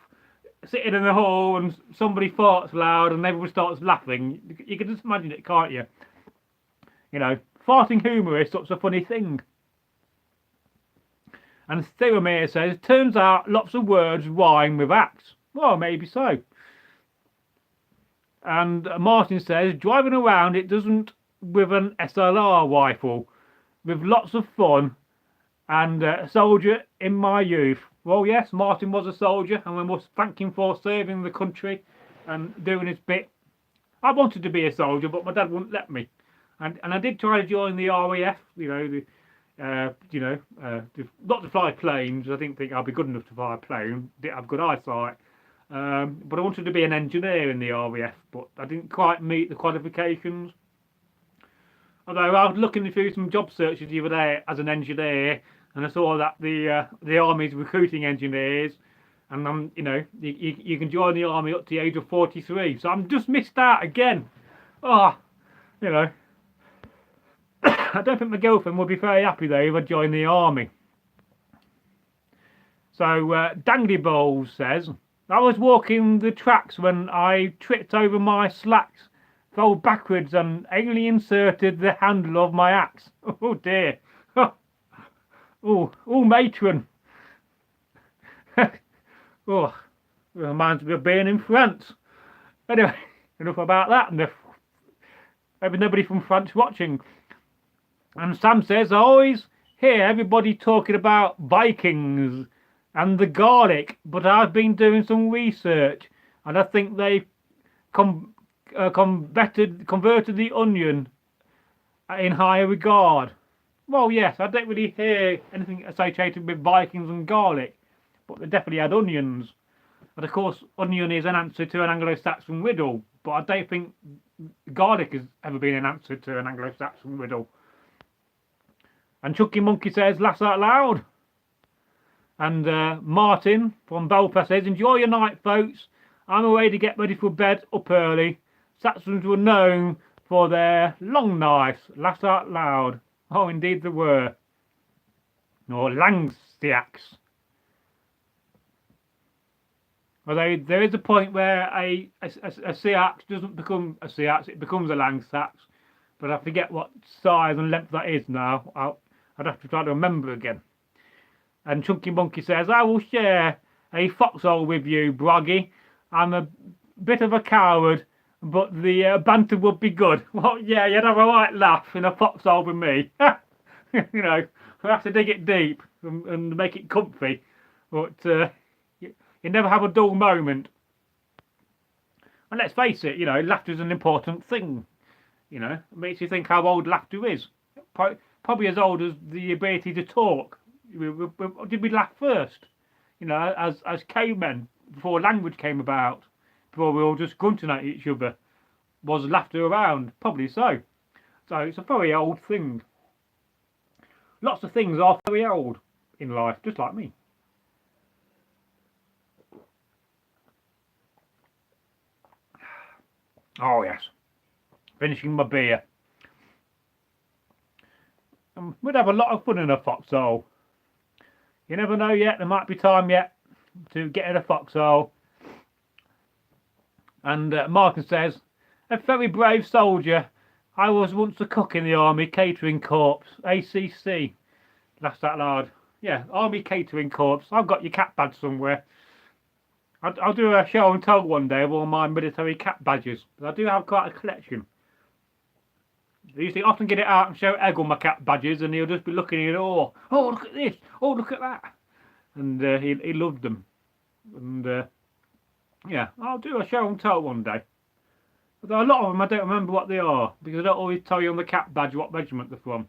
S1: sitting in the hall and somebody farts loud and everyone starts laughing. You can just imagine it, can't you? You know, farting humour is such a funny thing. And Theomir says, "Turns out lots of words rhyme with axe." Well, maybe so. And Martin says, "Driving around it doesn't with an SLR rifle, with lots of fun and a soldier in my youth. Well, yes, Martin was a soldier, and we must thank him for saving the country and doing his bit. I wanted to be a soldier, but my dad wouldn't let me, and I did try to join the RAF. Not to fly planes. I didn't think I'd be good enough to fly a plane. Didn't have good eyesight. But I wanted to be an engineer in the RAF, but I didn't quite meet the qualifications. Although I was looking through some job searches the other day as an engineer, and I saw that the army's recruiting engineers, and you can join the army up to the age of 43. So I'm just missed out again. I don't think my girlfriend would be very happy though if I joined the army. So Dangly Bowls says, I was walking the tracks when I tripped over my slacks, fell backwards and anally inserted the handle of my axe. Oh dear. Oh, matron. Oh, reminds me of being in France. Anyway, enough about that. And maybe nobody from France watching. And Sam says, I always hear everybody talking about Vikings and the garlic, but I've been doing some research, and I think they converted the onion in higher regard. Well, yes, I don't really hear anything associated with Vikings and garlic, but they definitely had onions. And of course, onion is an answer to an Anglo-Saxon riddle, but I don't think garlic has ever been an answer to an Anglo-Saxon riddle. And Chucky Monkey says, laugh out loud. And Martin from Belfast says, enjoy your night, folks. I'm away to get ready for bed up early. Saxons were known for their long knives. Laugh out loud. Oh, indeed they were. Or Langstiax. Although there is a point where a Seax doesn't become a Seax, it becomes a Langsax. But I forget what size and length that is now. I'd have to try to remember again. And Chunky Monkey says, I will share a foxhole with you, Bragi. I'm a bit of a coward, but the banter would be good. Well, yeah, you'd have a right laugh in a foxhole with me. I have to dig it deep and make it comfy. But you never have a dull moment. And let's face it, laughter is an important thing. It makes you think how old laughter is. Probably as old as the ability to talk. Did we laugh first? As cavemen, before language came about, before we were all just grunting at each other, was laughter around? Probably so. So it's a very old thing. Lots of things are very old in life, just like me. Oh yes, finishing my beer. We'd have a lot of fun in a foxhole. You never know yet, there might be time yet to get in a foxhole. And Martin says, a very brave soldier. I was once a cook in the Army Catering Corps, ACC. Laugh out loud. Yeah, Army Catering Corps. I've got your cat badge somewhere. I'll do a show and tell one day of all my military cat badges. I do have quite a collection. I usually often get it out and show Egg all my cat badges, and he'll just be looking at it all. Oh, look at this! Oh, look at that! And he loved them. And yeah, I'll do a show and tell one day. Although a lot of them I don't remember what they are, because I don't always tell you on the cat badge what regiment they're from.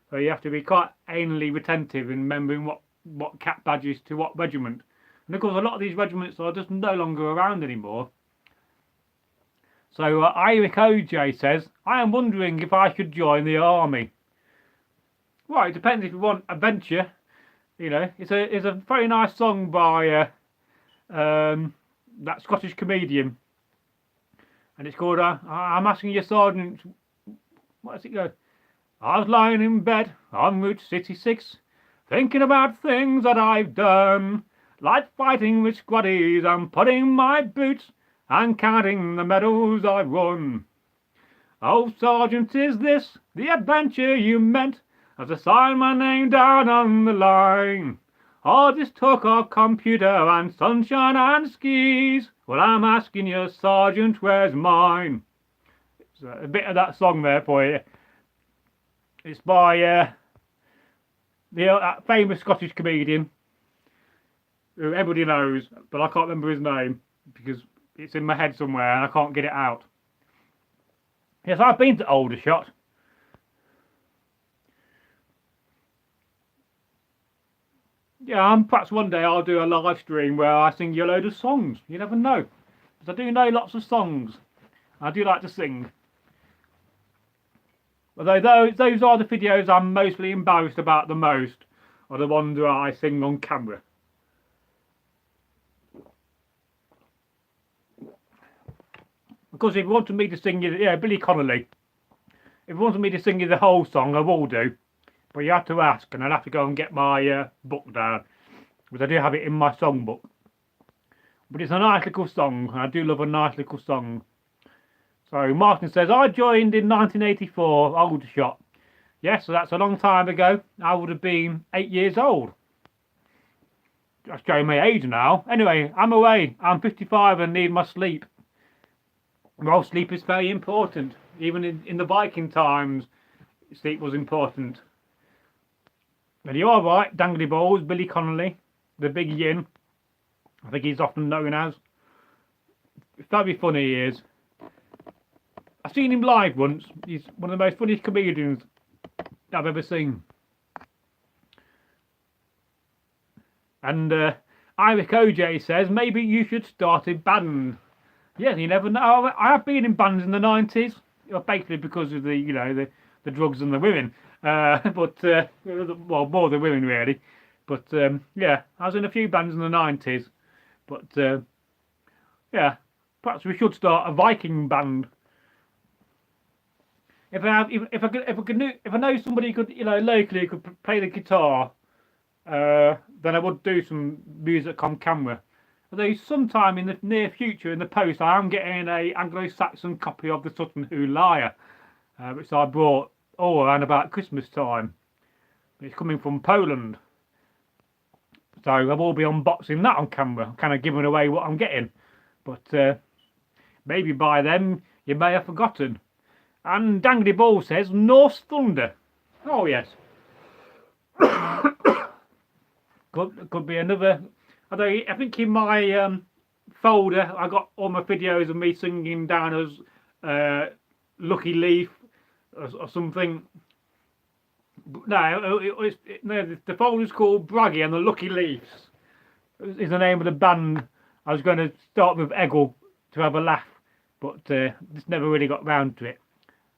S1: So you have to be quite anally retentive in remembering what cat badge is to what regiment. And of course, a lot of these regiments are just no longer around anymore. So Iric OJ says, I am wondering if I should join the army. Well, it depends if you want adventure. It's a very nice song by that Scottish comedian. And it's called, I'm asking you, Sergeant, what does it go? I was lying in bed on Route 66, thinking about things that I've done, like fighting with squaddies and putting my boots and counting the medals I've won. Oh, Sergeant, is this the adventure you meant as I signed my name down on the line? All this talk of computer and sunshine and skis, well, I'm asking you, Sergeant, where's mine? It's a bit of that song there for you. It's by the famous Scottish comedian who everybody knows, but I can't remember his name because it's in my head somewhere and I can't get it out. Yes, I've been to Aldershot. Yeah, and perhaps one day I'll do a live stream where I sing you a load of songs. You never know. Because I do know lots of songs. I do like to sing. Although those are the videos I'm mostly embarrassed about the most, are the ones where I sing on camera. Because if you wanted me to sing you, yeah, Billy Connolly. If you wanted me to sing you the whole song, I will do. But you have to ask, and I'll have to go and get my book down. Because I do have it in my songbook. But it's a nice little song, and I do love a nice little song. So Martin says, I joined in 1984, Aldershot. Yes, so that's a long time ago. I would have been 8 years old. That's showing my age now. Anyway, I'm away. I'm 55 and need my sleep. Well, sleep is very important. Even in the Viking times, sleep was important. And you're all right, Dangly Balls, Billy Connolly, the big yin. I think he's often known as. It's very funny, he is. I've seen him live once. He's one of the most funniest comedians I've ever seen. And Iric OJ says, maybe you should start a band. Yeah, you never know. I have been in bands in the 90s. Basically because of the drugs and the women. Well, more the women really. But yeah, I was in a few bands in the 90s. But yeah, perhaps we should start a Viking band. If I know somebody who could, locally who could play the guitar, then I would do some music on camera. Although sometime in the near future, in the post, I am getting a Anglo-Saxon copy of the Sutton Hoo Lyre, which I bought around about Christmas time. It's coming from Poland, so I will be unboxing that on camera, kind of giving away what I'm getting. But maybe by then you may have forgotten. And Dangly Ball says Norse Thunder. Oh yes. could be another. Although I think in my folder I got all my videos of me singing down as Lucky Leaf or something. No, the folder's called Bragi and the Lucky Leafs. Is the name of the band. I was going to start with Eggle to have a laugh, but just never really got round to it.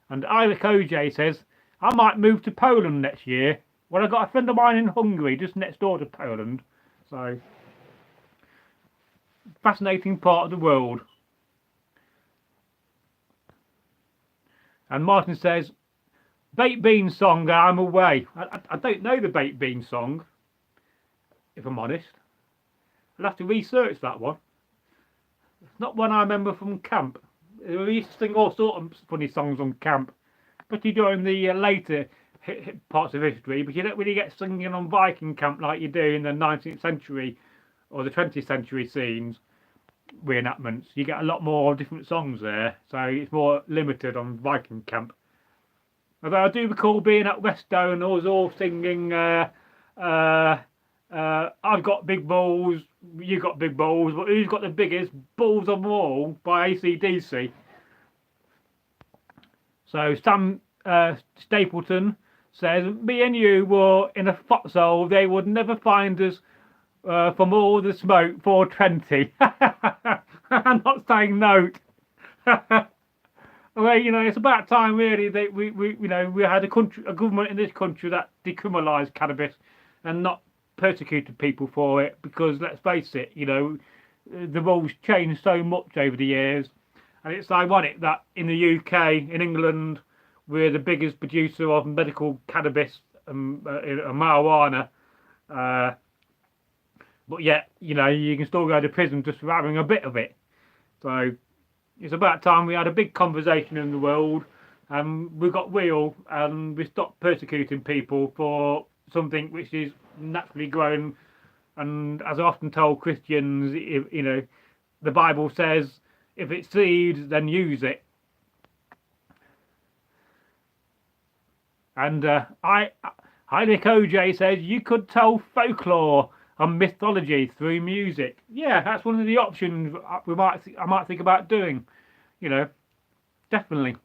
S1: And Iric OJ says, I might move to Poland next year. Well, I've got a friend of mine in Hungary, just next door to Poland. So, fascinating part of the world. And Martin says, Baked Bean song, I'm away. I don't know the Baked Bean song, if I'm honest. I'll have to research that one. It's not one I remember from camp. We used to sing all sorts of funny songs on camp, especially during the later parts of history, but you don't really get singing on Viking camp like you do in the 19th century or the 20th century scenes, reenactments. You get a lot more different songs there, so it's more limited on Viking camp. Although I do recall being at Weststow and I was all singing I've got big balls, you got big balls, but who's got the biggest balls of them all by AC/DC. So Sam Stapleton says, me and you were in a foxhole, they would never find us from all the smoke 420. I'm not saying note. Well, it's about time really that we had a government in this country that decriminalised cannabis and not persecuted people for it, because let's face it, the rules changed so much over the years, and it's ironic that in the UK, in England, we're the biggest producer of medical cannabis and marijuana, but yet you can still go to prison just for having a bit of it. So it's about time we had a big conversation in the world and we got real and we stopped persecuting people for something which is naturally grown. And as I often told Christians, the Bible says if it's seed, then use it. And I Heinrich OJ says you could tell folklore and mythology through music. Yeah, that's one of the options I might think about doing. You know, definitely.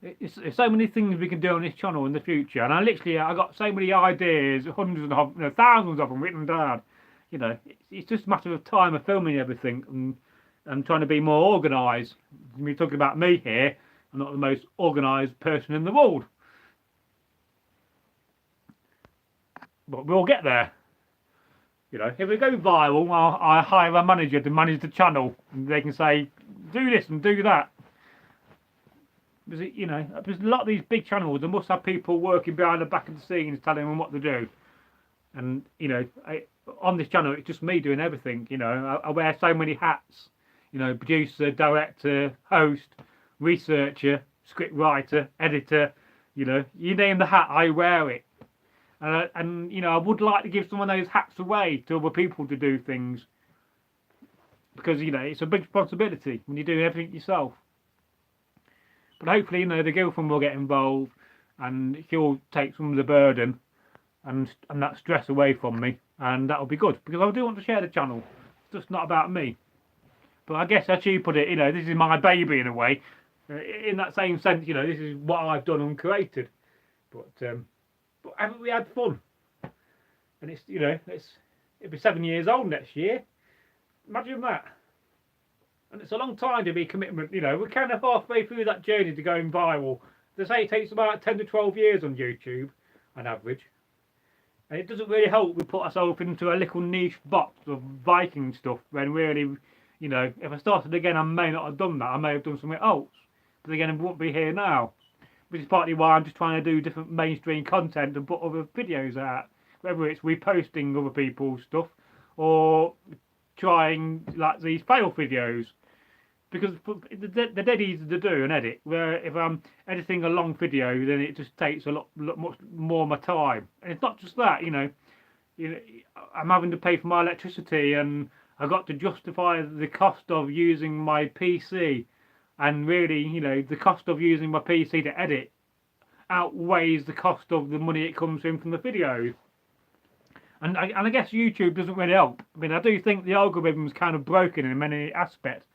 S1: It's so many things we can do on this channel in the future, and I got so many ideas, hundreds of thousands of them written down. You know, it's just a matter of time of filming everything and trying to be more organised. We're talking about me here. I'm not the most organised person in the world, but we'll get there. You know, if we go viral, I hire a manager to manage the channel, and they can say, do this and do that. Because you know, there's a lot of these big channels, they must have people working behind the back of the scenes telling them what to do. And you know, on this channel, it's just me doing everything. You know, I wear so many hats. You know, producer, director, host, researcher, script writer, editor. You know, you name the hat, I wear it. And you know, I would like to give some of those hats away to other people to do things, because you know, it's a big responsibility when you're doing everything yourself. But hopefully, you know, the girlfriend will get involved and she'll take some of the burden and that stress away from me, and that'll be good, because I do want to share the channel. It's just not about me. But I guess as you put it, you know, this is my baby in a way. In that same sense, you know, this is what I've done and created. But haven't we had fun? And it's, you know, it'll be 7 years old next year. Imagine that. And it's a long time to be commitment. You know, we're kind of halfway through that journey to going viral. They say it takes about 10 to 12 years on YouTube, on average. And it doesn't really help we put ourselves into a little niche box of Viking stuff, when really, you know, if I started again, I may not have done that. I may have done something else. But again, I wouldn't be here now. Which is partly why I'm just trying to do different mainstream content and put other videos out. Whether it's reposting other people's stuff or trying like these fail videos. Because they're dead easy to do and edit. Where if I'm editing a long video, then it just takes a lot much more of my time. And it's not just that, you know, I'm having to pay for my electricity, and I've got to justify the cost of using my PC. And really, you know, the cost of using my PC to edit outweighs the cost of the money it comes in from the video. And I guess YouTube doesn't really help. I mean, I do think the algorithm's kind of broken in many aspects.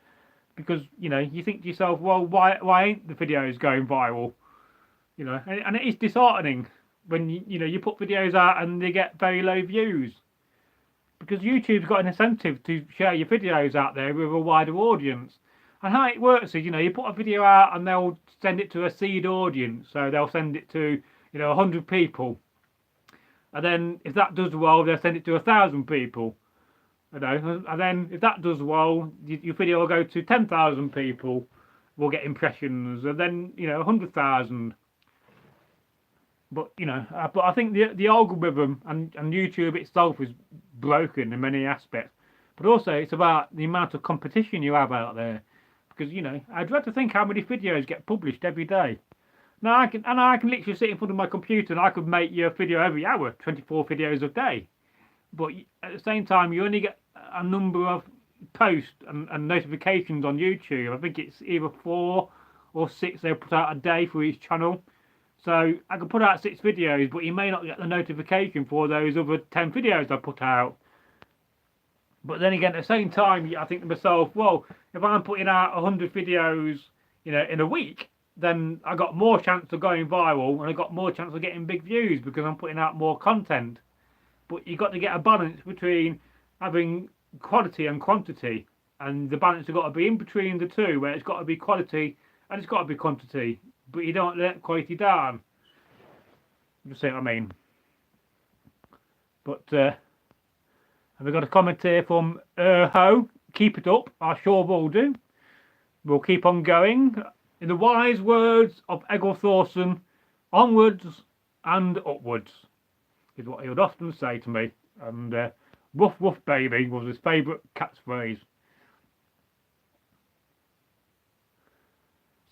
S1: Because, you know, you think to yourself, well, why ain't the videos going viral? You know, and it is disheartening when, you know, you put videos out and they get very low views. Because YouTube's got an incentive to share your videos out there with a wider audience. And how it works is, you know, you put a video out and they'll send it to a seed audience. So they'll send it to, you know, 100 people. And then if that does well, they'll send it to 1,000 people. You know, and then if that does well, your video will go to 10,000 people, will get impressions, and then, you know, 100,000. But, you know, but I think the algorithm and YouTube itself is broken in many aspects. But also it's about the amount of competition you have out there. Because, you know, I dread to think how many videos get published every day. Now I can literally sit in front of my computer and I could make you a video every hour, 24 videos a day. But at the same time, you only get a number of posts and notifications on YouTube. I think it's either 4 or 6 they'll put out a day for each channel. So I can put out 6 videos, but you may not get the notification for those other 10 videos I put out. But then again, at the same time, I think to myself, well, if I'm putting out 100 videos, you know, in a week, then I got more chance of going viral, and I got more chance of getting big views because I'm putting out more content. But you've got to get a balance between having quality and quantity, and the balance has got to be in between the two, where it's got to be quality and it's got to be quantity, but you don't let quality down. You see what I mean? But have we got a comment here from Ho? Keep it up. I sure will do. We'll keep on going. In the wise words of Egil Thorson, onwards and upwards is what he would often say to me. And woof woof baby was his favourite catchphrase.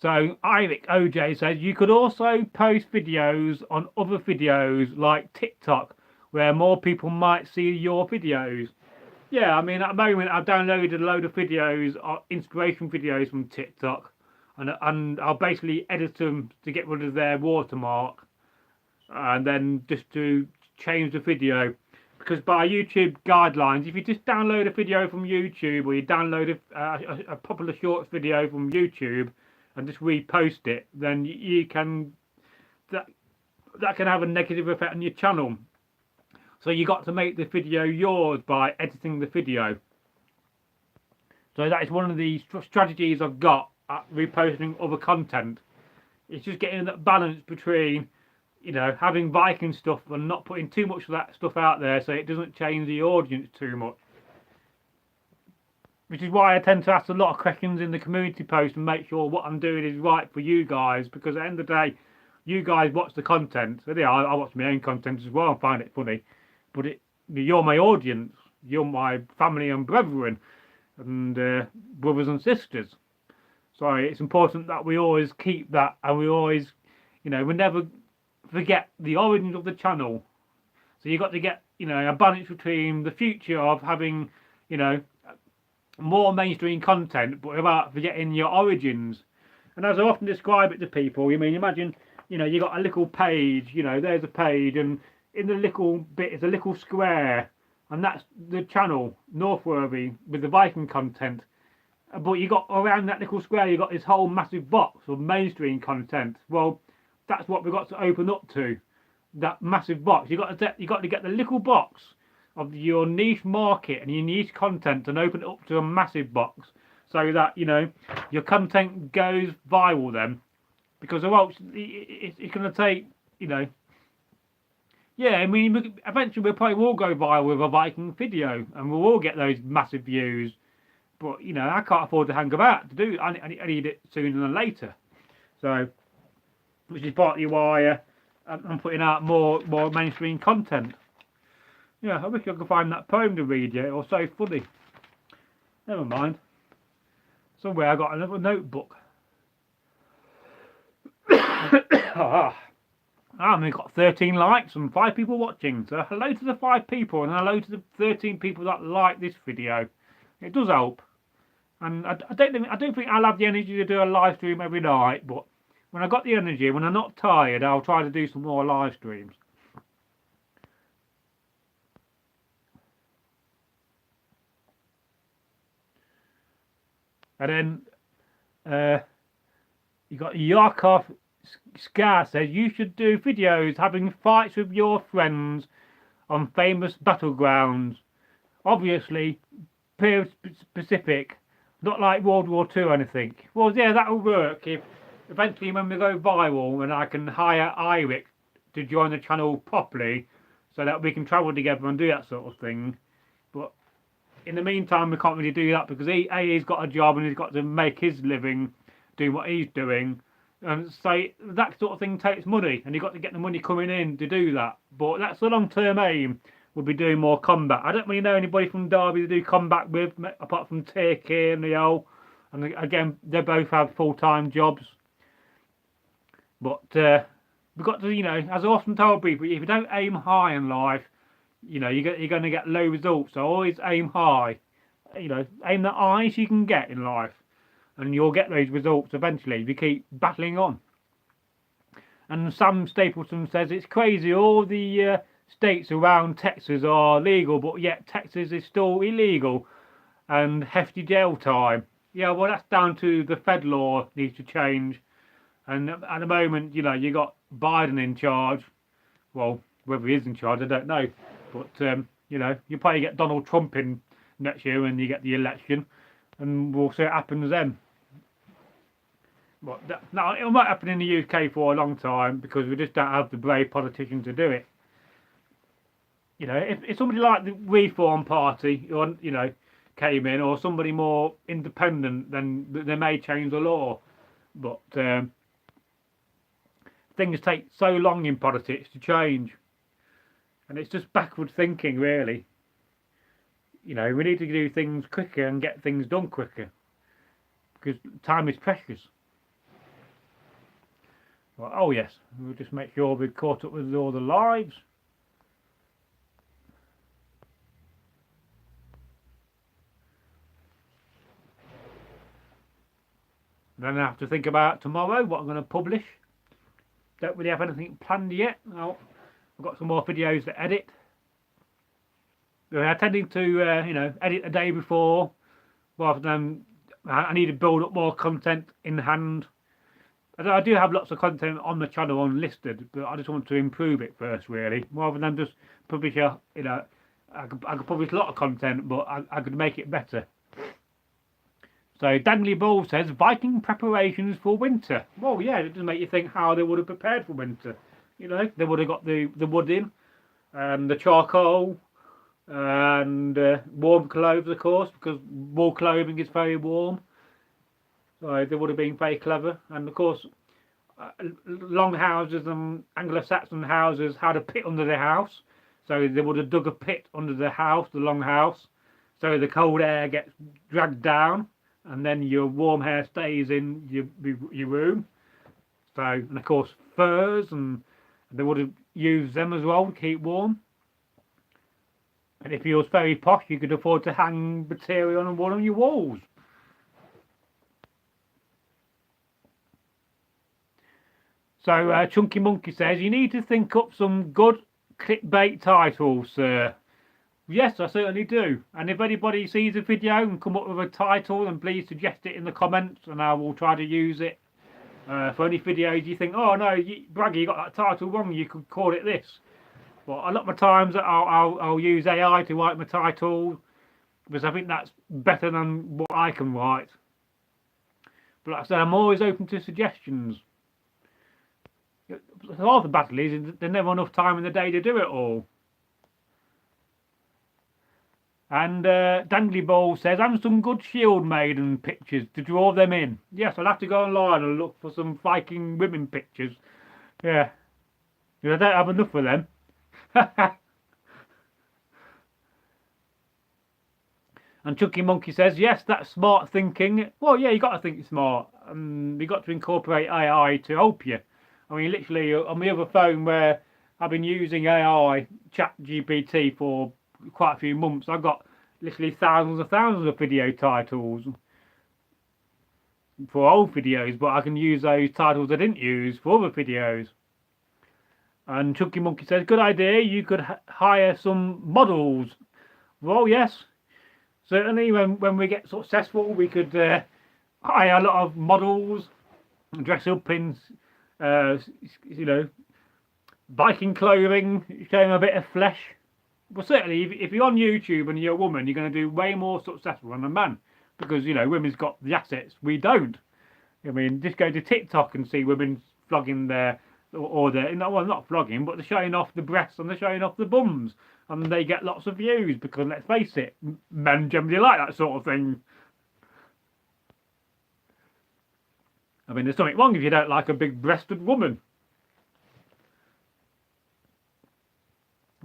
S1: So Eric OJ says you could also post videos on other videos like TikTok, where more people might see your videos. Yeah, I mean, at the moment I've downloaded a load of videos, inspiration videos from TikTok, and I'll basically edit them to get rid of their watermark. and then just to change the video. Because by YouTube guidelines, if you just download a video from YouTube, or you download a popular shorts video from YouTube and just repost it, then you can, that can have a negative effect on your channel. So you got to make the video yours by editing the video. So that is one of the strategies I've got at reposting other content. It's just getting that balance between, you know, having Viking stuff and not putting too much of that stuff out there so it doesn't change the audience too much. Which is why I tend to ask a lot of questions in the community post and make sure what I'm doing is right for you guys, because at the end of the day, you guys watch the content. So yeah, I watch my own content as well and find it funny. But you're my audience. You're my family and brethren and brothers and sisters. So it's important that we always keep that, and we always, you know, we never forget the origins of the channel. So you've got to get, you know, a balance between the future of having, you know, more mainstream content, but without forgetting your origins. And as I often describe it to people, I mean, imagine, you know, you got a little page, you know, there's a page, and in the little bit is a little square, and that's the channel, Northworthy, with the Viking content. But you got around that little square, you got this whole massive box of mainstream content. Well, that's what we've got to open up to, that massive box. You got to get the little box of your niche market and your niche content and open it up to a massive box, so that, you know, your content goes viral then. Because else it's going to take, you know, yeah, I mean, eventually we'll probably all go viral with a Viking video and we'll all get those massive views. But, you know, I can't afford to hang about to do it. I need it sooner than later. So, which is partly why I'm putting out more mainstream content. Yeah, I wish I could find that poem to read you. It was so funny. Never mind. Somewhere I got another notebook. I've only got 13 likes and 5 people watching. So hello to the 5 people and hello to the 13 people that like this video. It does help. And I don't think I'll have the energy to do a live stream every night, but when I got the energy, when I'm not tired, I'll try to do some more live streams. And then you got Yakov Scar says you should do videos having fights with your friends on famous battlegrounds. Obviously, period specific, not like World War II or anything. Well, yeah, that'll work if eventually when we go viral and I can hire Iric to join the channel properly so that we can travel together and do that sort of thing. But in the meantime, we can't really do that because he's got a job and he's got to make his living doing what he's doing. And so that sort of thing takes money, and you've got to get the money coming in to do that. But that's the long-term aim. We'll be doing more combat. I don't really know anybody from Derby to do combat with, apart from Turkey and Leo. And again, they both have full-time jobs. But we've got to, you know, as I often tell people, if you don't aim high in life, you know, you're going to get low results. So always aim high. You know, aim the highest you can get in life, and you'll get those results eventually if you keep battling on. And Sam Stapleton says it's crazy, all the states around Texas are legal, but yet Texas is still illegal and hefty jail time. Yeah, well, that's down to the Fed law needs to change. And at the moment, you know, you got Biden in charge. Well, whether he is in charge, I don't know. But, you know, you probably get Donald Trump in next year when you get the election, and we'll see what happens then. But now it might happen in the UK for a long time because we just don't have the brave politicians to do it. You know, if somebody like the Reform Party, or you know, came in, or somebody more independent, then they may change the law. But things take so long in politics to change, and it's just backward thinking, really. You know, we need to do things quicker and get things done quicker because time is precious. Well, oh yes, we'll just make sure we've caught up with all the lives. Then I have to think about tomorrow what I'm going to publish. don't really have anything planned yet. I've got some more videos to edit. I'm tending to, you know, edit the day before, rather than I need to build up more content in hand. I do have lots of content on the channel unlisted, but I just want to improve it first, really, rather than just publish a, you know, I could publish a lot of content, but I could make it better. So Dangly Ball says Viking preparations for winter. Well, yeah, it does make you think how they would have prepared for winter. You know, they would have got the wood in, and the charcoal, and warm clothes, of course, because wool clothing is very warm. So they would have been very clever. And of course, long houses and Anglo-Saxon houses had a pit under their house, so they would have dug a pit under the house, the long house, so the cold air gets dragged down, and then your warm air stays in your room. So, and of course, furs, and they would have used them as well to keep warm. And if you was very posh, you could afford to hang material on one of your walls. So Chunky Monkey says, you need to think up some good clickbait titles, sir. Yes, I certainly do. And if anybody sees a video and come up with a title, then please suggest it in the comments, and I will try to use it. For any videos you think, oh no, Bragi, you got that title wrong, you could call it this. But a lot of the times I'll use AI to write my title, because I think that's better than what I can write. But like I said, I'm always open to suggestions. Half the battle is there's never enough time in the day to do it all. And Dangly Ball says, I'm some good shield maiden pictures to draw them in. Yes, I'll have to go online and look for some Viking women pictures. Yeah, because I don't have enough of them. And Chunky Monkey says, yes, that's smart thinking. Well, yeah, you got to think smart. You got to incorporate AI to help you. I mean, literally, on the other phone where I've been using AI, ChatGPT, for quite a few months, I've got literally thousands of video titles for old videos, but I can use those titles I didn't use for other videos. And Chunky Monkey says, good idea, you could hire some models. Well, yes, certainly when we get successful, we could hire a lot of models and dress up in you know, Viking clothing, showing a bit of flesh. But certainly, if you're on YouTube and you're a woman, you're going to do way more successful than a man, because, you know, women's got the assets, we don't. I mean, just go to TikTok and see women flogging their, or they're, well, not flogging, but they're showing off the breasts and they're showing off the bums, and they get lots of views, because let's face it, men generally like that sort of thing. I mean, there's something wrong if you don't like a big-breasted woman.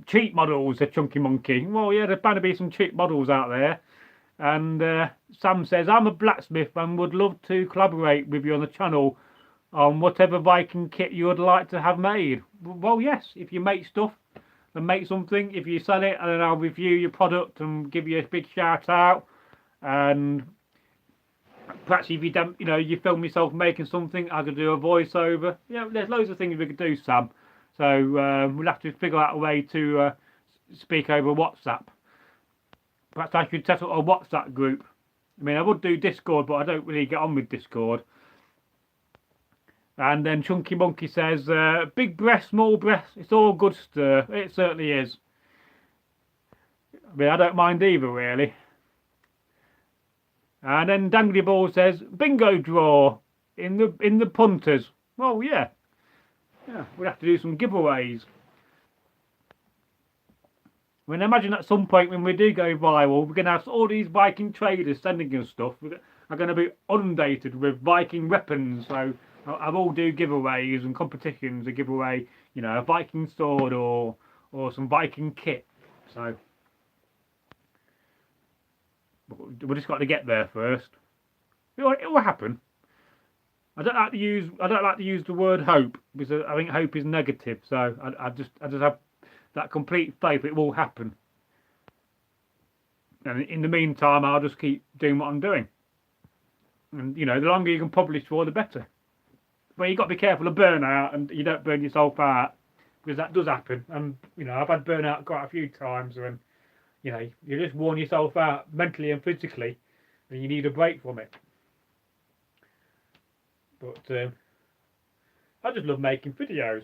S1: Cheap models, said Chunky Monkey. Well, yeah, there's bound to be some cheap models out there. And Sam says, I'm a blacksmith and would love to collaborate with you on the channel on whatever Viking kit you would like to have made. Well, yes, if you make stuff, then make something. If you sell it, and then I'll review your product and give you a big shout out. And perhaps if you don't, you know, you film yourself making something, I could do a voiceover. You know, there's loads of things we could do, Sam. So we'll have to figure out a way to speak over WhatsApp. Perhaps I should set up a WhatsApp group. I mean, I would do Discord, but I don't really get on with Discord. And then Chunky Monkey says, big breast, small breast, it's all good stir. It certainly is. I mean, I don't mind either, really. And then Dangly Ball says, bingo draw in the punters. Well, yeah. Yeah, we'll have to do some giveaways. I mean, imagine at some point when we do go viral, we're going to have all these Viking traders sending us stuff. Are going to be inundated with Viking weapons. So I will do giveaways and competitions to give away, you know, a Viking sword or some Viking kit. So we just got to get there first. It will happen. I don't like to use the word hope, because I think hope is negative. So I just have that complete faith it will happen. And in the meantime, I'll just keep doing what I'm doing. And, you know, the longer you can publish for, the better. But you've got to be careful of burnout, and you don't burn yourself out, because that does happen. And you know, I've had burnout quite a few times when, you know, you just worn yourself out mentally and physically, and you need a break from it. But I just love making videos,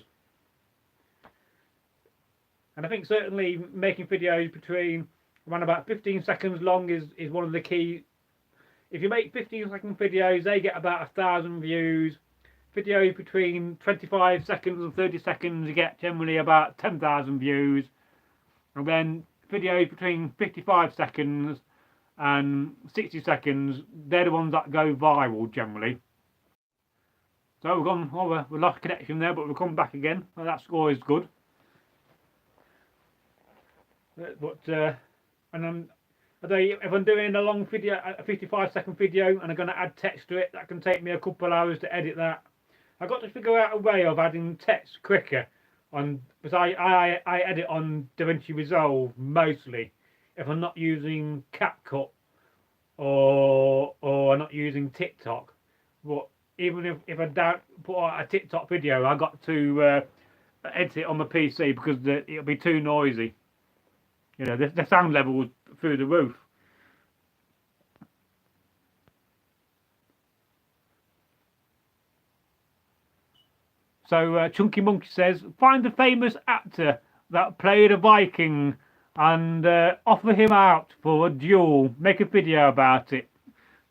S1: and I think certainly making videos between around about 15 seconds long is one of the key. If you make 15-second videos, they get about 1,000 views. Videos between 25 seconds and 30 seconds, you get generally about 10,000 views. And then videos between 55 seconds and 60 seconds, they're the ones that go viral generally. So we've gone, oh, we lost connection there, but we'll come back again. Well, that's always good. But and if I'm doing a long video, a 55-second video, and I'm going to add text to it, that can take me a couple of hours to edit that. I've got to figure out a way of adding text quicker because I edit on DaVinci Resolve mostly if I'm not using CapCut or not using TikTok. But even if I don't put out a TikTok video, I got to edit it on my PC because it'll be too noisy. You know, the sound level through the roof. So Chunky Monkey says, find a famous actor that played a Viking and offer him out for a duel. Make a video about it.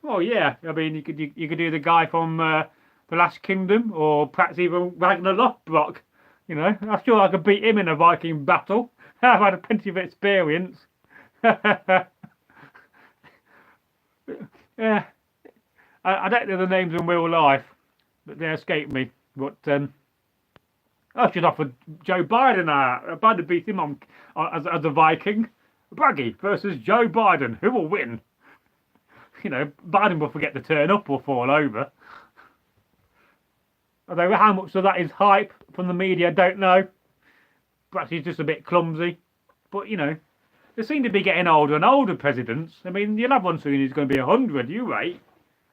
S1: Oh yeah, I mean you could do the guy from The Last Kingdom, or perhaps even Ragnar Lothbrok. You know, I'm sure I could beat him in a Viking battle. I've had plenty of experience. Yeah, I don't know the names in real life, but they escape me. But I should offer Joe Biden out. I'd rather beat him on as a Viking. Bragi versus Joe Biden. Who will win? You know, Biden will forget to turn up or fall over. Although how much of that is hype from the media, I don't know. Perhaps he's just a bit clumsy. But, you know, they seem to be getting older and older presidents. I mean, you'll have one soon who's going to be 100, you wait.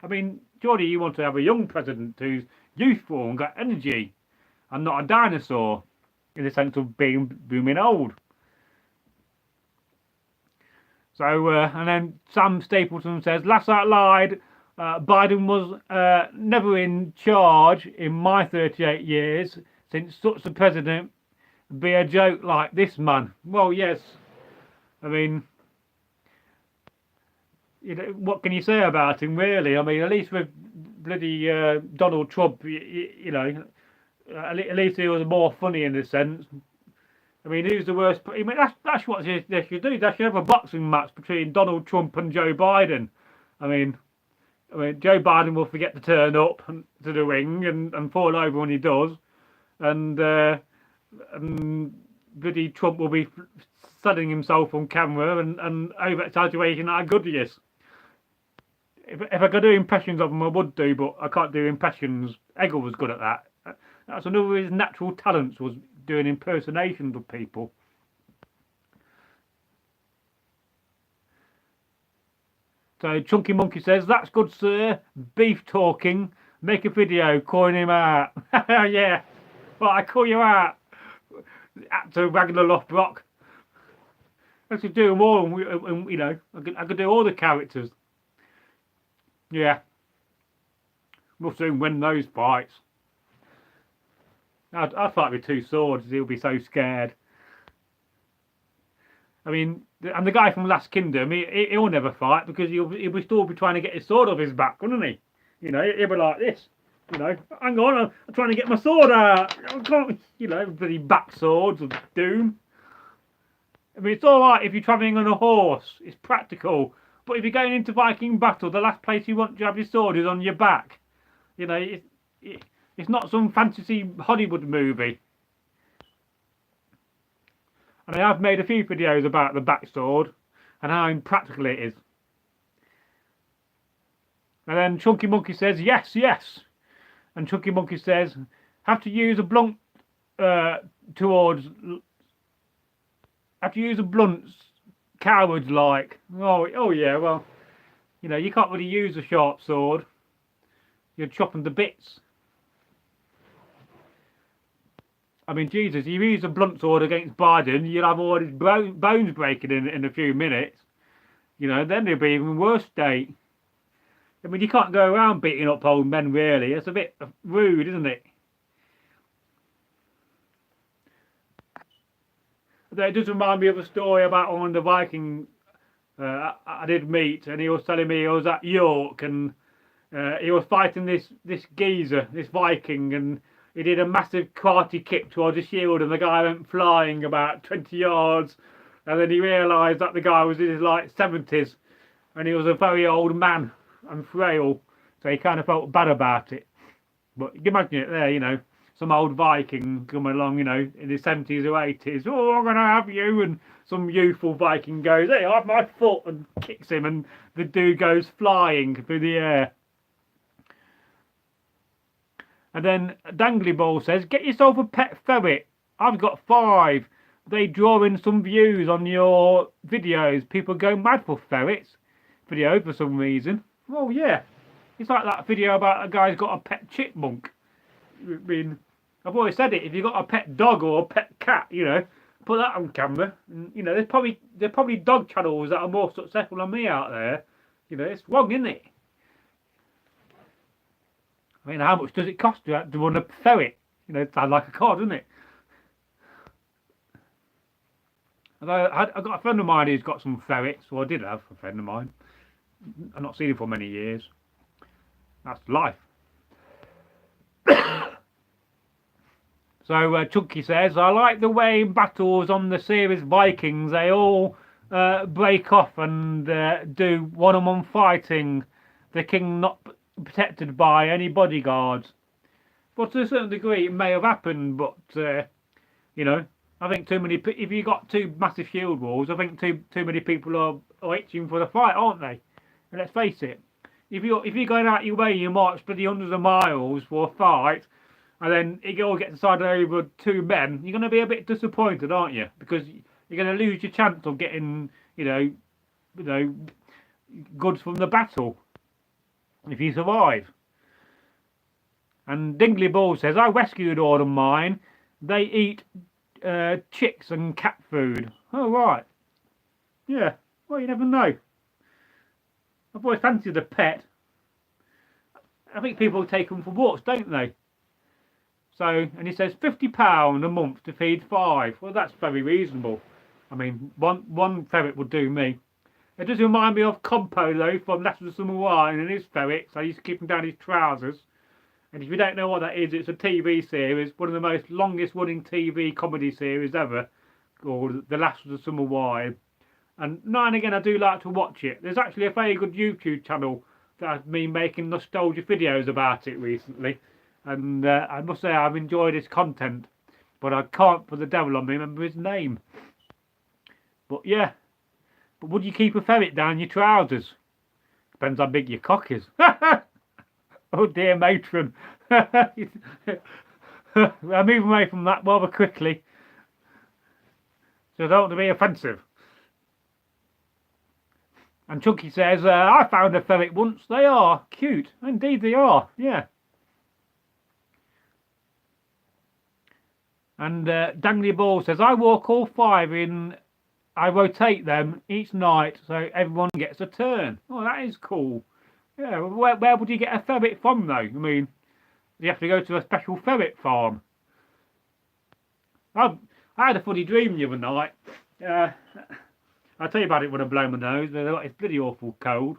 S1: I mean, surely you want to have a young president who's youthful and got energy and not a dinosaur in the sense of being booming old. So, and then Sam Stapleton says, last out lied, Biden was never in charge in my 38 years since such a president be a joke like this man. Well, yes. I mean, you know, what can you say about him, really? I mean, at least with bloody Donald Trump, you know, at least he was more funny in a sense. I mean, who's the worst? I mean, that's what they should do. They should have a boxing match between Donald Trump and Joe Biden. I mean, Joe Biden will forget to turn up to the ring and fall over when he does, and bloody Trump will be studying himself on camera and over exaggerating how good he is. If I could do impressions of him, I would do, but I can't do impressions. Eggle was good at that. That's another of his natural talents, was doing impersonations of people. So Chunky Monkey says, that's good, sir. Beef talking. Make a video calling him out. Yeah. Well, I call you out. Actor Ragnar Lothbrok. I could do them all, and you know, I could do all the characters. Yeah. We'll soon win those fights. I'd fight with two swords. He'll be so scared. I mean, and the guy from Last Kingdom, he'll never fight because he'll still be trying to get his sword off his back, wouldn't he? You know, he'll be like this. You know, hang on, I'm trying to get my sword out. You know, bloody back swords of doom. I mean, it's all right if you're travelling on a horse. It's practical. But if you're going into Viking battle, the last place you want to have your sword is on your back. You know, it's not some fantasy Hollywood movie. And I have made a few videos about the backsword and how impractical it is. And then Chunky Monkey says, yes, yes. And Chunky Monkey says, have to use a blunt cowards like. Oh yeah, well, you know, you can't really use a sharp sword. You're chopping to bits. I mean, Jesus, you use a blunt sword against Biden, you'll have all his bones breaking in a few minutes. You know, then they'll be even worse state. I mean, you can't go around beating up old men, really. It's a bit rude, isn't it? It does remind me of a story about one of the Viking I did meet, and he was telling me he was at York, and he was fighting this geezer, this Viking, and he did a massive karate kick towards a shield, and the guy went flying about 20 yards, and then he realised that the guy was in his like 70s, and he was a very old man and frail, so he kind of felt bad about it. But you can imagine it there, you know, some old Viking coming along, you know, in his 70s or 80s. Oh, I'm going to have you. And some youthful Viking goes, hey, have my foot, and kicks him, and the dude goes flying through the air. And then Dangly Ball says, get yourself a pet ferret. I've got 5. They draw in some views on your videos. People go mad for ferrets video for some reason. Well, yeah. It's like that video about a guy's got a pet chipmunk. I mean, I've always said it. If you've got a pet dog or a pet cat, you know, put that on camera. And, you know, there's probably dog channels that are more successful than me out there. You know, it's wrong, isn't it? I mean, how much does it cost to run a ferret? You know, it sounds like a car, doesn't it? Although I've got a friend of mine who's got some ferrets. Well, I did have a friend of mine. I've not seen him for many years. That's life. So Chunky says, I like the way in battles on the series Vikings they all break off and do one-on-one fighting, the king not protected by any bodyguards. But to a certain degree it may have happened, but you know, I think too many, if you got 2 massive shield walls, I think too many people are itching for the fight, aren't they? And let's face it, if you're going out your way, you march bloody hundreds of miles for a fight, and then it all gets decided over 2 men, you're going to be a bit disappointed, aren't you? Because you're going to lose your chance of getting, you know, goods from the battle if you survive. And Dingley Ball says, I rescued all of mine. They eat chicks and cat food. Oh, right. Yeah, well, you never know. I've always fancied a pet. I think people take them for walks, don't they? So, and he says £50 a month to feed 5. Well, that's very reasonable. I mean, one ferret would do me. It does remind me of Compo, though, from Last Summer Wine and his ferrets. I used to keep him down his trousers. And if you don't know what that is, it's a TV series, one of the most longest running TV comedy series ever, called The Last of the Summer Wine. And now and again I do like to watch it. There's actually a very good YouTube channel that has been making nostalgia videos about it recently. And I must say I've enjoyed his content. But I can't for the devil on me remember his name. But yeah. But would you keep a ferret down your trousers? Depends how big your cock is. Oh dear, matron. I'm moving away from that rather quickly. So I don't want to be offensive. And Chunky says, I found a ferret once. They are cute. Indeed they are, yeah. And Dangly Ball says, I walk all 5 in. I rotate them each night so everyone gets a turn. Oh, that is cool. Yeah, where would you get a ferret from, though? I mean, you have to go to a special ferret farm. I had a funny dream the other night. I'll tell you about it when I blow my nose. It's bloody awful cold.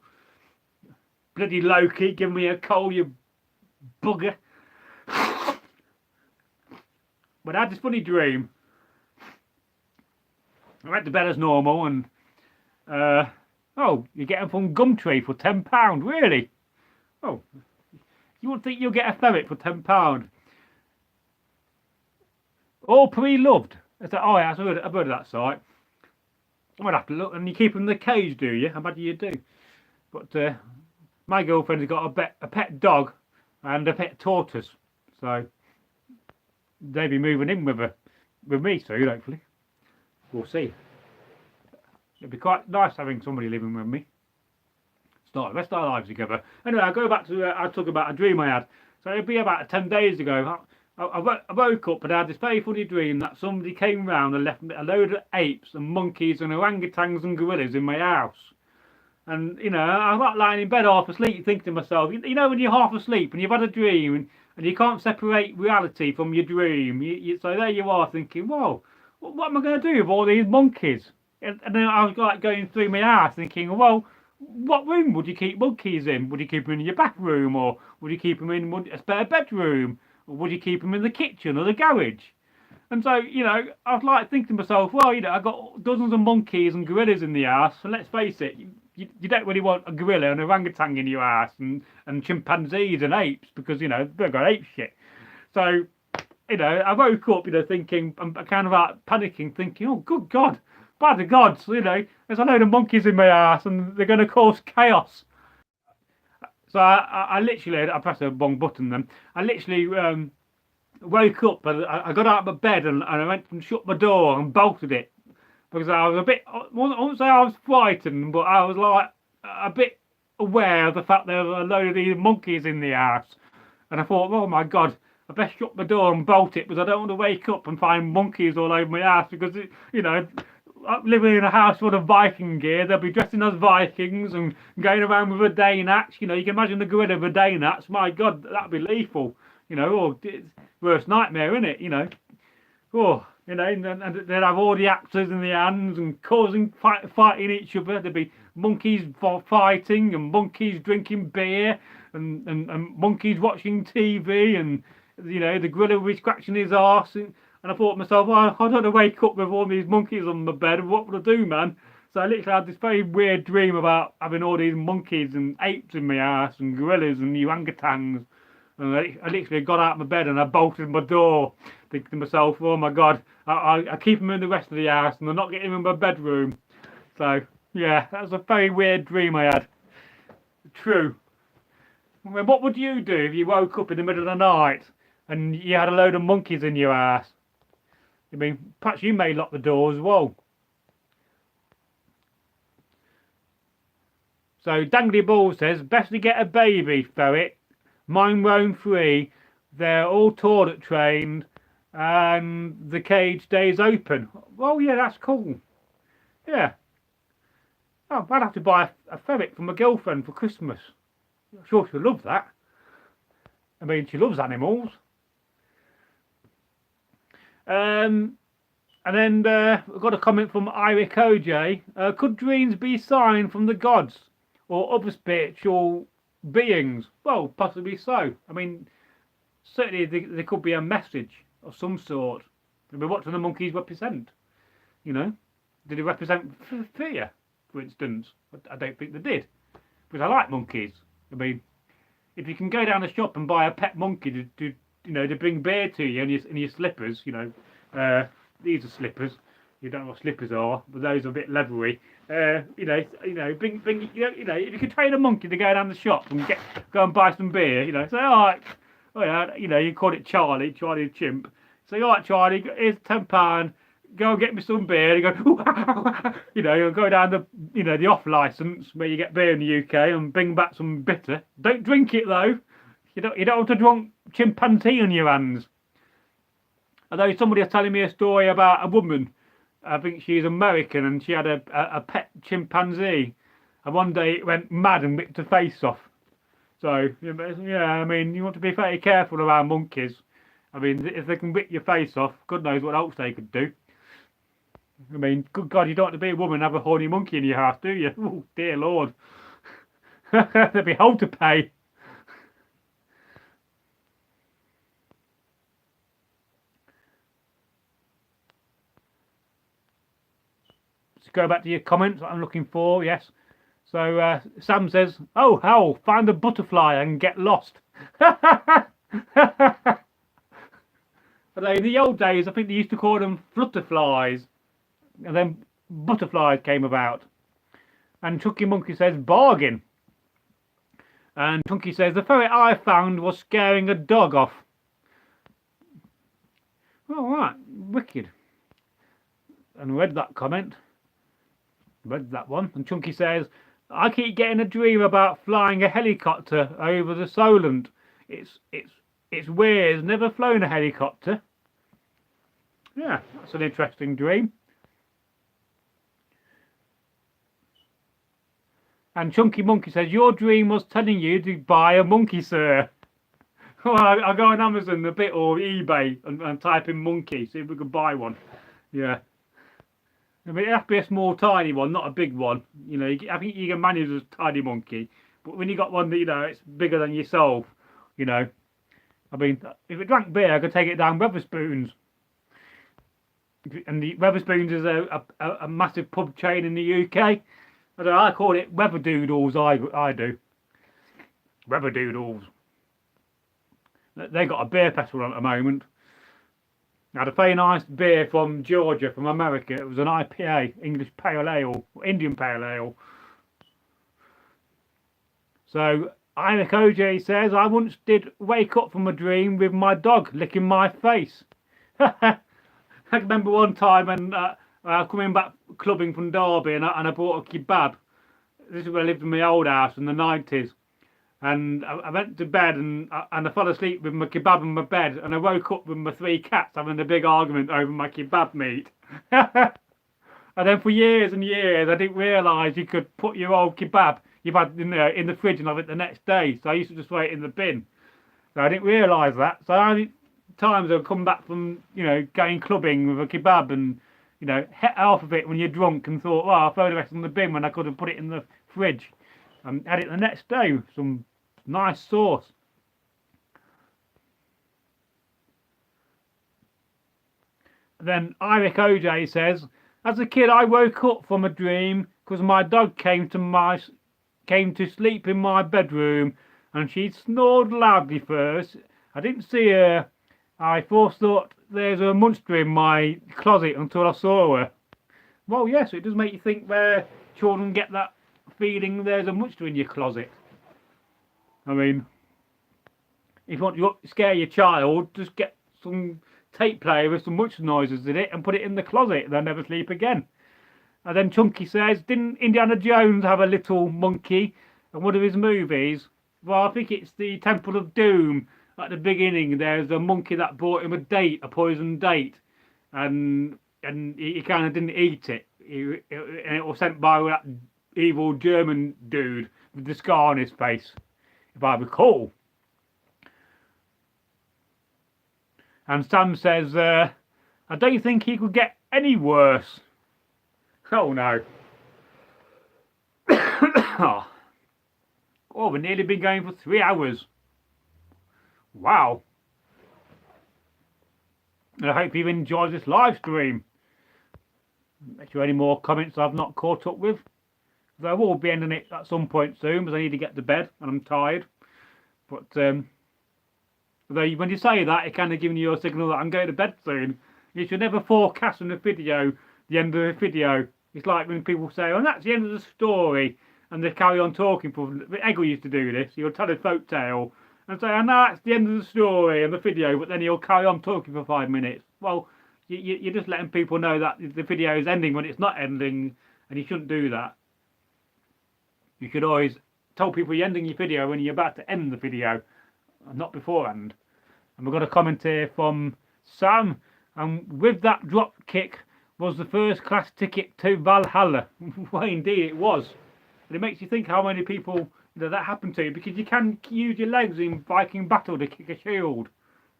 S1: Bloody Loki, give me a cold, you bugger. But I had this funny dream. I went to bed as normal and oh, you get them from Gumtree for £10, really? Oh, you wouldn't think you'll get a ferret for £10. All pre-loved. I said, oh yeah, I've heard of that site. I might have to look. And you keep them in the cage, do you? I imagine you do. But my girlfriend's got a pet dog and a pet tortoise. So they'll be moving in with me soon, hopefully. We'll see. It'd be quite nice having somebody living with me. Start the rest of our lives together. Anyway, I'll go back to, I'll talk about a dream I had. So it'd be about 10 days ago. I woke up and I had this very funny dream that somebody came round and left me a load of apes and monkeys and orangutans and gorillas in my house. And, you know, I was like lying in bed half asleep thinking to myself, you know when you're half asleep and you've had a dream and you can't separate reality from your dream. So there you are thinking, whoa, what am I going to do with all these monkeys? And then I was like going through my house thinking, well, what room would you keep monkeys in? Would you keep them in your bathroom, or would you keep them in a spare bedroom? Or would you keep them in the kitchen or the garage? And so, you know, I was like thinking to myself, well, you know, I've got dozens of monkeys and gorillas in the house, and let's face it, you don't really want a gorilla and orangutan in your house, and chimpanzees and apes, because, you know, they've got ape shit. So, you know, I woke up, you know, thinking, I'm kind of like panicking, thinking, oh, good God, by the gods, you know, there's a load of monkeys in my house and they're going to cause chaos. So I literally, I pressed the wrong button then. I literally woke up and I got out of my bed and I went and shut my door and bolted it. Because I was a bit, I won't say I was frightened, but I was like a bit aware of the fact there were a load of these monkeys in the house. And I thought, oh my God, I best shut my door and bolt it because I don't want to wake up and find monkeys all over my house, because, you know, living in a house full of Viking gear, they'll be dressing as Vikings and going around with a Dane axe. You know, you can imagine the gorilla with a Dane axe. My God, that'd be lethal. You know, or worst nightmare, isn't it? You know, oh, you know, and they'd have all the axes in the hands and causing fighting each other. There'd be monkeys fighting and monkeys drinking beer and monkeys watching TV, and, you know, the gorilla would be scratching his arse. And I thought to myself, well, I don't want to wake up with all these monkeys on my bed. What would I do, man? So I literally had this very weird dream about having all these monkeys and apes in my house and gorillas and orangutans. And I literally got out of my bed and I bolted my door, thinking to myself, oh my God, I keep them in the rest of the house and they're not getting in my bedroom. So, yeah, that was a very weird dream I had. True. I mean, what would you do if you woke up in the middle of the night and you had a load of monkeys in your house? I mean, perhaps you may lock the door as well. So Dangly Ball says, best to get a baby ferret. Mine roam free. They're all toilet trained, and the cage stays open. Well, yeah, that's cool. Yeah. Oh, I'd have to buy a ferret for my girlfriend for Christmas. I'm sure she'll love that. I mean, she loves animals. And then we've got a comment from Eric OJ. Could dreams be a sign from the gods or other spiritual beings? Well, possibly so. I mean, certainly there could be a message of some sort. I mean, what do the monkeys represent? You know, did they represent fear, for instance? I don't think they did, because I like monkeys. I mean, if you can go down the shop and buy a pet monkey to you know, to bring beer to you in your slippers, you know, these are slippers. You don't know what slippers are, but those are a bit leathery. You know, bring, you know, if you could train a monkey to go down the shop and go and buy some beer, you know, say, all right, oh yeah, you know, you call it Charlie the chimp. Say, all right, Charlie, here's £10. Go and get me some beer. You go, you know, you'll go down the, you know, the off license where you get beer in the UK and bring back some bitter. Don't drink it though. You don't want to drunk chimpanzee on your hands. Although somebody was telling me a story about a woman, I think she's American, and she had a pet chimpanzee, and one day it went mad and ripped her face off. So, yeah, I mean, you want to be very careful around monkeys. I mean, if they can rip your face off, God knows what else they could do. I mean, good God, you don't want to be a woman and have a horny monkey in your house, do you? Oh, dear Lord. There'd be hell to pay. Let's go back to your comments that I'm looking for, yes. So Sam says, oh, hell, find a butterfly and get lost. Although in the old days, I think they used to call them flutterflies. And then butterflies came about. And Chunky Monkey says, bargain. And Chunky says, the ferret I found was scaring a dog off. All right, wicked. And read that comment. Read that one. And Chunky says, I keep getting a dream about flying a helicopter over the Solent. It's It's weird, never flown a helicopter. Yeah, that's an interesting dream. And Chunky Monkey says, your dream was telling you to buy a monkey, sir. Well, I'll go on Amazon a bit or eBay and type in monkey, see if we can buy one. Yeah. I mean, it has to be a small, tiny one, not a big one. You know, I think you can manage a tiny monkey. But when you got one that, you know, it's bigger than yourself, you know. I mean, if it drank beer, I could take it down Wetherspoons. And the Wetherspoons is a massive pub chain in the UK. I don't know, I call it Weatherdoodles, I do. Weatherdoodles. They got a beer festival at the moment. I had a very nice beer from Georgia, from America. It was an IPA, English Pale Ale, Indian Pale Ale. So, Iric OJ says, I once did wake up from a dream with my dog licking my face. I remember one time when coming back clubbing from Derby and I bought a kebab. This is where I lived in my old house in the 90s. And I went to bed and I fell asleep with my kebab in my bed, and I woke up with my 3 cats having a big argument over my kebab meat. And then for years and years I didn't realise you could put your old kebab you've had in the fridge and have it the next day. So I used to just throw it in the bin. So I didn't realise that. So I times I've come back from, you know, going clubbing with a kebab and, you know, hit half of it when you're drunk and thought, well, I'll throw the rest in the bin when I could have put it in the fridge. And had it the next day with some nice sauce. Then Iric OJ says, as a kid I woke up from a dream because my dog came to sleep in my bedroom and she snored loudly first. I didn't see her. I first thought there's a monster in my closet until I saw her. Well, yes, it does make you think where children get that feeling there's a monster in your closet. I mean, if you want to scare your child, just get some tape player with some monster noises in it and put it in the closet. They'll never sleep again. And then Chunky says, didn't Indiana Jones have a little monkey in one of his movies? Well, I think it's the Temple of Doom. At the beginning, there's a monkey that brought him a poisoned date, and he kind of didn't eat it. And it was sent by that evil German dude with the scar on his face, if I recall. And Sam says, I don't think he could get any worse. Oh no. Oh, we've nearly been going for 3 hours. Wow. And I hope you've enjoyed this live stream. If you have any more comments I've not caught up with. I will be ending it at some point soon because I need to get to bed and I'm tired. But although when you say that, it kind of giving you a signal that I'm going to bed soon. You should never forecast in the video the end of the video. It's like when people say, oh, that's the end of the story, and they carry on talking. Eggle used to do this. He'll tell a folk tale and say, oh, no, that's the end of the story and the video, but then he'll carry on talking for 5 minutes. Well, you're just letting people know that the video is ending when it's not ending, and you shouldn't do that. You should always tell people you're ending your video when you're about to end the video, not beforehand. And we've got a comment here from Sam, and with that drop kick was the first class ticket to Valhalla. Well, indeed it was. And it makes you think how many people that happened to, because you can use your legs in Viking battle to kick a shield,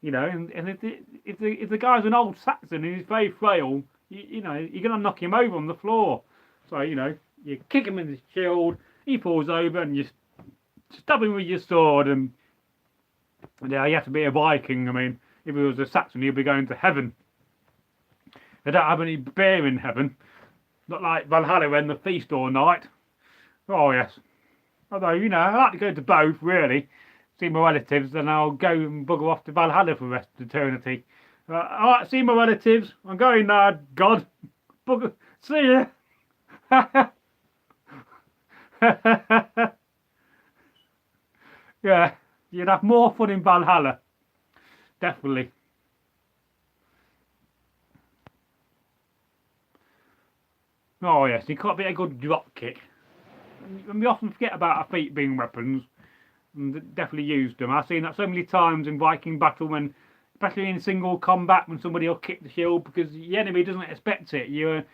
S1: you know. And if the guy's an old Saxon and he's very frail, you know, you're gonna knock him over on the floor. So you know, you kick him in the shield, he falls over, and you stab him with your sword. And yeah, you have to be a Viking. I mean, if he was a Saxon, he'd be going to heaven. They don't have any beer in heaven, not like Valhalla when they feast all night. Oh yes. Although, you know, I like to go to both, really. See my relatives, then I'll go and bugger off to Valhalla for the rest of eternity. I like to see my relatives. I'm going now, God. Bugger. See ya. Yeah, you'd have more fun in Valhalla. Definitely. Oh yes, you can't be a good drop kick. And we often forget about our feet being weapons. and definitely used them. I've seen that so many times in Viking battle, when, especially in single combat, when somebody will kick the shield because the enemy doesn't expect it. You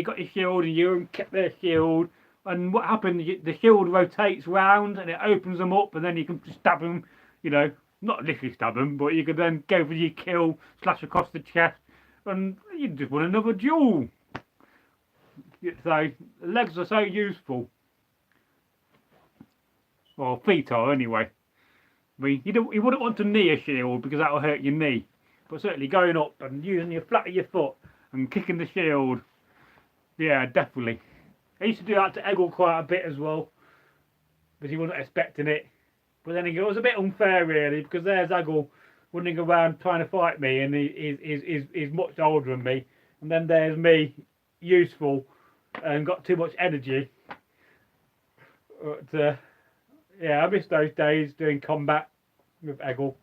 S1: got your shield and you kick their shield, and what happens? The shield rotates round and it opens them up, and then you can stab them. You know, not literally stab them, but you could then go for your kill, slash across the chest, and you just won another duel. So legs are so useful. Well, feet are anyway. I mean, you wouldn't want to knee a shield because that will hurt your knee. But certainly going up and using your flat of your foot and kicking the shield, yeah, definitely. I used to do that to Eggle quite a bit as well, but he wasn't expecting it. But then it was a bit unfair really, because there's Eggle running around trying to fight me, and he's much older than me, and then there's me, useful and got too much energy. But yeah, I miss those days doing combat with Eggle.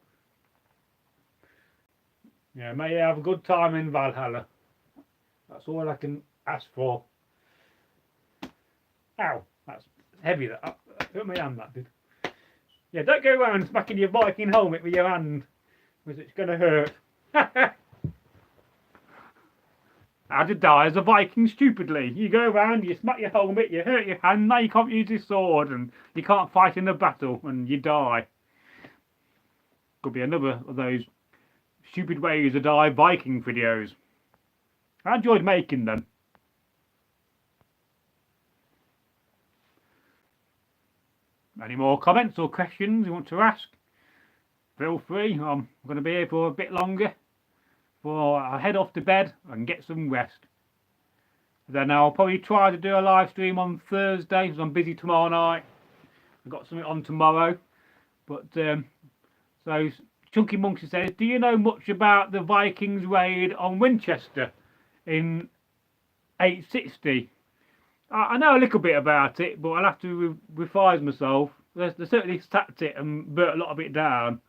S1: Yeah, may you have a good time in Valhalla. That's all I can ask for. Ow, that's heavy. That hurt my hand, that did. Yeah, don't go around smacking your Viking helmet with your hand, because it's going to hurt. How to die as a Viking stupidly. You go around, you smack your helmet, you hurt your hand, now you can't use your sword, and you can't fight in a battle, and you die. Could be another of those stupid ways to die Viking videos. I enjoyed making them. Any more comments or questions you want to ask? Feel free. I'm going to be here for a bit longer before I head off to bed and get some rest. Then I'll probably try to do a live stream on Thursday because I'm busy tomorrow night. I've got something on tomorrow. But so Chunky Monkey says, do you know much about the Vikings raid on Winchester in 860? I know a little bit about it, but I'll have to revise myself. They certainly stacked it and burnt a lot of it down.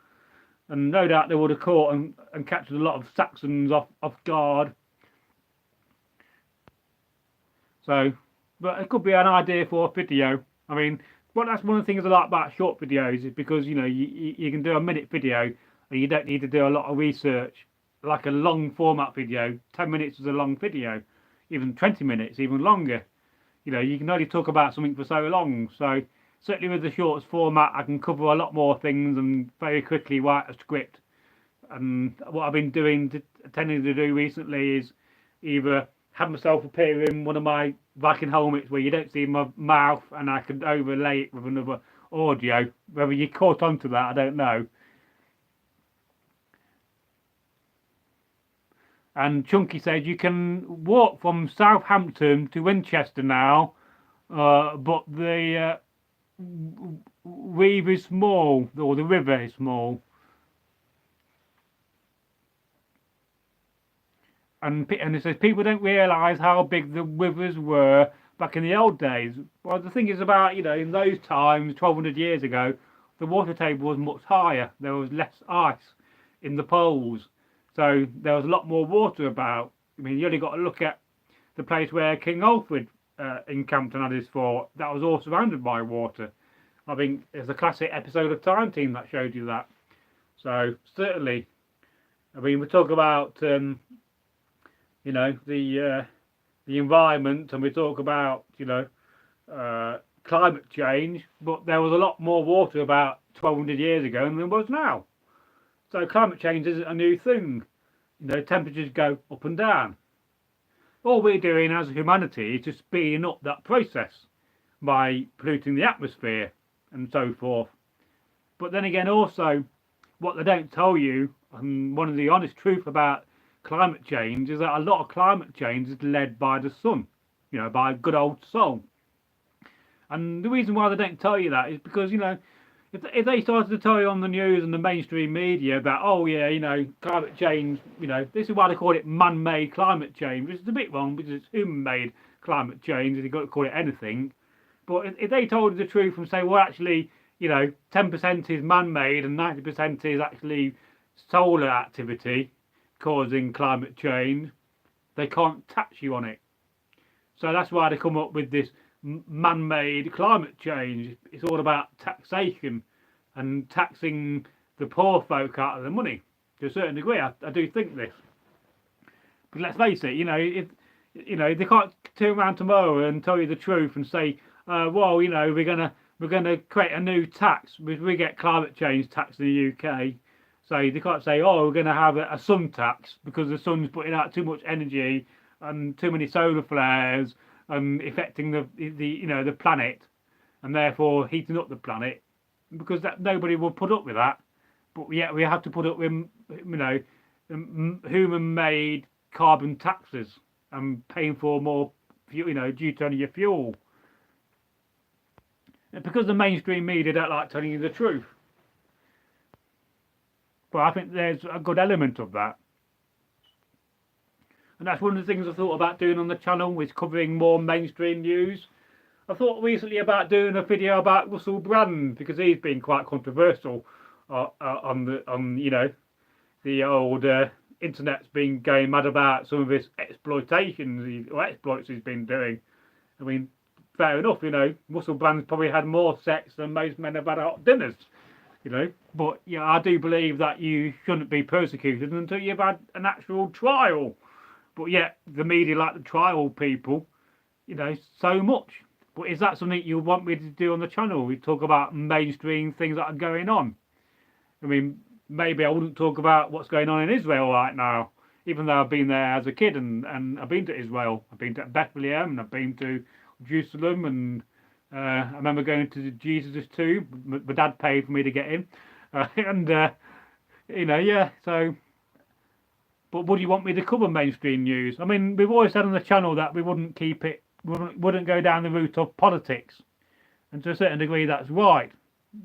S1: And no doubt they would have caught and captured a lot of Saxons off guard. So, but it could be an idea for a video. I mean, well, that's one of the things I like about short videos, is because, you know, you can do a minute video and you don't need to do a lot of research. Like a long format video, 10 minutes is a long video. Even 20 minutes, even longer. You know, you can only talk about something for so long. So certainly with the shorts format, I can cover a lot more things and very quickly write a script. And what I've been tending to do recently is either have myself appear in one of my Viking helmets where you don't see my mouth, and I can overlay it with another audio. Whether you caught on to that, I don't know. And Chunky says you can walk from Southampton to Winchester now, but the river is small, or the river is small. And it says people don't realise how big the rivers were back in the old days. Well, the thing is about, you know, in those times, 1200 years ago, the water table was much higher. There was less ice in the poles. So there was a lot more water about. I mean, you only got to look at the place where King Alfred encamped and had his fort. That was all surrounded by water. I think there's a classic episode of Time Team that showed you that. So certainly, I mean, we talk about you know, the environment, and we talk about, you know, climate change, but there was a lot more water about 1200 years ago than there was now. So climate change isn't a new thing. You know, temperatures go up and down. All we're doing as humanity is just speeding up that process by polluting the atmosphere and so forth. But then again, also, what they don't tell you, and one of the honest truth about climate change, is that a lot of climate change is led by the sun, you know, by good old sun. And the reason why they don't tell you that is because, you know, if they started to tell you on the news and the mainstream media that, oh yeah, you know, climate change, you know, this is why they call it man-made climate change, which is a bit wrong because it's human-made climate change, and you've got to call it anything. But if they told you the truth and say, well, actually, you know, 10% is man-made and 90% is actually solar activity causing climate change, they can't tax you on it. So that's why they come up with this man-made climate change. It's all about taxation. and taxing the poor folk out of the money to a certain degree. I do think this. But let's face it, if they can't turn around tomorrow and tell you the truth and say, well, we're gonna create a new tax. We get climate change tax in the UK. So they can't say, oh, we're going to have a sun tax because the sun's putting out too much energy and too many solar flares and affecting the planet, and therefore heating up the planet, because that nobody will put up with that. But yet we have to put up with human-made carbon taxes and paying for more, due to your fuel. And because the mainstream media don't like telling you the truth. But I think there's a good element of that. And that's one of the things I thought about doing on the channel, is covering more mainstream news. I thought recently about doing a video about Russell Brand, because he's been quite controversial on the old internet's been going mad about some of his exploitations or exploits he's been doing. I mean, fair enough, Russell Brand's probably had more sex than most men have had hot dinners. But yeah, I do believe that you shouldn't be persecuted until you've had an actual trial. But yet the media like the trial people, so much. But is that something you want me to do on the channel? We talk about mainstream things that are going on. I mean, maybe I wouldn't talk about what's going on in Israel right now, even though I've been there as a kid and I've been to Israel. I've been to Bethlehem and I've been to Jerusalem, and I remember going to Jesus' tomb. My dad paid for me to get in, yeah. So, but would you want me to cover mainstream news? I mean, we've always said on the channel that we wouldn't keep it, wouldn't go down the route of politics, and to a certain degree, that's right.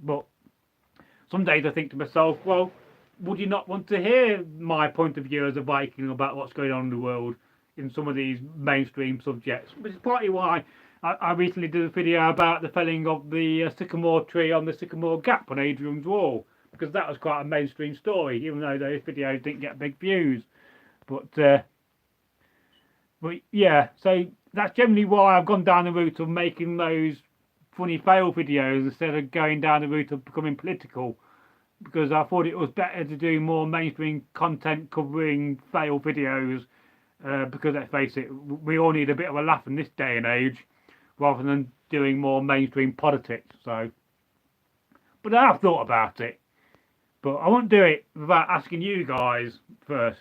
S1: But some days I think to myself, well, would you not want to hear my point of view as a Viking about what's going on in the world in some of these mainstream subjects? Which is partly why I recently did a video about the felling of the sycamore tree on the Sycamore Gap on Adrian's Wall, because that was quite a mainstream story, even though those videos didn't get big views. But yeah, so that's generally why I've gone down the route of making those funny fail videos instead of going down the route of becoming political, because I thought it was better to do more mainstream content covering fail videos, because let's face it, we all need a bit of a laugh in this day and age, rather than doing more mainstream politics. So, but I have thought about it, but I won't do it without asking you guys first.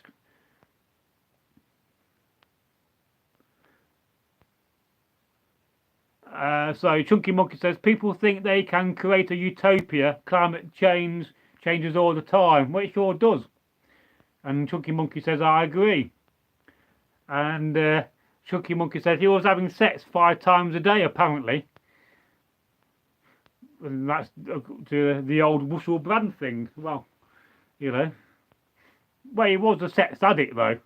S1: So Chunky Monkey says, people think they can create a utopia. Climate change changes all the time. Well, it sure does. And Chunky Monkey says, I agree. And Chunky Monkey says he was having sex 5 times a day, apparently. And that's to the old Russell Brand thing. Well, well, he was a sex addict, though.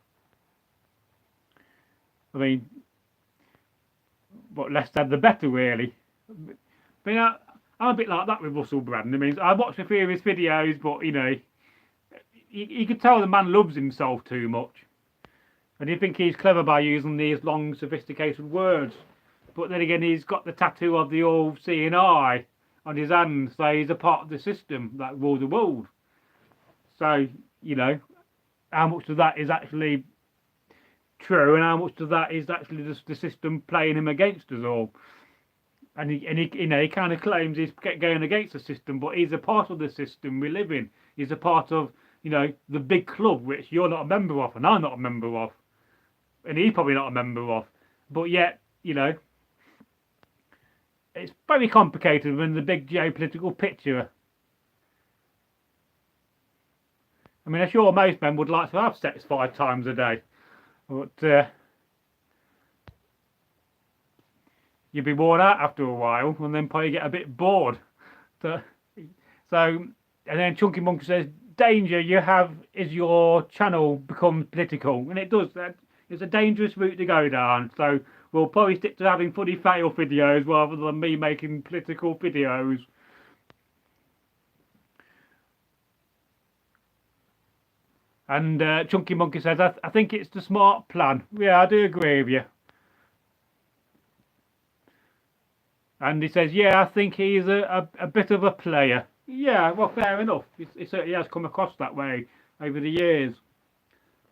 S1: I mean, but less said the better, really. But I'm a bit like that with Russell Brand. I mean, I watched a few of his videos, but you could tell the man loves himself too much. And you think he's clever by using these long, sophisticated words. But then again, he's got the tattoo of the all-seeing eye on his hand, so he's a part of the system that rules the world. So, how much of that is actually true, and how much of that is actually just the system playing him against us all? And he kind of claims he's going against the system, but he's a part of the system we live in. He's a part of, the big club, which you're not a member of, and I'm not a member of, and he's probably not a member of. But yet, it's very complicated when the big geopolitical picture. I mean, I'm sure most men would like to have sex 5 times a day, but you'd be worn out after a while, and then probably get a bit bored. So and then Chunky Monkey says, danger you have is your channel becomes political, and it does. That it's a dangerous route to go down. So we'll probably stick to having funny fail videos rather than me making political videos. And Chunky Monkey says, I think it's the smart plan. Yeah, I do agree with you. And he says, yeah, I think he's a bit of a player. Yeah, well, fair enough. It certainly has come across that way over the years.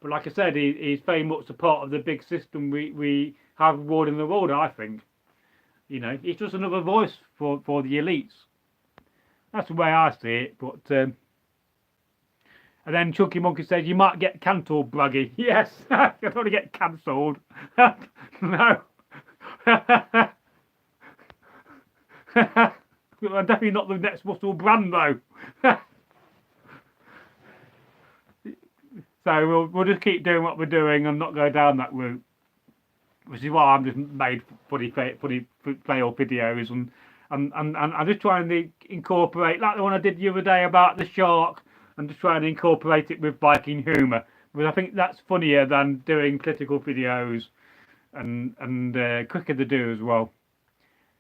S1: But like I said, he's very much a part of the big system we have ruling the world, I think. You know, he's just another voice for the elites. That's the way I see it. But and then Chunky Monkey says, you might get cancelled, Bragi. Yes, I don't want to get cancelled. No. I'm definitely not the next Russell Brand, though. So we'll just keep doing what we're doing and not go down that route. Which is why I'm just made funny fail videos and I'm just trying to incorporate, like the one I did the other day about the shark, and just trying to incorporate it with Viking humour. Because I think that's funnier than doing political videos and quicker to do as well.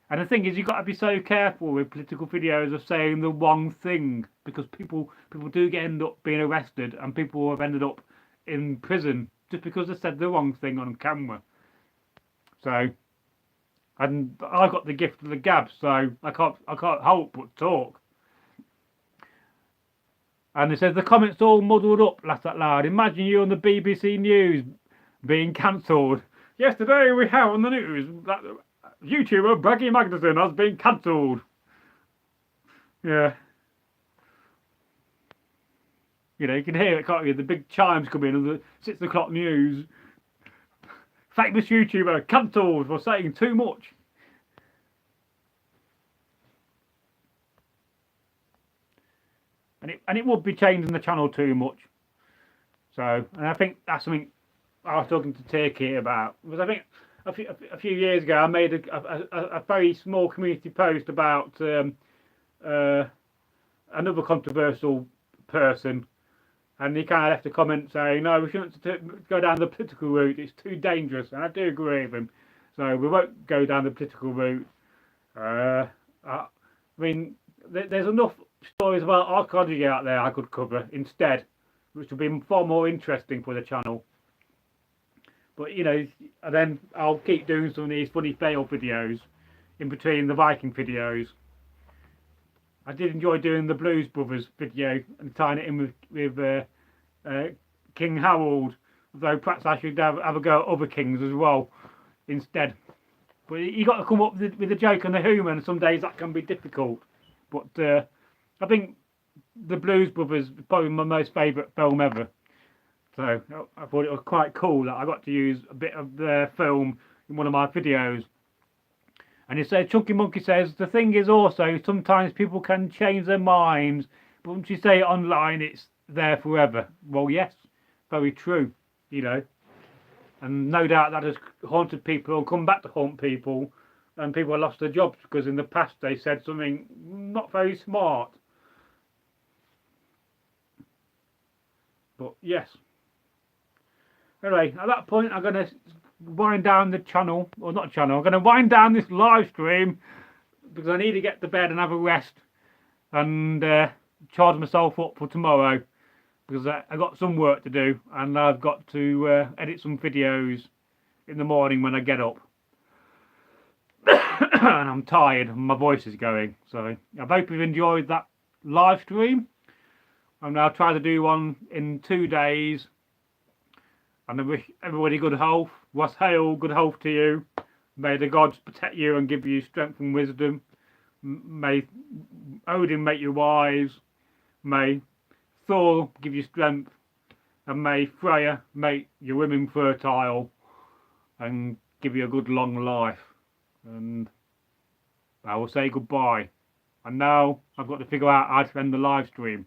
S1: And the thing is, you've got to be so careful with political videos of saying the wrong thing, because people do end up being arrested, and people have ended up in prison just because they said the wrong thing on camera. So, and I got the gift of the gab, so I can't help but talk. And it says the comments all muddled up, laugh out loud. Imagine you on the BBC News being cancelled. Yesterday we have on the news that YouTuber Bragi Magnuson has been cancelled. Yeah. You know, you can hear it, can't you? The big chimes come in of the 6 o'clock news. Famous YouTuber cancelled for saying too much. And it would be changing the channel too much. So, and I think that's something I was talking to Turkey about. Because I think a few years ago I made a very small community post about another controversial person, and he kind of left a comment saying, no, we shouldn't go down the political route, it's too dangerous, and I do agree with him. So we won't go down the political route. I mean, there's enough stories about archaeology out there I could cover instead, which would be far more interesting for the channel. But, you know, and then I'll keep doing some of these funny fail videos in between the Viking videos. I did enjoy doing the Blues Brothers video and tying it in with King Harold, though perhaps I should have a go at other kings as well instead. But you got to come up with a joke and a humour, and some days that can be difficult. But I think the Blues Brothers is probably my most favourite film ever. So I thought it was quite cool that I got to use a bit of their film in one of my videos. And it says, Chunky Monkey says, the thing is also, sometimes people can change their minds, but once you say it online, it's there forever. Well, yes, very true, you know. And no doubt that has haunted people, or come back to haunt people, and people have lost their jobs because in the past they said something not very smart. But yes. Anyway, at that point I'm going to wind down the channel, or not channel, I'm going to wind down this live stream because I need to get to bed and have a rest and charge myself up for tomorrow, because I got some work to do, and I've got to edit some videos in the morning when I get up. And I'm tired and my voice is going, so I hope you've enjoyed that live stream, and I'll try to do one in 2 days. And I wish everybody good health. Was hail, good health to you. May the gods protect you and give you strength and wisdom. May Odin make you wise. May Thor give you strength. And may Freya make your women fertile and give you a good long life. And I will say goodbye. And now I've got to figure out how to end the live stream.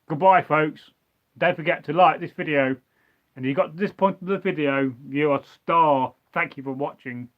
S1: Goodbye, folks. Don't forget to like this video. And if you got to this point of the video, you're a star. Thank you for watching.